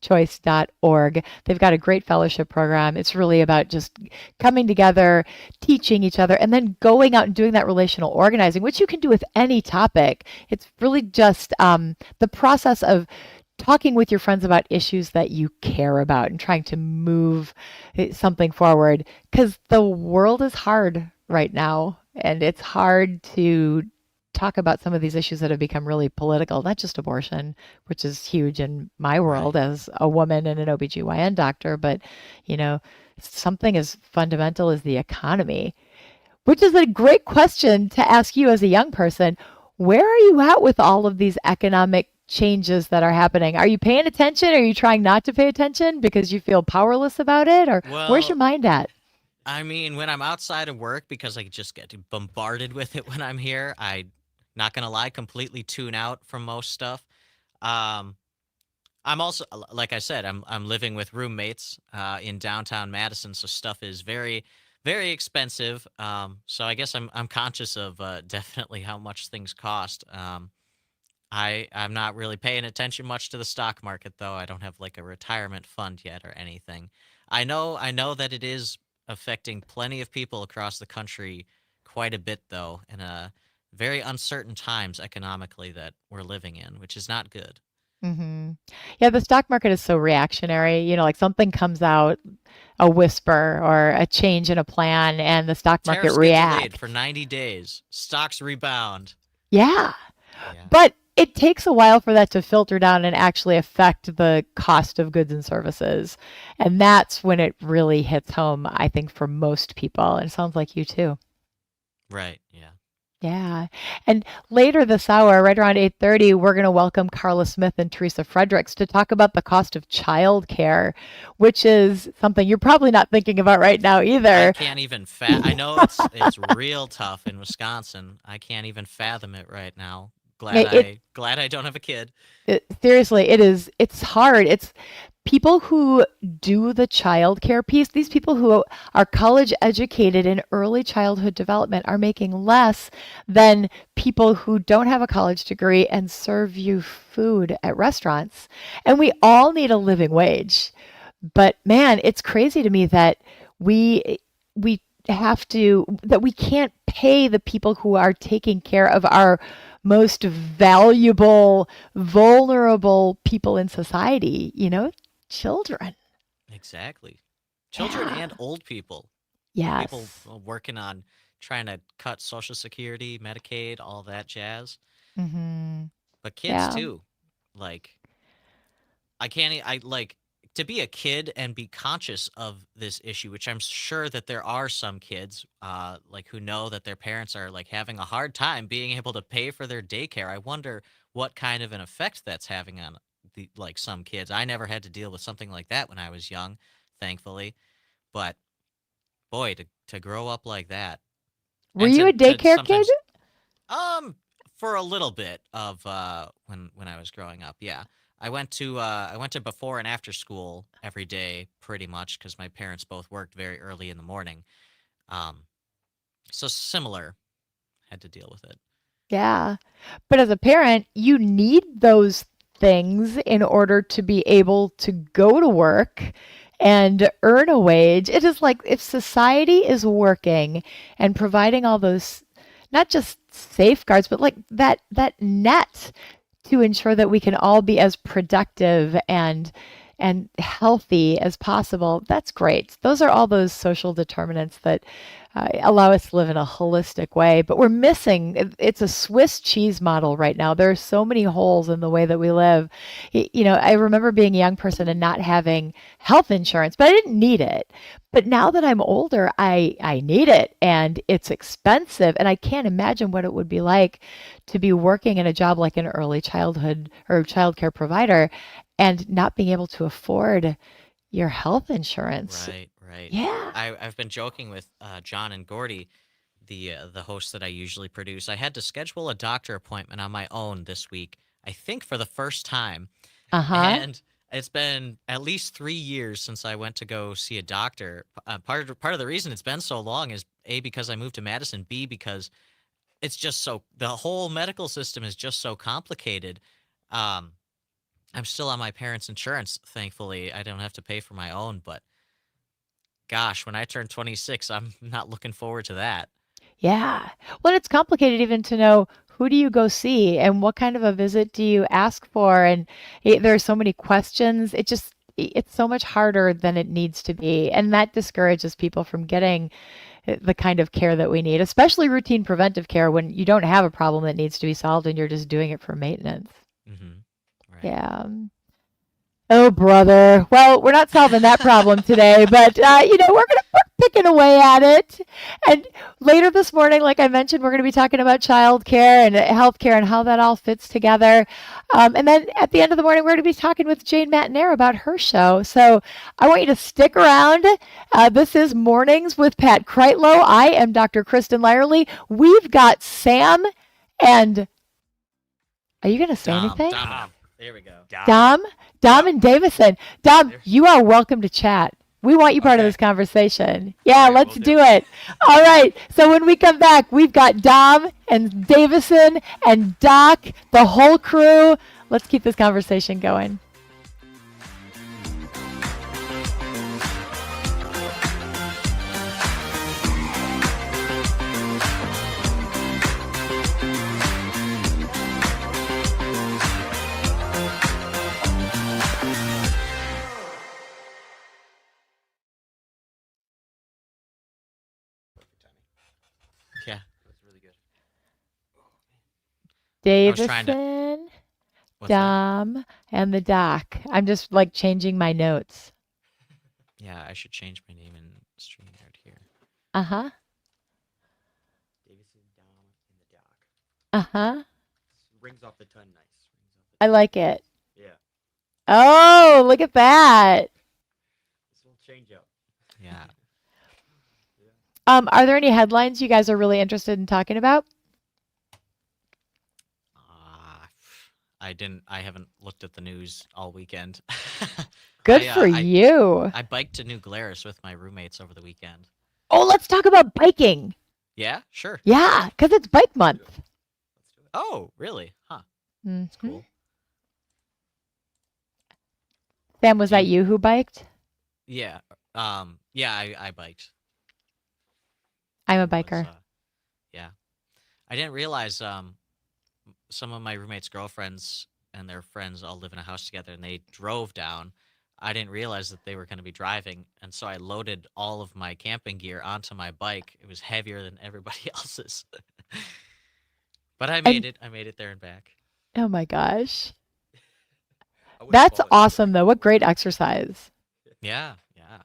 choice.org. They've got a great fellowship program. It's really about just coming together, teaching each other, and then going out and doing that relational organizing, which you can do with any topic. It's really just the process of talking with your friends about issues that you care about and trying to move something forward, because the world is hard right now, and it's hard to talk about some of these issues that have become really political, not just abortion, which is huge in my world as a woman and an OBGYN doctor, but, something as fundamental as the economy, which is a great question to ask you as a young person. Where are you at with all of these economic changes that are happening? Are you paying attention? Are you trying not to pay attention because you feel powerless about it? Or where's your mind at? I mean, when I'm outside of work, because I just get bombarded with it when I'm here, not gonna lie, completely tune out from most stuff. Um, I'm also, like I said, I'm living with roommates in downtown Madison, so stuff is very, very expensive. So I guess I'm conscious of definitely how much things cost. I'm not really paying attention much to the stock market, though. I don't have like a retirement fund yet or anything. I know that it is affecting plenty of people across the country quite a bit, though, and very uncertain times economically that we're living in, which is not good. Hmm. Yeah, the stock market is so reactionary. Like something comes out, a whisper or a change in a plan, and the stock market Tariffs get delayed reacts. for 90 days. Stocks rebound. Yeah. Yeah. But it takes a while for that to filter down and actually affect the cost of goods and services. And that's when it really hits home, I think, for most people. And it sounds like you too. Right. Yeah. Yeah. And later this hour, right around 8:30, we're going to welcome Carla Smith and Teresa Fredericks to talk about the cost of childcare, which is something you're probably not thinking about right now I either. can't even I know it's real tough in Wisconsin. I can't even fathom it right now. Glad I don't have a kid. Seriously, it's hard. It's people who do the childcare piece, these people who are college educated in early childhood development are making less than people who don't have a college degree and serve you food at restaurants. And we all need a living wage. But man, it's crazy to me that we we can't pay the people who are taking care of our most valuable, vulnerable people in society, children. Exactly. Children Yeah. and old people. Yes. People working on trying to cut Social Security, Medicaid, all that jazz. Mm-hmm. But kids Yeah. too. Like I like to be a kid and be conscious of this issue, which I'm sure that there are some kids like who know that their parents are like having a hard time being able to pay for their daycare. I wonder what kind of an effect that's having on like some kids. I never had to deal with something like that when I was young, thankfully. But boy, to grow up like that. Were And you a to daycare kid? sometimes for a little bit of when I was growing up, yeah. I went to before and after school every day pretty much because my parents both worked very early in the morning. Um, so similar, had to deal with it. Yeah. But as a parent, you need those things in order to be able to go to work and earn a wage. It is like if society is working and providing all those not just safeguards, but like that net to ensure that we can all be as productive and healthy as possible. That's great. Those are all those social determinants that allow us to live in a holistic way. But we're missing, it's a Swiss cheese model right now. There are so many holes in the way that we live. I remember being a young person and not having health insurance, but I didn't need it. But now that I'm older, I need it and it's expensive. And I can't imagine what it would be like to be working in a job like an early childhood or childcare provider and not being able to afford your health insurance. Right. Yeah. I've been joking with John and Gordy, the hosts that I usually produce. I had to schedule a doctor appointment on my own this week, I think for the first time. Uh-huh. And it's been at least 3 years since I went to go see a doctor. Part of the reason it's been so long is A, because I moved to Madison, B, because it's just the whole medical system is just so complicated. I'm still on my parents' insurance, thankfully. I don't have to pay for my own, but gosh, when I turn 26, I'm not looking forward to that. Yeah. Well, it's complicated even to know who do you go see and what kind of a visit do you ask for? And there are so many questions. It's so much harder than it needs to be. And that discourages people from getting the kind of care that we need, especially routine preventive care when you don't have a problem that needs to be solved and you're just doing it for maintenance. Mm-hmm. Right. Yeah. Oh, brother. Well, we're not solving that problem today, but we're picking away at it. And later this morning, like I mentioned, we're going to be talking about childcare and healthcare and how that all fits together. And then at the end of the morning, we're going to be talking with Jane Matinaire about her show. So I want you to stick around. This is Mornings with Pat Kreitlow. I am Dr. Kristin Lyerly. We've got Sam and... Are you going to say anything? Dom. There we go. Dom and Davison. Dom, you are welcome to chat. We want you part of this conversation. Yeah, All right, let's we'll do do it. All right. So when we come back, we've got Dom and Davison and Doc, the whole crew. Let's keep this conversation going. was trying to. Davison, What's that? Dom, and the Doc. I'm just like changing my notes. Yeah, I should change my name in StreamYard here. Uh-huh. Davison, Dom, and the Doc. Uh-huh. Rings off the tongue nice. I like it. Yeah. Oh, look at that. This will change up. Yeah. Are there any headlines you guys are really interested in talking about? I haven't looked at the news all weekend. Good I, for you. I biked to New Glarus with my roommates over the weekend. Oh, let's talk about biking. Yeah, sure. Yeah, because it's bike month. Let's do it. Oh, really? Huh. Mhm. Cool. Sam, was that you who biked? Yeah. Yeah, I biked. I'm a It was, biker. yeah. I didn't realize some of my roommates' girlfriends and their friends all live in a house together, and they drove down. I didn't realize that they were going to be driving, and so I loaded all of my camping gear onto my bike. It was heavier than everybody else's. But I made it. I made it there and back. Oh my gosh. I wouldn't That's follow you. awesome, though. What great exercise. Yeah, yeah.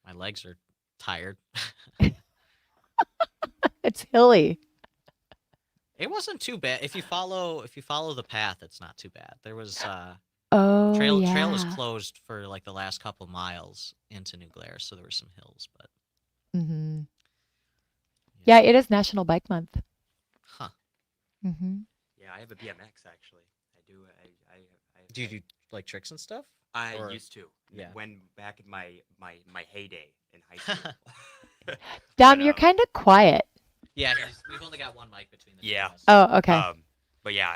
My legs are tired. It's hilly. It wasn't too bad. If you follow the path, it's not too bad. There was Oh, trail yeah. was closed for like the last couple miles into New Glarus, so there were some hills, but Mm-hmm. Yeah, it is National Bike Month. huh. Mm-hmm. Yeah, I have a BMX actually. I do. Do you do like tricks and stuff? I or- used to. Yeah. When back in my heyday in high school. Dom, But, you're kind of quiet. Yeah, we've only got one mic between the Yeah. two of us. Oh, okay. But yeah,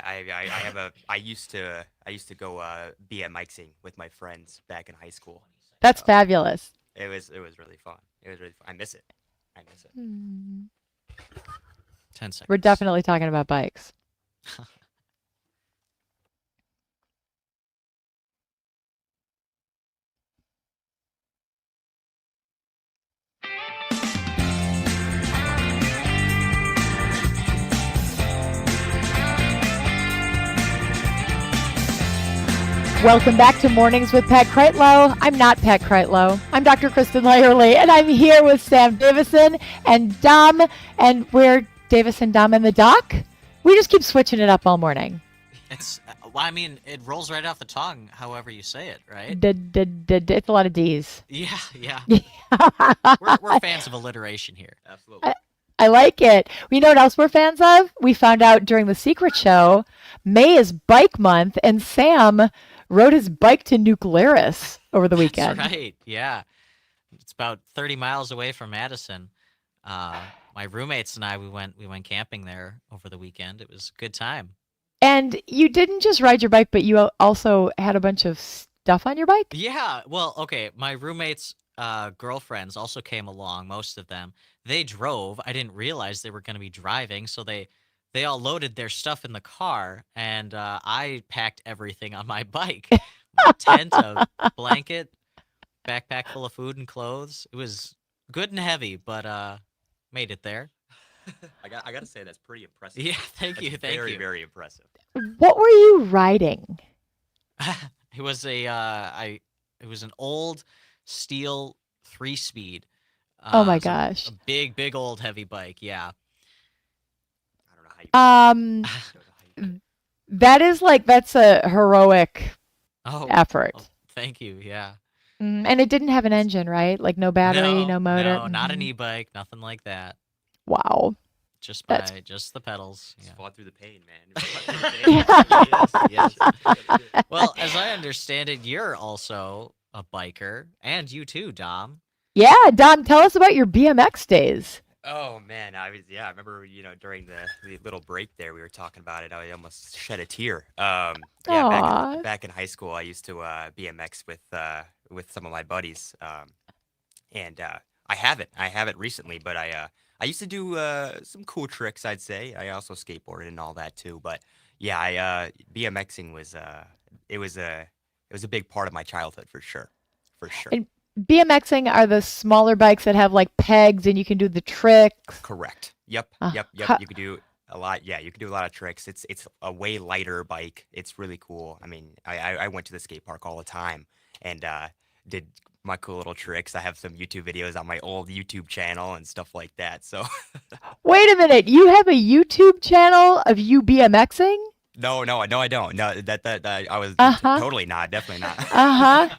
I used to go BMXing with my friends back in high school. That's fabulous. It was really fun. It was really fun. I miss it. Hmm. 10 seconds. We're definitely talking about bikes. Welcome back to Mornings with Pat Kreitlow. I'm not Pat Kreitlow. I'm Dr. Kristin Lyerly, and I'm here with Sam Davison and Dom, and we're Davison, Dom, and the Doc. We just keep switching it up all morning. It's well, I mean, it rolls right off the tongue, however you say it, right? It's a lot of D's. Yeah, yeah. We're fans of alliteration here. Absolutely. I like it. You know what else we're fans of? We found out during the Secret Show, May is Bike Month, and Sam rode his bike to New Glarus over the weekend. That's right. Yeah. It's about 30 miles away from Madison. My roommates and I we went camping there over the weekend. It was a good time. And you didn't just ride your bike, but you also had a bunch of stuff on your bike? Yeah. Well, okay. My roommates' girlfriends also came along. Most of them. They drove. I didn't realize they were going to be driving, so they all loaded their stuff in the car, and I packed everything on my bike. My tent, a blanket, backpack full of food and clothes. It was good and heavy, but made it there. I got to say that's pretty impressive. Yeah, thank you, That's thank very, you. very impressive. What were you riding? It was it was an old steel 3-speed. Oh my it was gosh. a big old heavy bike. Yeah. I don't know how you. Um, I don't know how you. that's a heroic Oh, effort. oh, thank you. Yeah. And it didn't have an engine, right? Like no battery, no motor. No, not an Mhm. e-bike, nothing like that. Wow. Just That's- just the pedals. Just Yeah. fought through the pain, man. Fought through the pain. Yes, yes. Well, as I understand it, you're also a biker, and you too, Dom. Yeah, Dom, tell us about your BMX days. Oh man, I remember during the little break there we were talking about it. I almost shed a tear. Yeah, Aw. back in high school, I used to BMX with some of my buddies. And I haven't recently, but I used to do some cool tricks, I'd say. I also skateboarded and all that too. But yeah, BMXing was it was a big part of my childhood for sure, for sure. And BMXing are the smaller bikes that have like pegs and you can do the tricks. Correct. Yep. Uh, Yep. how- You could do A lot, yeah. You can do a lot of tricks. It's a way lighter bike. It's really cool. I mean, I went to the skate park all the time and did my cool little tricks. I have some YouTube videos on my old YouTube channel and stuff like that. So Wait a minute. You have a YouTube channel of you BMXing? no, I don't. No, that I was Uh-huh. totally not. Definitely not. Uh-huh.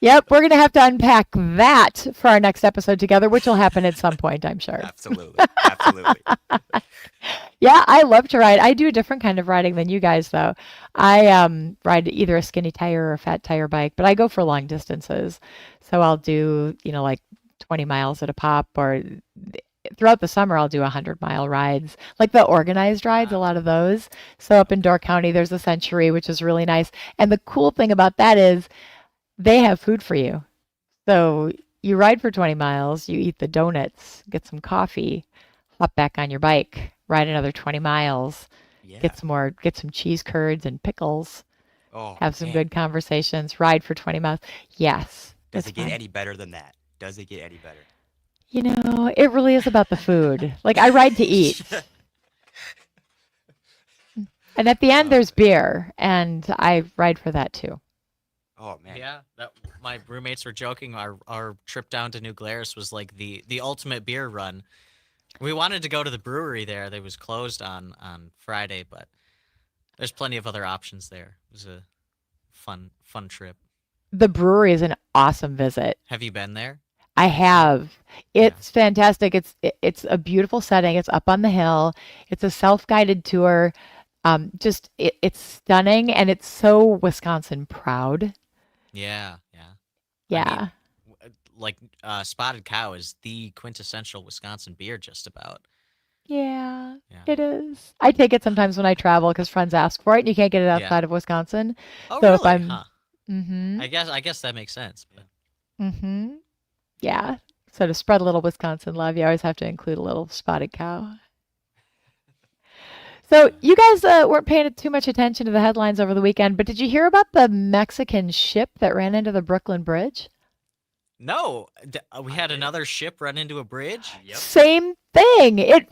Yep, we're going to have to unpack that for our next episode together, which will happen at some point, I'm sure. Absolutely, absolutely. Yeah, I love to ride. I do a different kind of riding than you guys, though. I ride either a skinny tire or a fat tire bike, but I go for long distances. So I'll do, like 20 miles at a pop, or throughout the summer, I'll do 100-mile rides, like the organized rides, a lot of those. So up in Door County, there's a Century, which is really nice. And the cool thing about that is they have food for you. So you ride for 20 miles, you eat the donuts, get some coffee, hop back on your bike, ride another 20 miles, Yeah. get some cheese curds and pickles, Oh, have some man. good conversations, ride for 20 miles. Yes, Does it's it get fun. any better than that? Does it get any better? It really is about the food. Like, I ride to eat. And at the end, there's beer, and I ride for that too. Oh man. Yeah, my roommates were joking. Our trip down to New Glarus was like the ultimate beer run. We wanted to go to the brewery there. They was closed on Friday, but there's plenty of other options there. It was a fun trip. The brewery is an awesome visit. Have you been there? I have. It's fantastic. It's a beautiful setting. It's up on the hill. It's a self-guided tour. It's stunning, and it's so Wisconsin proud. Yeah. Yeah. Like Spotted Cow is the quintessential Wisconsin beer, just about. Yeah, Yeah. it is. I take it sometimes when I travel because friends ask for it, and you can't get it Yeah. outside of Wisconsin. Oh, So really? if I'm, Huh. mm-hmm, I guess that makes sense. But mm-hmm, yeah. So to spread a little Wisconsin love, you always have to include a little Spotted Cow. So you guys weren't paying too much attention to the headlines over the weekend, but did you hear about the Mexican ship that ran into the Brooklyn Bridge? no, we had another ship run into a bridge. Yep. Same thing. It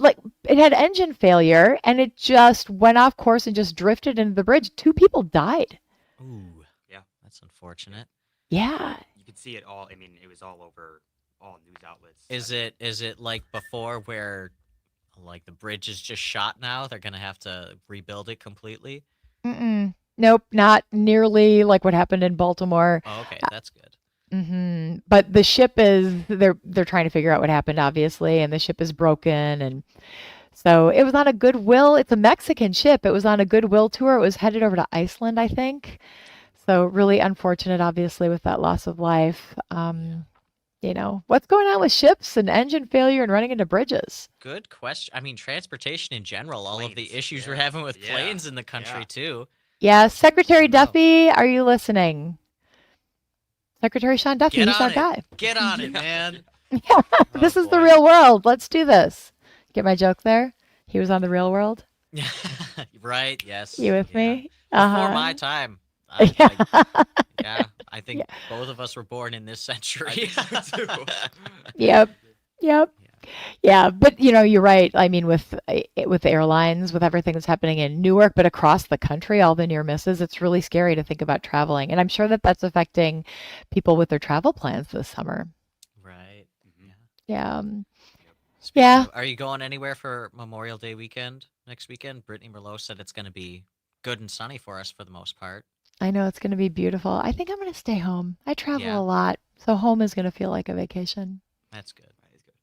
had engine failure, and it just went off course and just drifted into the bridge. 2 people died. Ooh, Yeah. that's unfortunate. Yeah. You could see it all. I mean, it was all over all news outlets. Is it like before where like the bridge is just shot now? They're gonna have to rebuild it completely. Mm-mm. Nope, not nearly like what happened in Baltimore. Oh, okay, that's good. But the ship is they're trying to figure out what happened, obviously, and the ship is broken, and so it was on a Goodwill. It's a Mexican ship. It was on a Goodwill tour. It was headed over to Iceland, I think. So really unfortunate, obviously, with that loss of life. What's going on with ships and engine failure and running into bridges? Good question. I mean, transportation in general, all of the Planes, issues we're yeah, having with yeah, planes in the country yeah. too. Yeah, Secretary No. Duffy, are you listening? Secretary Sean Duffy, Get he's on our it. guy. Get on it, man. Yeah, this is the boy. real world. Let's do this. Get my joke there? He was on the real world. Right? Yes. You with yeah. me? Before my time. Yeah. I think both of us were born in this century. Yep. Yeah, but you're right. I mean, with airlines, with everything that's happening in Newark, but across the country, all the near misses, it's really scary to think about traveling. And I'm sure that that's affecting people with their travel plans this summer. Right. Yeah. Speaking Yeah. of- are you going anywhere for Memorial Day weekend next weekend? Brittany Merlot said it's going to be good and sunny for us for the most part. I know it's going to be beautiful. I think I'm going to stay home. I travel Yeah. a lot, so home is going to feel like a vacation. That's good.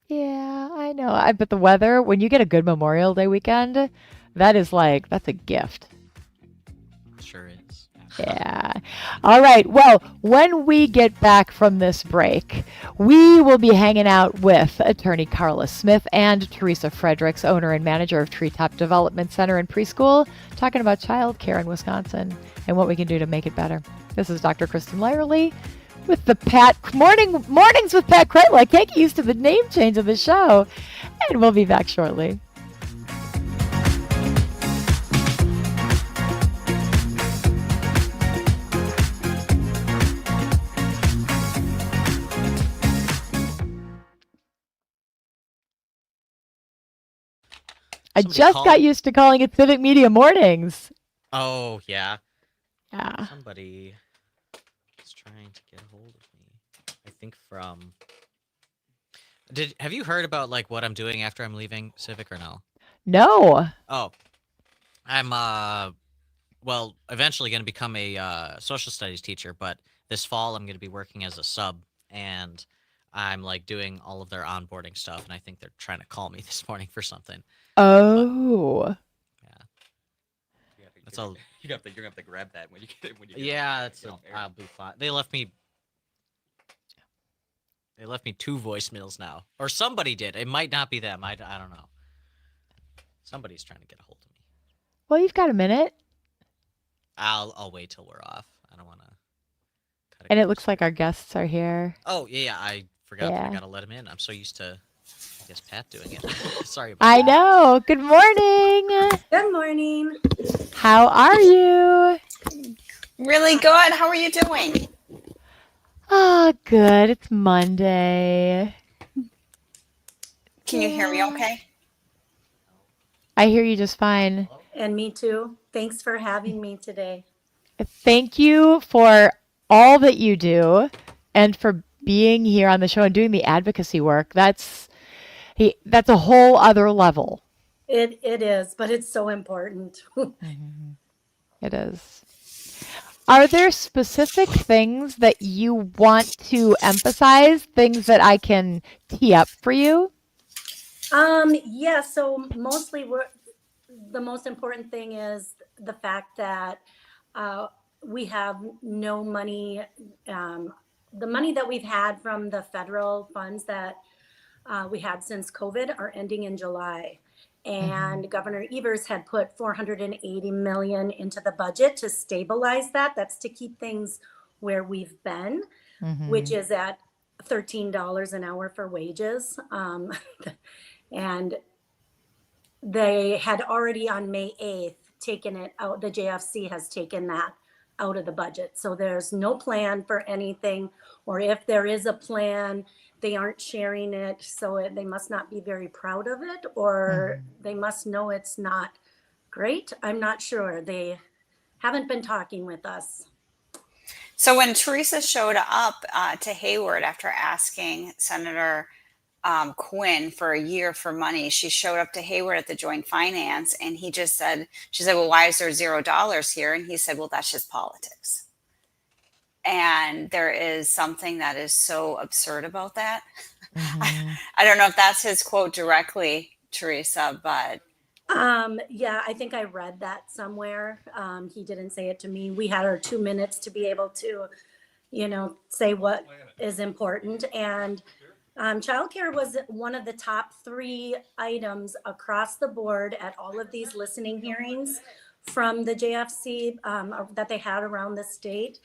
Yeah, I know. But the weather, when you get a good Memorial Day weekend, that's a gift. Sure is. Yeah. All right. Well, when we get back from this break, we will be hanging out with attorney Carla Smith and Teresa Fredericks, owner and manager of Treetop Development Center and Preschool, talking about childcare in Wisconsin and what we can do to make it better. This is Dr. Kristin Lyerly with the Mornings with Pat Kreitlow. I can't get used to the name change of the show. And we'll be back shortly. I Somebody just call- got used to calling it Civic Media Mornings. Oh yeah. Yeah. Somebody is trying to get a hold of me. I think from. Have you heard about like what I'm doing after I'm leaving Civic or no? No. Oh, I'm well, eventually going to become a social studies teacher, but this fall I'm going to be working as a sub, and I'm like doing all of their onboarding stuff, and I think they're trying to call me this morning for something. Oh. That's all. You're gonna have to grab that when you get Yeah, get off air. I'll be fine. They left me 2 voicemails now, or somebody did. It might not be them. I don't know. Somebody's trying to get a hold of me. Well, you've got a minute. I'll wait till we're off. I don't want to. And it looks like our guests are here. Oh yeah, I forgot that I Yeah. gotta let him in. I'm so used to, I guess, Pat doing it. Sorry about I that. know. Good morning. Good morning. How are you? Really good. How are you doing? Oh, good. It's Monday. Can you hear me okay? I hear you just fine. And me too. Thanks for having me today. Thank you for all that you do and for being here on the show and doing the advocacy work. That's a whole other level. It is, but it's so important. It is. Are there specific things that you want to emphasize, things that I can tee up for you? Yeah, so mostly the most important thing is the fact that we have no money. The money that we've had from the federal funds that we had since COVID are ending in July. And Governor Evers had put $480 million into the budget to stabilize that. That's to keep things where we've been, which is at $13 an hour for wages. And they had already on May 8th taken it out. The JFC has taken that out of the budget. So there's no plan for anything, or if there is a plan, they aren't sharing it. So they must not be very proud of it, or they must know it's not great. I'm not sure. They haven't been talking with us. So when Teresa showed up to Hayward after asking Senator Quinn for a year for money, she showed up to Hayward at the Joint Finance, and she said, well, why is there $0 here? And he said, well, that's just politics. And there is something that is so absurd about that. I don't know if that's his quote directly, Teresa, but Yeah, I think I read that somewhere. He didn't say it to me. We had our 2 minutes to be able to, say what is important. And childcare was one of the top 3 items across the board at all of these listening hearings from the JFC that they had around the state.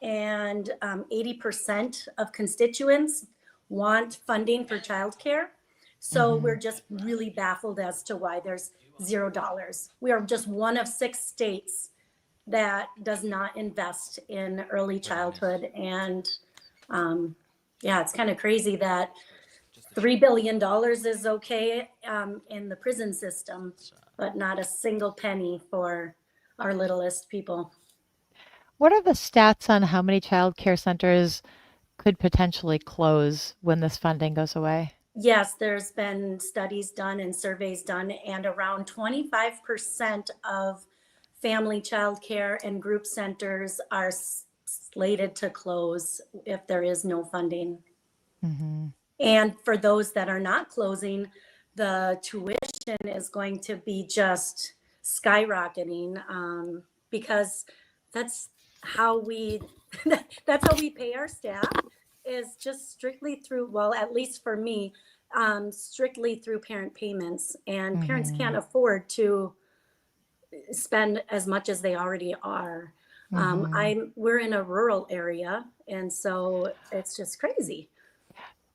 And 80% of constituents want funding for childcare. So we're just really baffled as to why there's $0. We are just one of 6 states that does not invest in early childhood. And yeah, it's kind of crazy that $3 billion is okay in the prison system, but not a single penny for our littlest people. What are the stats on how many child care centers could potentially close when this funding goes away? Yes, there's been studies done and surveys done, and around 25% of family child care and group centers are slated to close if there is no funding. And for those that are not closing, the tuition is going to be just skyrocketing because that's how we pay our staff, is just strictly through, well, at least for me, strictly through parent payments. And parents can't afford to spend as much as they already are. We're in a rural area, and so it's just crazy.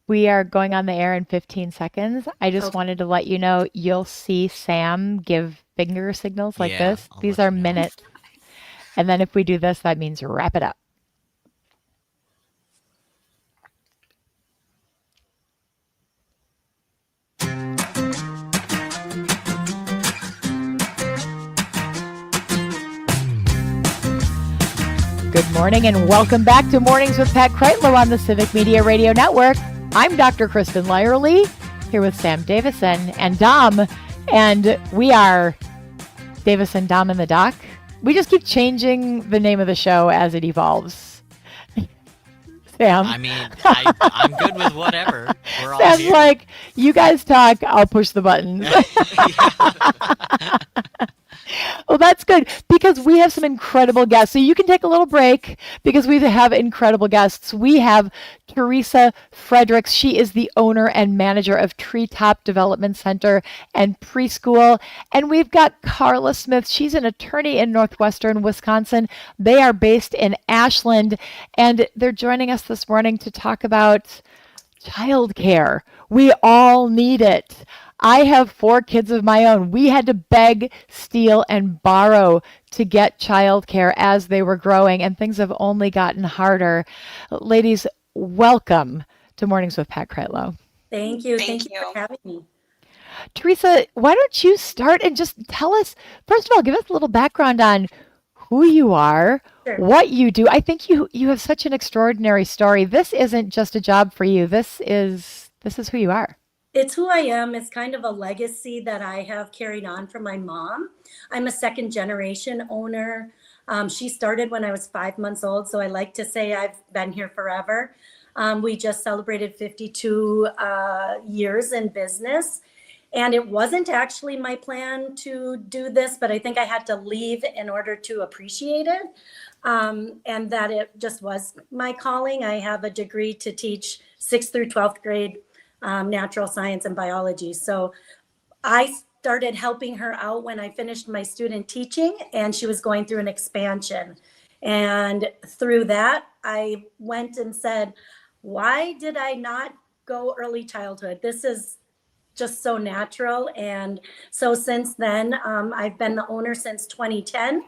We are going on the air in 15 seconds. I just wanted to let you know, you'll see Sam give finger signals like this. These are minutes. And then if we do this, that means wrap it up. morning, and welcome back to Mornings with Pat Kreitlow on the Civic Media Radio Network. I'm Dr. Kristin Lyerly, here with Sam Davison and Dom, and we are Davison, Dom, and the Doc. We just keep changing the name of the show as it evolves. Sam? I mean, I'm good with whatever. We're all Sam's here. like, you guys talk, I'll push the buttons. Well, that's good because we have some incredible guests. So you can take a little break because we have incredible guests. We have Teresa Fredericks. She is the owner and manager of Treetop Development Center and Preschool. And we've got Carla Smith. She's an attorney in Northwestern Wisconsin. They are based in Ashland, and they're joining us this morning to talk about childcare. We all need it. I have 4 kids of my own. We had to beg, steal, and borrow to get childcare as they were growing, and things have only gotten harder. Ladies, welcome to Mornings with Pat Kreitlow. Thank you. Thank Thank you for having me. Teresa, why don't you start and just tell us, first of all, give us a little background on who you are, Sure. what you do. I think you have such an extraordinary story. This isn't just a job for you. This is who you are. It's who I am. It's kind of a legacy that I have carried on from my mom. I'm a second generation owner. She started when I was 5 months old, so I like to say I've been here forever. We just celebrated 52 years in business, and it wasn't actually my plan to do this, but I think I had to leave in order to appreciate it, and that it just was my calling. I have a degree to teach 6th through 12th grade natural science and biology. So I started helping her out when I finished my student teaching, and she was going through an expansion. And through that, I went and said, why did I not go early childhood? This is just so natural. And so since then, I've been the owner since 2010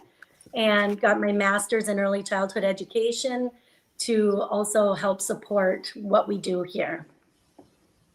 and got my master's in early childhood education to also help support what we do here.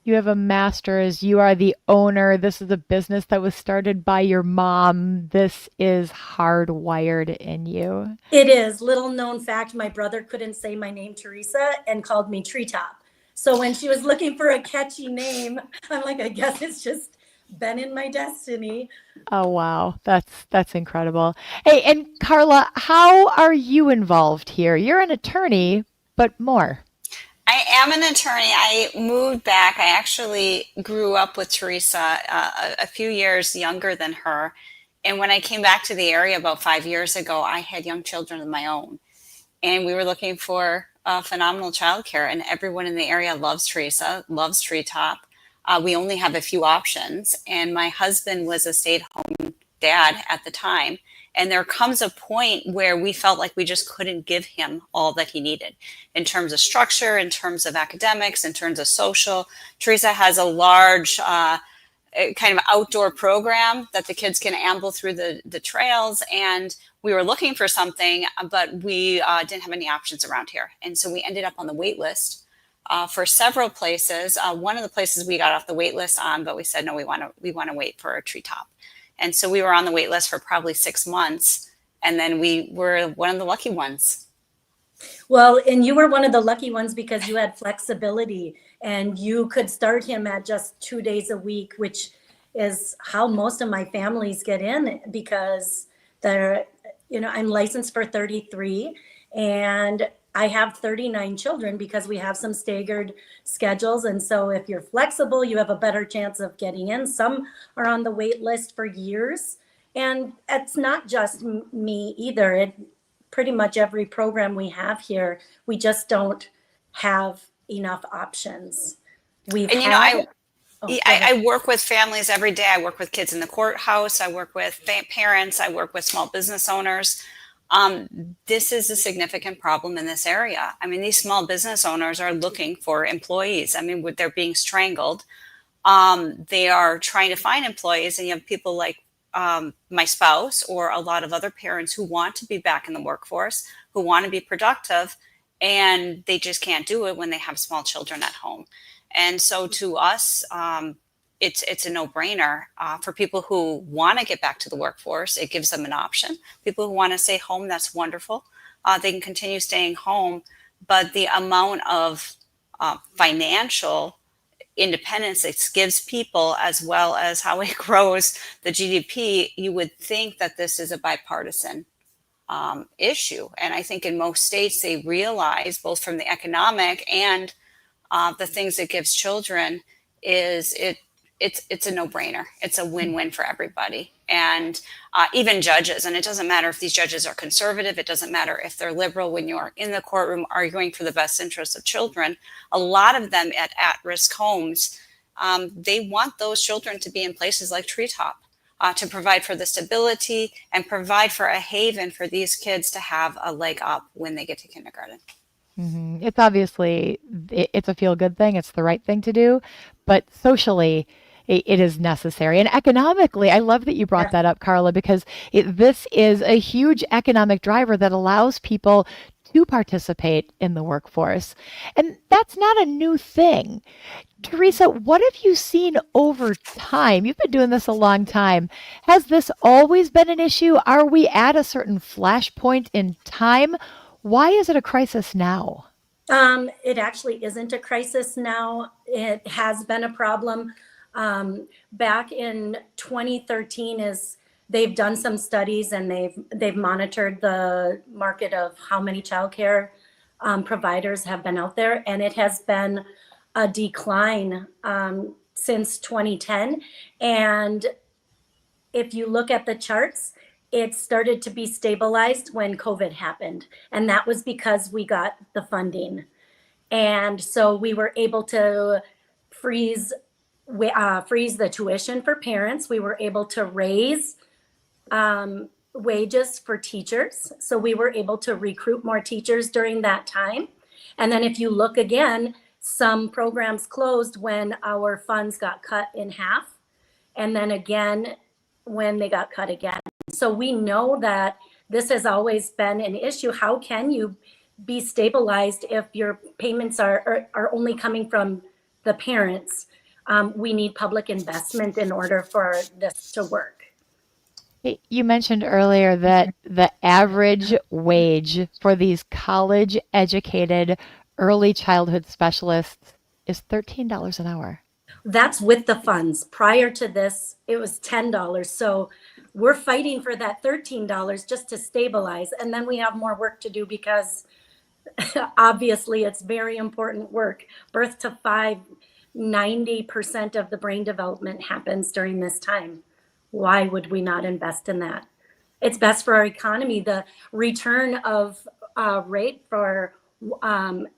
You have a master's. You are the owner. This is a business that was started by your mom. This is hardwired in you. It is. Little known fact, my brother couldn't say my name, Teresa, and called me Treetop. So when she was looking for a catchy name, I'm like, I guess it's just been in my destiny. Oh, wow. That's incredible. Hey, and Carla, how are you involved here? You're an attorney, but more. I am an attorney. I moved back. I actually grew up with Teresa, a few years younger than her. And when I came back to the area about 5 years ago, I had young children of my own. And we were looking for phenomenal childcare. And everyone in the area loves Teresa, loves Treetop. We only have a few options. And my husband was a stay-at-home dad at the time. And there comes a point where we felt like we just couldn't give him all that he needed in terms of structure, in terms of academics, in terms of social. Teresa has a large kind of outdoor program that the kids can amble through the trails. And we were looking for something, but we didn't have any options around here. And so we ended up on the wait list for several places. One of the places we got off the wait list on, but we said, no, we want to wait for a Treetop. And so we were on the wait list for probably 6 months. And then we were one of the lucky ones. Well, and you were one of the lucky ones because you had flexibility and you could start him at just 2 days a week, which is how most of my families get in because I'm licensed for 33 and I have 39 children because we have some staggered schedules. And so if you're flexible, you have a better chance of getting in. Some are on the wait list for years. And it's not just me either. Pretty much every program we have here, we just don't have enough options. I work with families every day. I work with kids in the courthouse. I work with parents. I work with small business owners. This is a significant problem in this area. I mean, these small business owners are looking for employees. I mean, they're being strangled. They are trying to find employees, and you have people like my spouse or a lot of other parents who want to be back in the workforce, who want to be productive, and they just can't do it when they have small children at home. And so to us, it's a no-brainer. For people who want to get back to the workforce, it gives them an option. People who want to stay home, that's wonderful. they can continue staying home. But the amount of financial independence it gives people, as well as how it grows the GDP, you would think that this is a bipartisan issue. And I think in most states they realize, both from the economic and the things it gives children, it's a no-brainer. It's a win-win for everybody. And even judges, and it doesn't matter if these judges are conservative, it doesn't matter if they're liberal, when you're in the courtroom arguing for the best interests of children, a lot of them at-risk homes, they want those children to be in places like Treetop, to provide for the stability and provide for a haven for these kids to have a leg up when they get to kindergarten. It's obviously it's a feel good thing. It's the right thing to do, but socially it is necessary. And economically, I love that you brought that up, Carla, because this is a huge economic driver that allows people to participate in the workforce. And that's not a new thing. Teresa, what have you seen over time? You've been doing this a long time. Has this always been an issue? Are we at a certain flashpoint in time? Why is it a crisis now? It actually isn't a crisis now. It has been a problem. Back in 2013 they've done some studies, and they've monitored the market of how many childcare providers have been out there, and it has been a decline since 2010. And if you look at the charts, it started to be stabilized when COVID happened. And that was because we got the funding. And so we were able to freeze the tuition for parents. We were able to raise wages for teachers. So we were able to recruit more teachers during that time. And then if you look again, some programs closed when our funds got cut in half. And then again, when they got cut again. So we know that this has always been an issue. How can you be stabilized if your payments are only coming from the parents? We need public investment in order for this to work. You mentioned earlier that the average wage for these college-educated early childhood specialists is $13 an hour. That's with the funds. Prior to this, it was $10. So we're fighting for that $13 just to stabilize. And then we have more work to do, because obviously it's very important work. Birth to 5, 90% of the brain development happens during this time. Why would we not invest in that? It's best for our economy. The return of rate for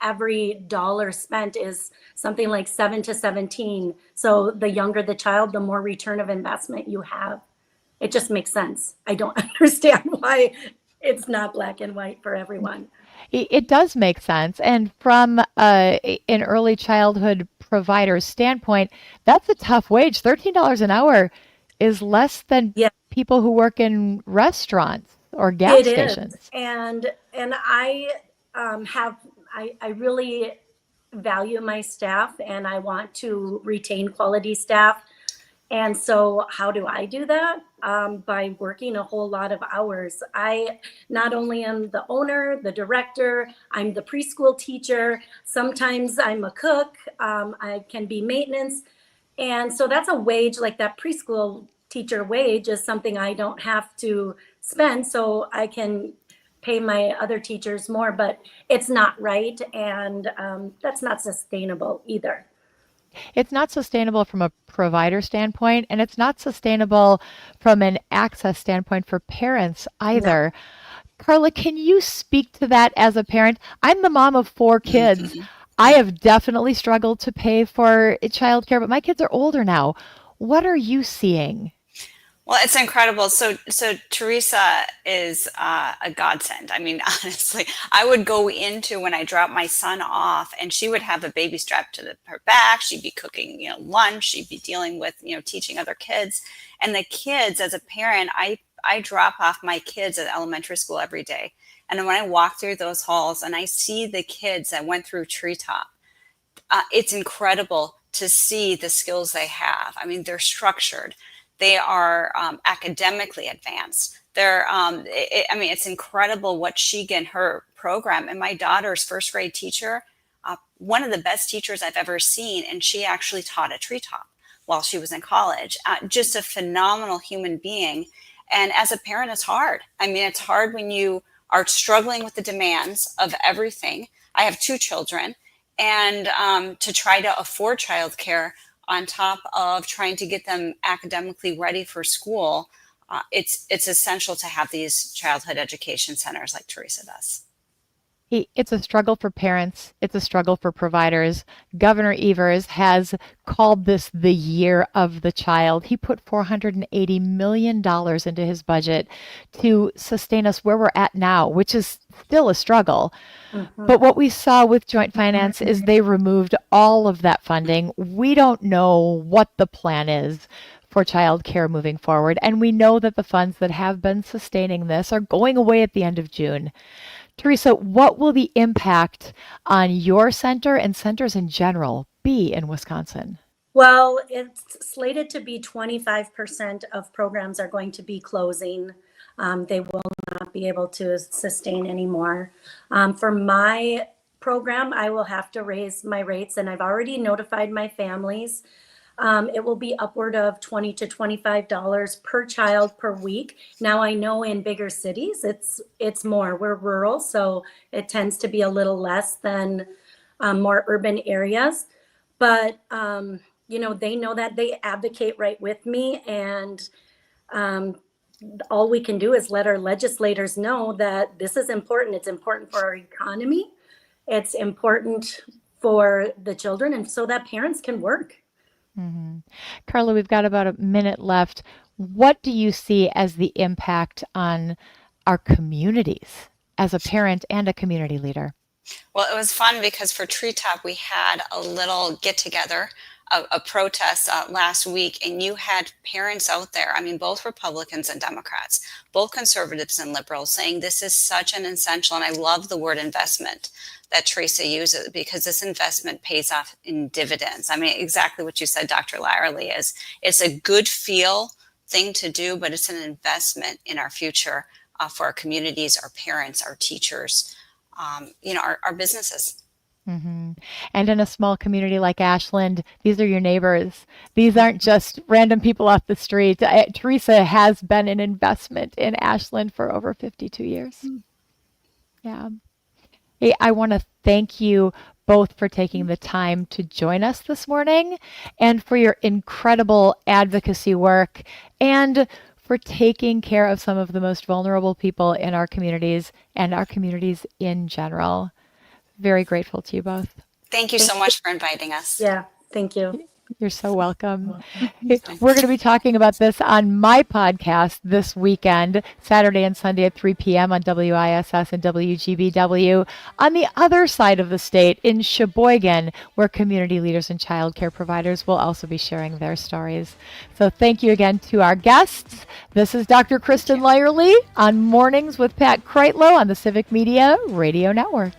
every dollar spent is something like 7 to 17. So the younger the child, the more return of investment you have. It just makes sense. I don't understand why it's not black and white for everyone. It does make sense. And from an early childhood provider's standpoint, that's a tough wage. $13 an hour is less than people who work in restaurants or gas stations. And I I really value my staff, and I want to retain quality staff. And so how do I do that? By working a whole lot of hours. I not only am the owner, the director, I'm the preschool teacher. Sometimes I'm a cook. I can be maintenance. And so that's a wage, like that preschool teacher wage is something I don't have to spend. So I can pay my other teachers more, but it's not right. And that's not sustainable either. It's not sustainable from a provider standpoint, and it's not sustainable from an access standpoint for parents either. No. Carla, can you speak to that as a parent? I'm the mom of 4 kids. I have definitely struggled to pay for childcare, but my kids are older now. What are you seeing? Well, it's incredible. So Teresa is a godsend. I mean, honestly, I would go into when I dropped my son off, and she would have a baby strapped to her back. She'd be cooking, lunch. She'd be dealing with, teaching other kids. And the kids, as a parent, I drop off my kids at elementary school every day. And when I walk through those halls and I see the kids that went through Treetop, it's incredible to see the skills they have. I mean, they're structured. They are academically advanced. I mean, it's incredible what she get in her program. And my daughter's first grade teacher, one of the best teachers I've ever seen, and she actually taught at Treetop while she was in college. Just a phenomenal human being. And as a parent, it's hard. I mean, it's hard when you are struggling with the demands of everything. I have 2 children, and to try to afford childcare on top of trying to get them academically ready for school, it's essential to have these childhood education centers like Teresa does. It's a struggle for parents. It's a struggle for providers. Governor Evers has called this the year of the child. He put $480 million into his budget to sustain us where we're at now, which is still a struggle. But what we saw with joint finance is they removed all of that funding. We don't know what the plan is for childcare moving forward. And we know that the funds that have been sustaining this are going away at the end of June. Teresa, what will the impact on your center and centers in general be in Wisconsin? Well, it's slated to be 25% of programs are going to be closing. They will not be able to sustain anymore. For my program, I will have to raise my rates, and I've already notified my families. It will be upward of $20 to $25 per child per week. Now, I know in bigger cities, it's more. We're rural, so it tends to be a little less than more urban areas. But, they know that, they advocate right with me, and all we can do is let our legislators know that this is important. It's important for our economy. It's important for the children, and so that parents can work. Carla, we've got about a minute left. What do you see as the impact on our communities as a parent and a community leader? Well, it was fun because for Treetop, we had a little get together, a protest last week, and you had parents out there, I mean, both Republicans and Democrats, both conservatives and liberals, saying this is such an essential, and I love the word investment that Teresa uses, because this investment pays off in dividends. I mean, exactly what you said, Dr. Lyerly, is it's a good feel thing to do, but it's an investment in our future for our communities, our parents, our teachers, our businesses. And in a small community like Ashland, these are your neighbors. These aren't just random people off the street. Teresa has been an investment in Ashland for over 52 years. Yeah. Hey, I want to thank you both for taking the time to join us this morning and for your incredible advocacy work and for taking care of some of the most vulnerable people in our communities and our communities in general. Very grateful to you both. Thank you so much for inviting us. Yeah, thank you. You're so welcome. We're going to be talking about this on my podcast this weekend, Saturday and Sunday at 3 p.m. on WISS and WGBW. On the other side of the state, in Sheboygan, where community leaders and child care providers will also be sharing their stories. So thank you again to our guests. This is Dr. Kristin Lyerly on Mornings with Pat Kreitlow on the Civic Media Radio Network.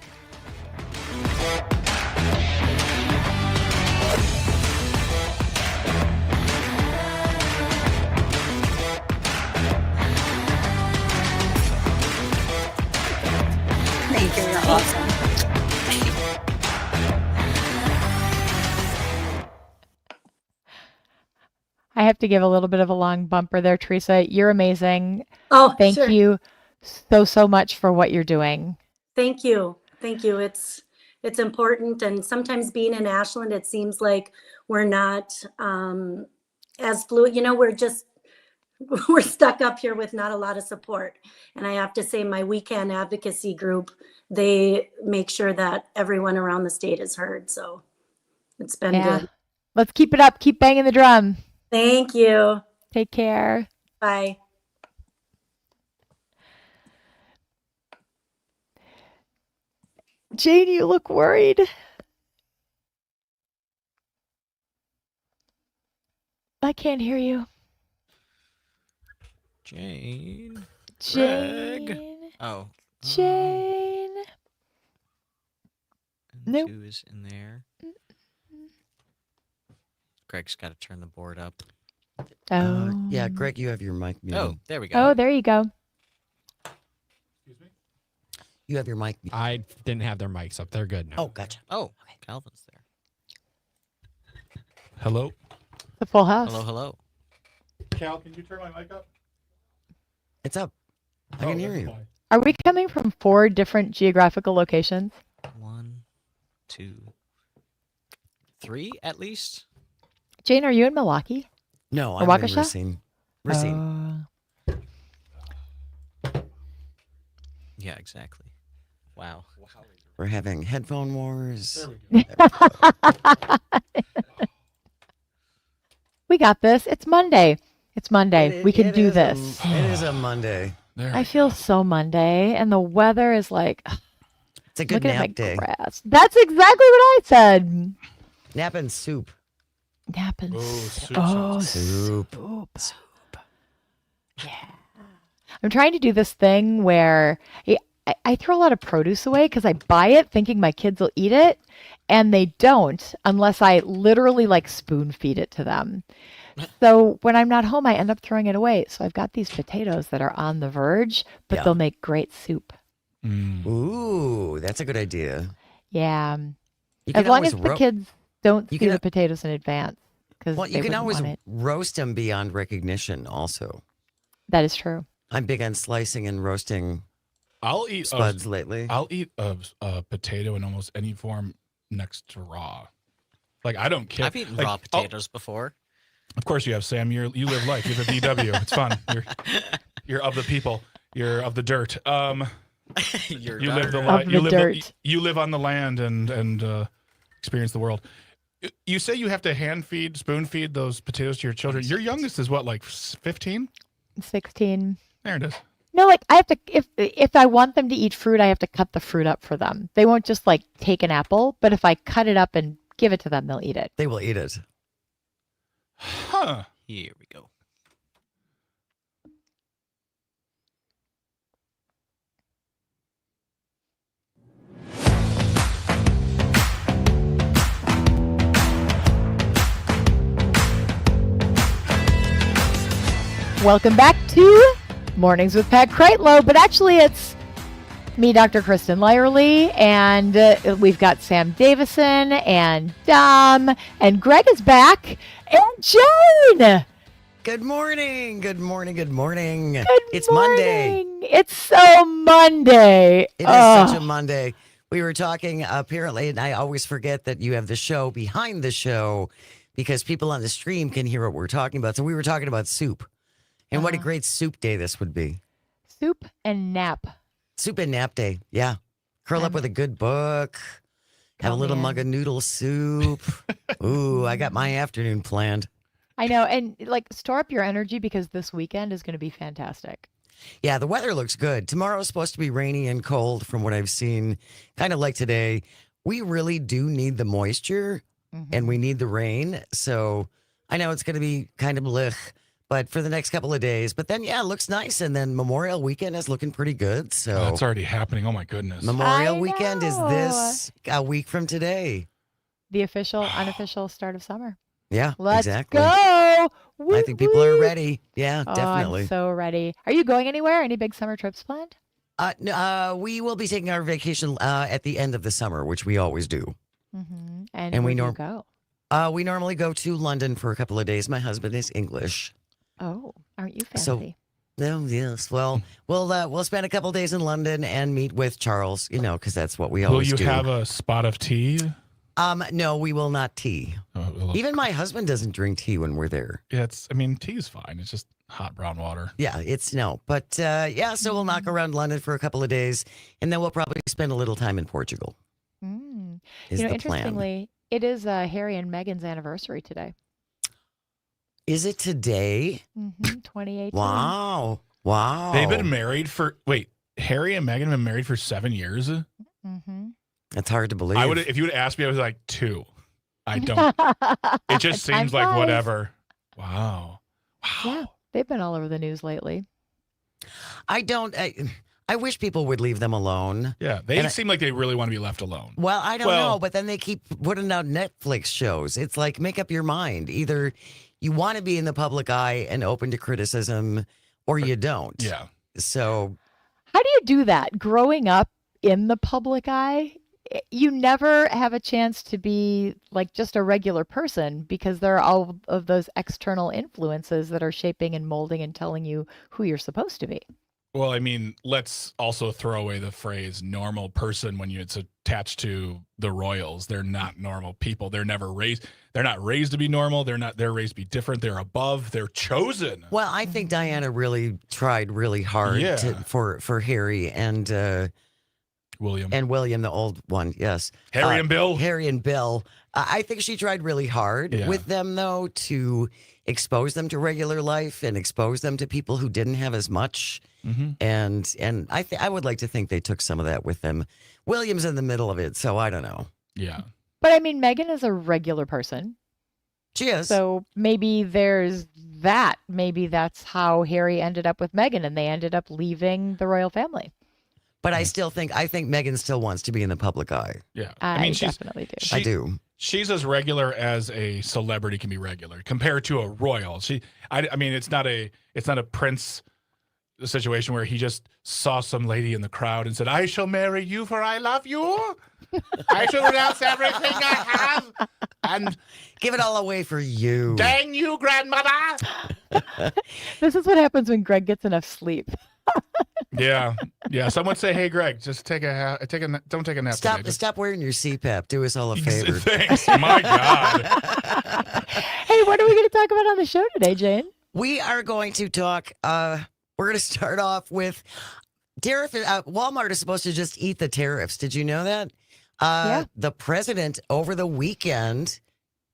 Thank you. You're awesome. I have to give a little bit of a long bumper there, Teresa. You're amazing. Oh, Thank sure. you so much for what you're doing. Thank you. Thank you. It's important. And sometimes being in Ashland, it seems like we're not as fluid. We're stuck up here with not a lot of support. And I have to say my weekend advocacy group, they make sure that everyone around the state is heard. So it's been good. Let's keep it up. Keep banging the drum. Thank you. Take care. Bye. Jane, you look worried. I can't hear you. Jane. Jane. Greg. Oh. Jane. Nope. 2 is in there. Greg's got to turn the board up. Oh. Greg, you have your mic muted. Oh, there we go. Oh, there you go. You have your mic muted. I didn't have their mics up. They're good now. Oh, gotcha. Oh, Calvin's there. Hello? The full house. Hello. Cal, can you turn my mic up? It's up. I can hear you. Are we coming from 4 different geographical locations? 1, 2, 3 at least. Jane, are you in Milwaukee? No, Or I'm in Waukesha? Racine. Racine. Yeah, exactly. Wow. We're having headphone wars. We got this. It's Monday. It's Monday. We can do this. It is a Monday. I feel so Monday, and the weather is like, It's a good look at my nap day. grass. That's exactly what I said. Nap and soup. Nap and soup. Oh, Soup. soup. Yeah. I'm trying to do this thing where I throw a lot of produce away because I buy it thinking my kids will eat it, and they don't unless I literally like spoon feed it to them. So when I'm not home, I end up throwing it away. So I've got these potatoes that are on the verge, but Yeah. they'll make great soup. Ooh, that's a good idea. Yeah. You As can long always as the ro- kids don't you see can- the potatoes in advance. Because Well, they you can wouldn't always want it. roast them beyond recognition also. That is true. I'm big on slicing and roasting I'll eat spuds lately. I'll eat a potato in almost any form next to raw. Like I don't care. I've eaten Like, raw potatoes before. Of course you have, Sam. You live life. You're the DW. It's fun. You're of the people. You're of the dirt. You're You live the Of life. the You live dirt. you live on the land and experience the world. You say you have to spoon feed those potatoes to your children. Your youngest is what, like 15? 16. There it is. No, like I have to if I want them to eat fruit, I have to cut the fruit up for them. They won't just like take an apple, but if I cut it up and give it to them, they'll eat it. They will eat it. Huh. Here we go. Welcome back to Mornings with Pat Kreitlow, but actually it's me, Dr. Kristin Lyerly, and we've got Sam Davison and Dom, and Greg is back, and Jane. Good morning. Good morning. Good morning. It's Monday. It's so Monday. It is Ugh. such a Monday. We were talking apparently, and I always forget that you have the show behind the show because people on the stream can hear what we're talking about. So we were talking about soup. And what a great soup day this would be. Soup and nap. Soup and nap day. Yeah. Curl up with a good book. Have a little mug of noodle soup. Ooh, I got my afternoon planned. I know, and like store up your energy because this weekend is going to be fantastic. Yeah, the weather looks good. Tomorrow's supposed to be rainy and cold from what I've seen, kind of like today. We really do need the moisture and we need the rain. So I know it's going to be kind of blech, but for the next couple of days. But then, yeah, it looks nice. And then Memorial Weekend is looking pretty good. So That's already happening. Oh, my goodness. Memorial I Weekend is this a week from today. The official, unofficial start of summer. Yeah, Let's exactly. go. I Woo, think people are woo. ready. Yeah, Oh, definitely. I'm so ready. Are you going anywhere? Any big summer trips planned? We will be taking our vacation at the end of the summer, which we always do. And And where we do you norm- go? We normally go to London for a couple of days. My husband is English. Oh, aren't you So- fancy? No, yes. Well, we'll spend a couple of days in London and meet with Charles, because that's what we Will always you do. have a spot of tea? No, we will not tea. Oh, Even my husband doesn't drink tea when we're there. yeah, tea is fine. It's just hot brown water. Yeah, it's no. But yeah, so we'll knock around London for a couple of days, and then we'll probably spend a little time in Portugal. Is You know, the plan. interestingly, it is Harry and Meghan's anniversary today. Is it today? 2018. Wow. Wow. They've been married for Harry and Meghan have been married for 7 years. That's hard to believe. I would if you would ask me, I was like 2. I don't. It just Time seems like flies. whatever. Wow. Yeah, they've been all over the news lately. I wish people would leave them alone. Yeah, they seem like they really want to be left alone. Well, I don't Well- know, but then they keep putting out Netflix shows. It's like, make up your mind. Either you want to be in the public eye and open to criticism, or you don't. Yeah. So How do you do that? Growing up in the public eye, you never have a chance to be like just a regular person because there are all of those external influences that are shaping and molding and telling you who you're supposed to be. Well, I mean, let's also throw away the phrase normal person when it's attached to the royals. They're not normal people. They're not raised to be normal. They're raised to be different. They're above. They're chosen. well, I think Diana really tried really hard Yeah. for Harry and William, the old one. Yes, Harry and Bill. Harry and Bill. I think she tried really hard Yeah. with them, though, to expose them to regular life and expose them to people who didn't have as much. Mm-hmm. And I would like to think they took some of that with them. William's in the middle of it, so I don't know. Yeah. But I mean, Meghan is a regular person. She is. So maybe there's that. Maybe that's how Harry ended up with Meghan and they ended up leaving the royal family. But I think Meghan still wants to be in the public eye. Yeah. I mean, definitely do. I do. She's as regular as a celebrity can be regular compared to a royal. I mean, it's not a prince situation where he just saw some lady in the crowd and said, "I shall marry you for I love you. I shall renounce everything I have and give it all away for you. Dang you, grandmother." This is what happens when Greg gets enough sleep. Yeah. Someone say, "Hey, Greg, just don't take a nap. Stop today. Just- stop wearing your CPAP. Do us all a favor. Thanks. My God. Hey, what are we going to talk about on the show today, Jane? We are going to talk. We're going to start off with tariff. Walmart is supposed to just eat the tariffs. Did you know that? Yeah. The president over the weekend,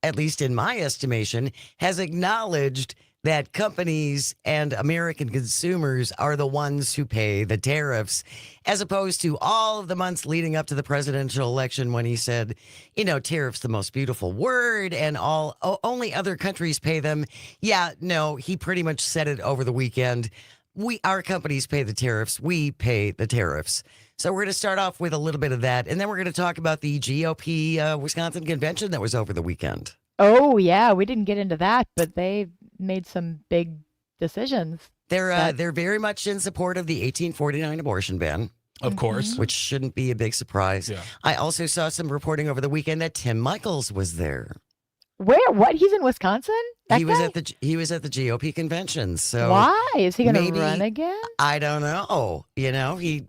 at least in my estimation, has acknowledged that companies and American consumers are the ones who pay the tariffs, as opposed to all of the months leading up to the presidential election when he said, tariffs the most beautiful word and only other countries pay them. Yeah, no, he pretty much said it over the weekend. Our companies pay the tariffs. We pay the tariffs. So we're going to start off with a little bit of that, and then we're going to talk about the GOP Wisconsin convention that was over the weekend. Oh, yeah. We didn't get into that, but they made some big decisions. They're very much in support of the 1849 abortion ban. Of course. Which shouldn't be a big surprise. Yeah. I also saw some reporting over the weekend that Tim Michaels was there. Where? What? He's in Wisconsin? That He was guy? at the GOP convention. So Why? Is he going to maybe- run again? I don't know. He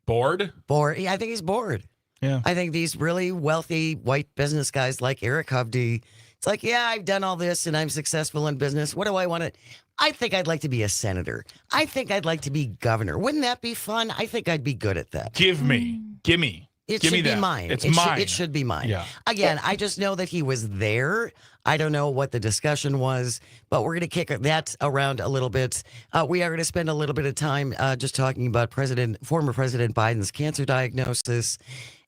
Bored? I think he's bored. Yeah. I think these really wealthy white business guys like Eric Hovde, it's like, yeah, I've done all this and I'm successful in business. What do I want to? I think I'd like to be a senator. I think I'd like to be governor. Wouldn't that be fun? I think I'd be good at that. Give me. It Give should me be that. mine. It's it mine. It should be mine. Yeah. Again, I just know that he was there. I don't know what the discussion was, but we're going to kick that around a little bit. We are going to spend a little bit of time just talking about former President Biden's cancer diagnosis,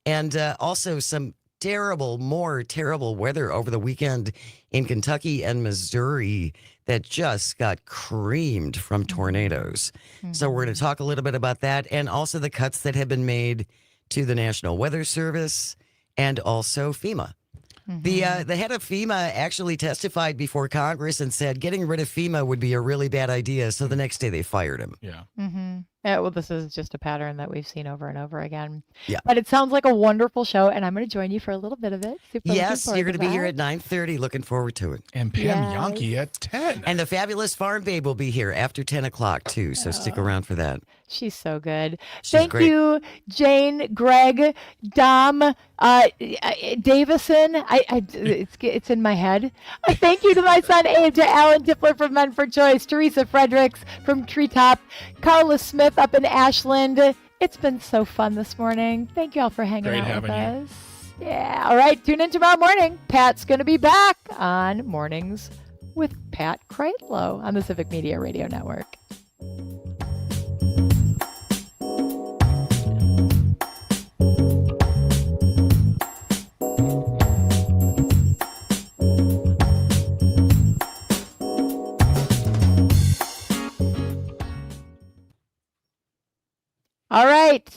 and also some more terrible weather over the weekend in Kentucky and Missouri that just got creamed from tornadoes. So we're going to talk a little bit about that, and also the cuts that have been made to the National Weather Service and also FEMA. The head of FEMA actually testified before Congress and said getting rid of FEMA would be a really bad idea. So the next day they fired him. Yeah. Yeah, well, this is just a pattern that we've seen over and over again. Yeah. But it sounds like a wonderful show, and I'm going to join you for a little bit of it. Super looking Yes, forward you're going to be here that. at 9:30. Looking forward to it. And Pam Yes. Yankee at 10. And the fabulous Farm Babe will be here after 10 o'clock too. So stick around for that. She's so good. She's Thank great. you, Jane, Greg, Dom, Davison. It's in my head. Thank you to my son Abe, to Alan Tippler from Men for Choice, Teresa Fredericks from Treetop, Carla Smith up in Ashland. It's been so fun this morning. Thank you all for hanging Great out with having you. us. Yeah. All right. Tune in tomorrow morning. Pat's going to be back on Mornings with Pat Kreitlow on the Civic Media Radio Network. All right.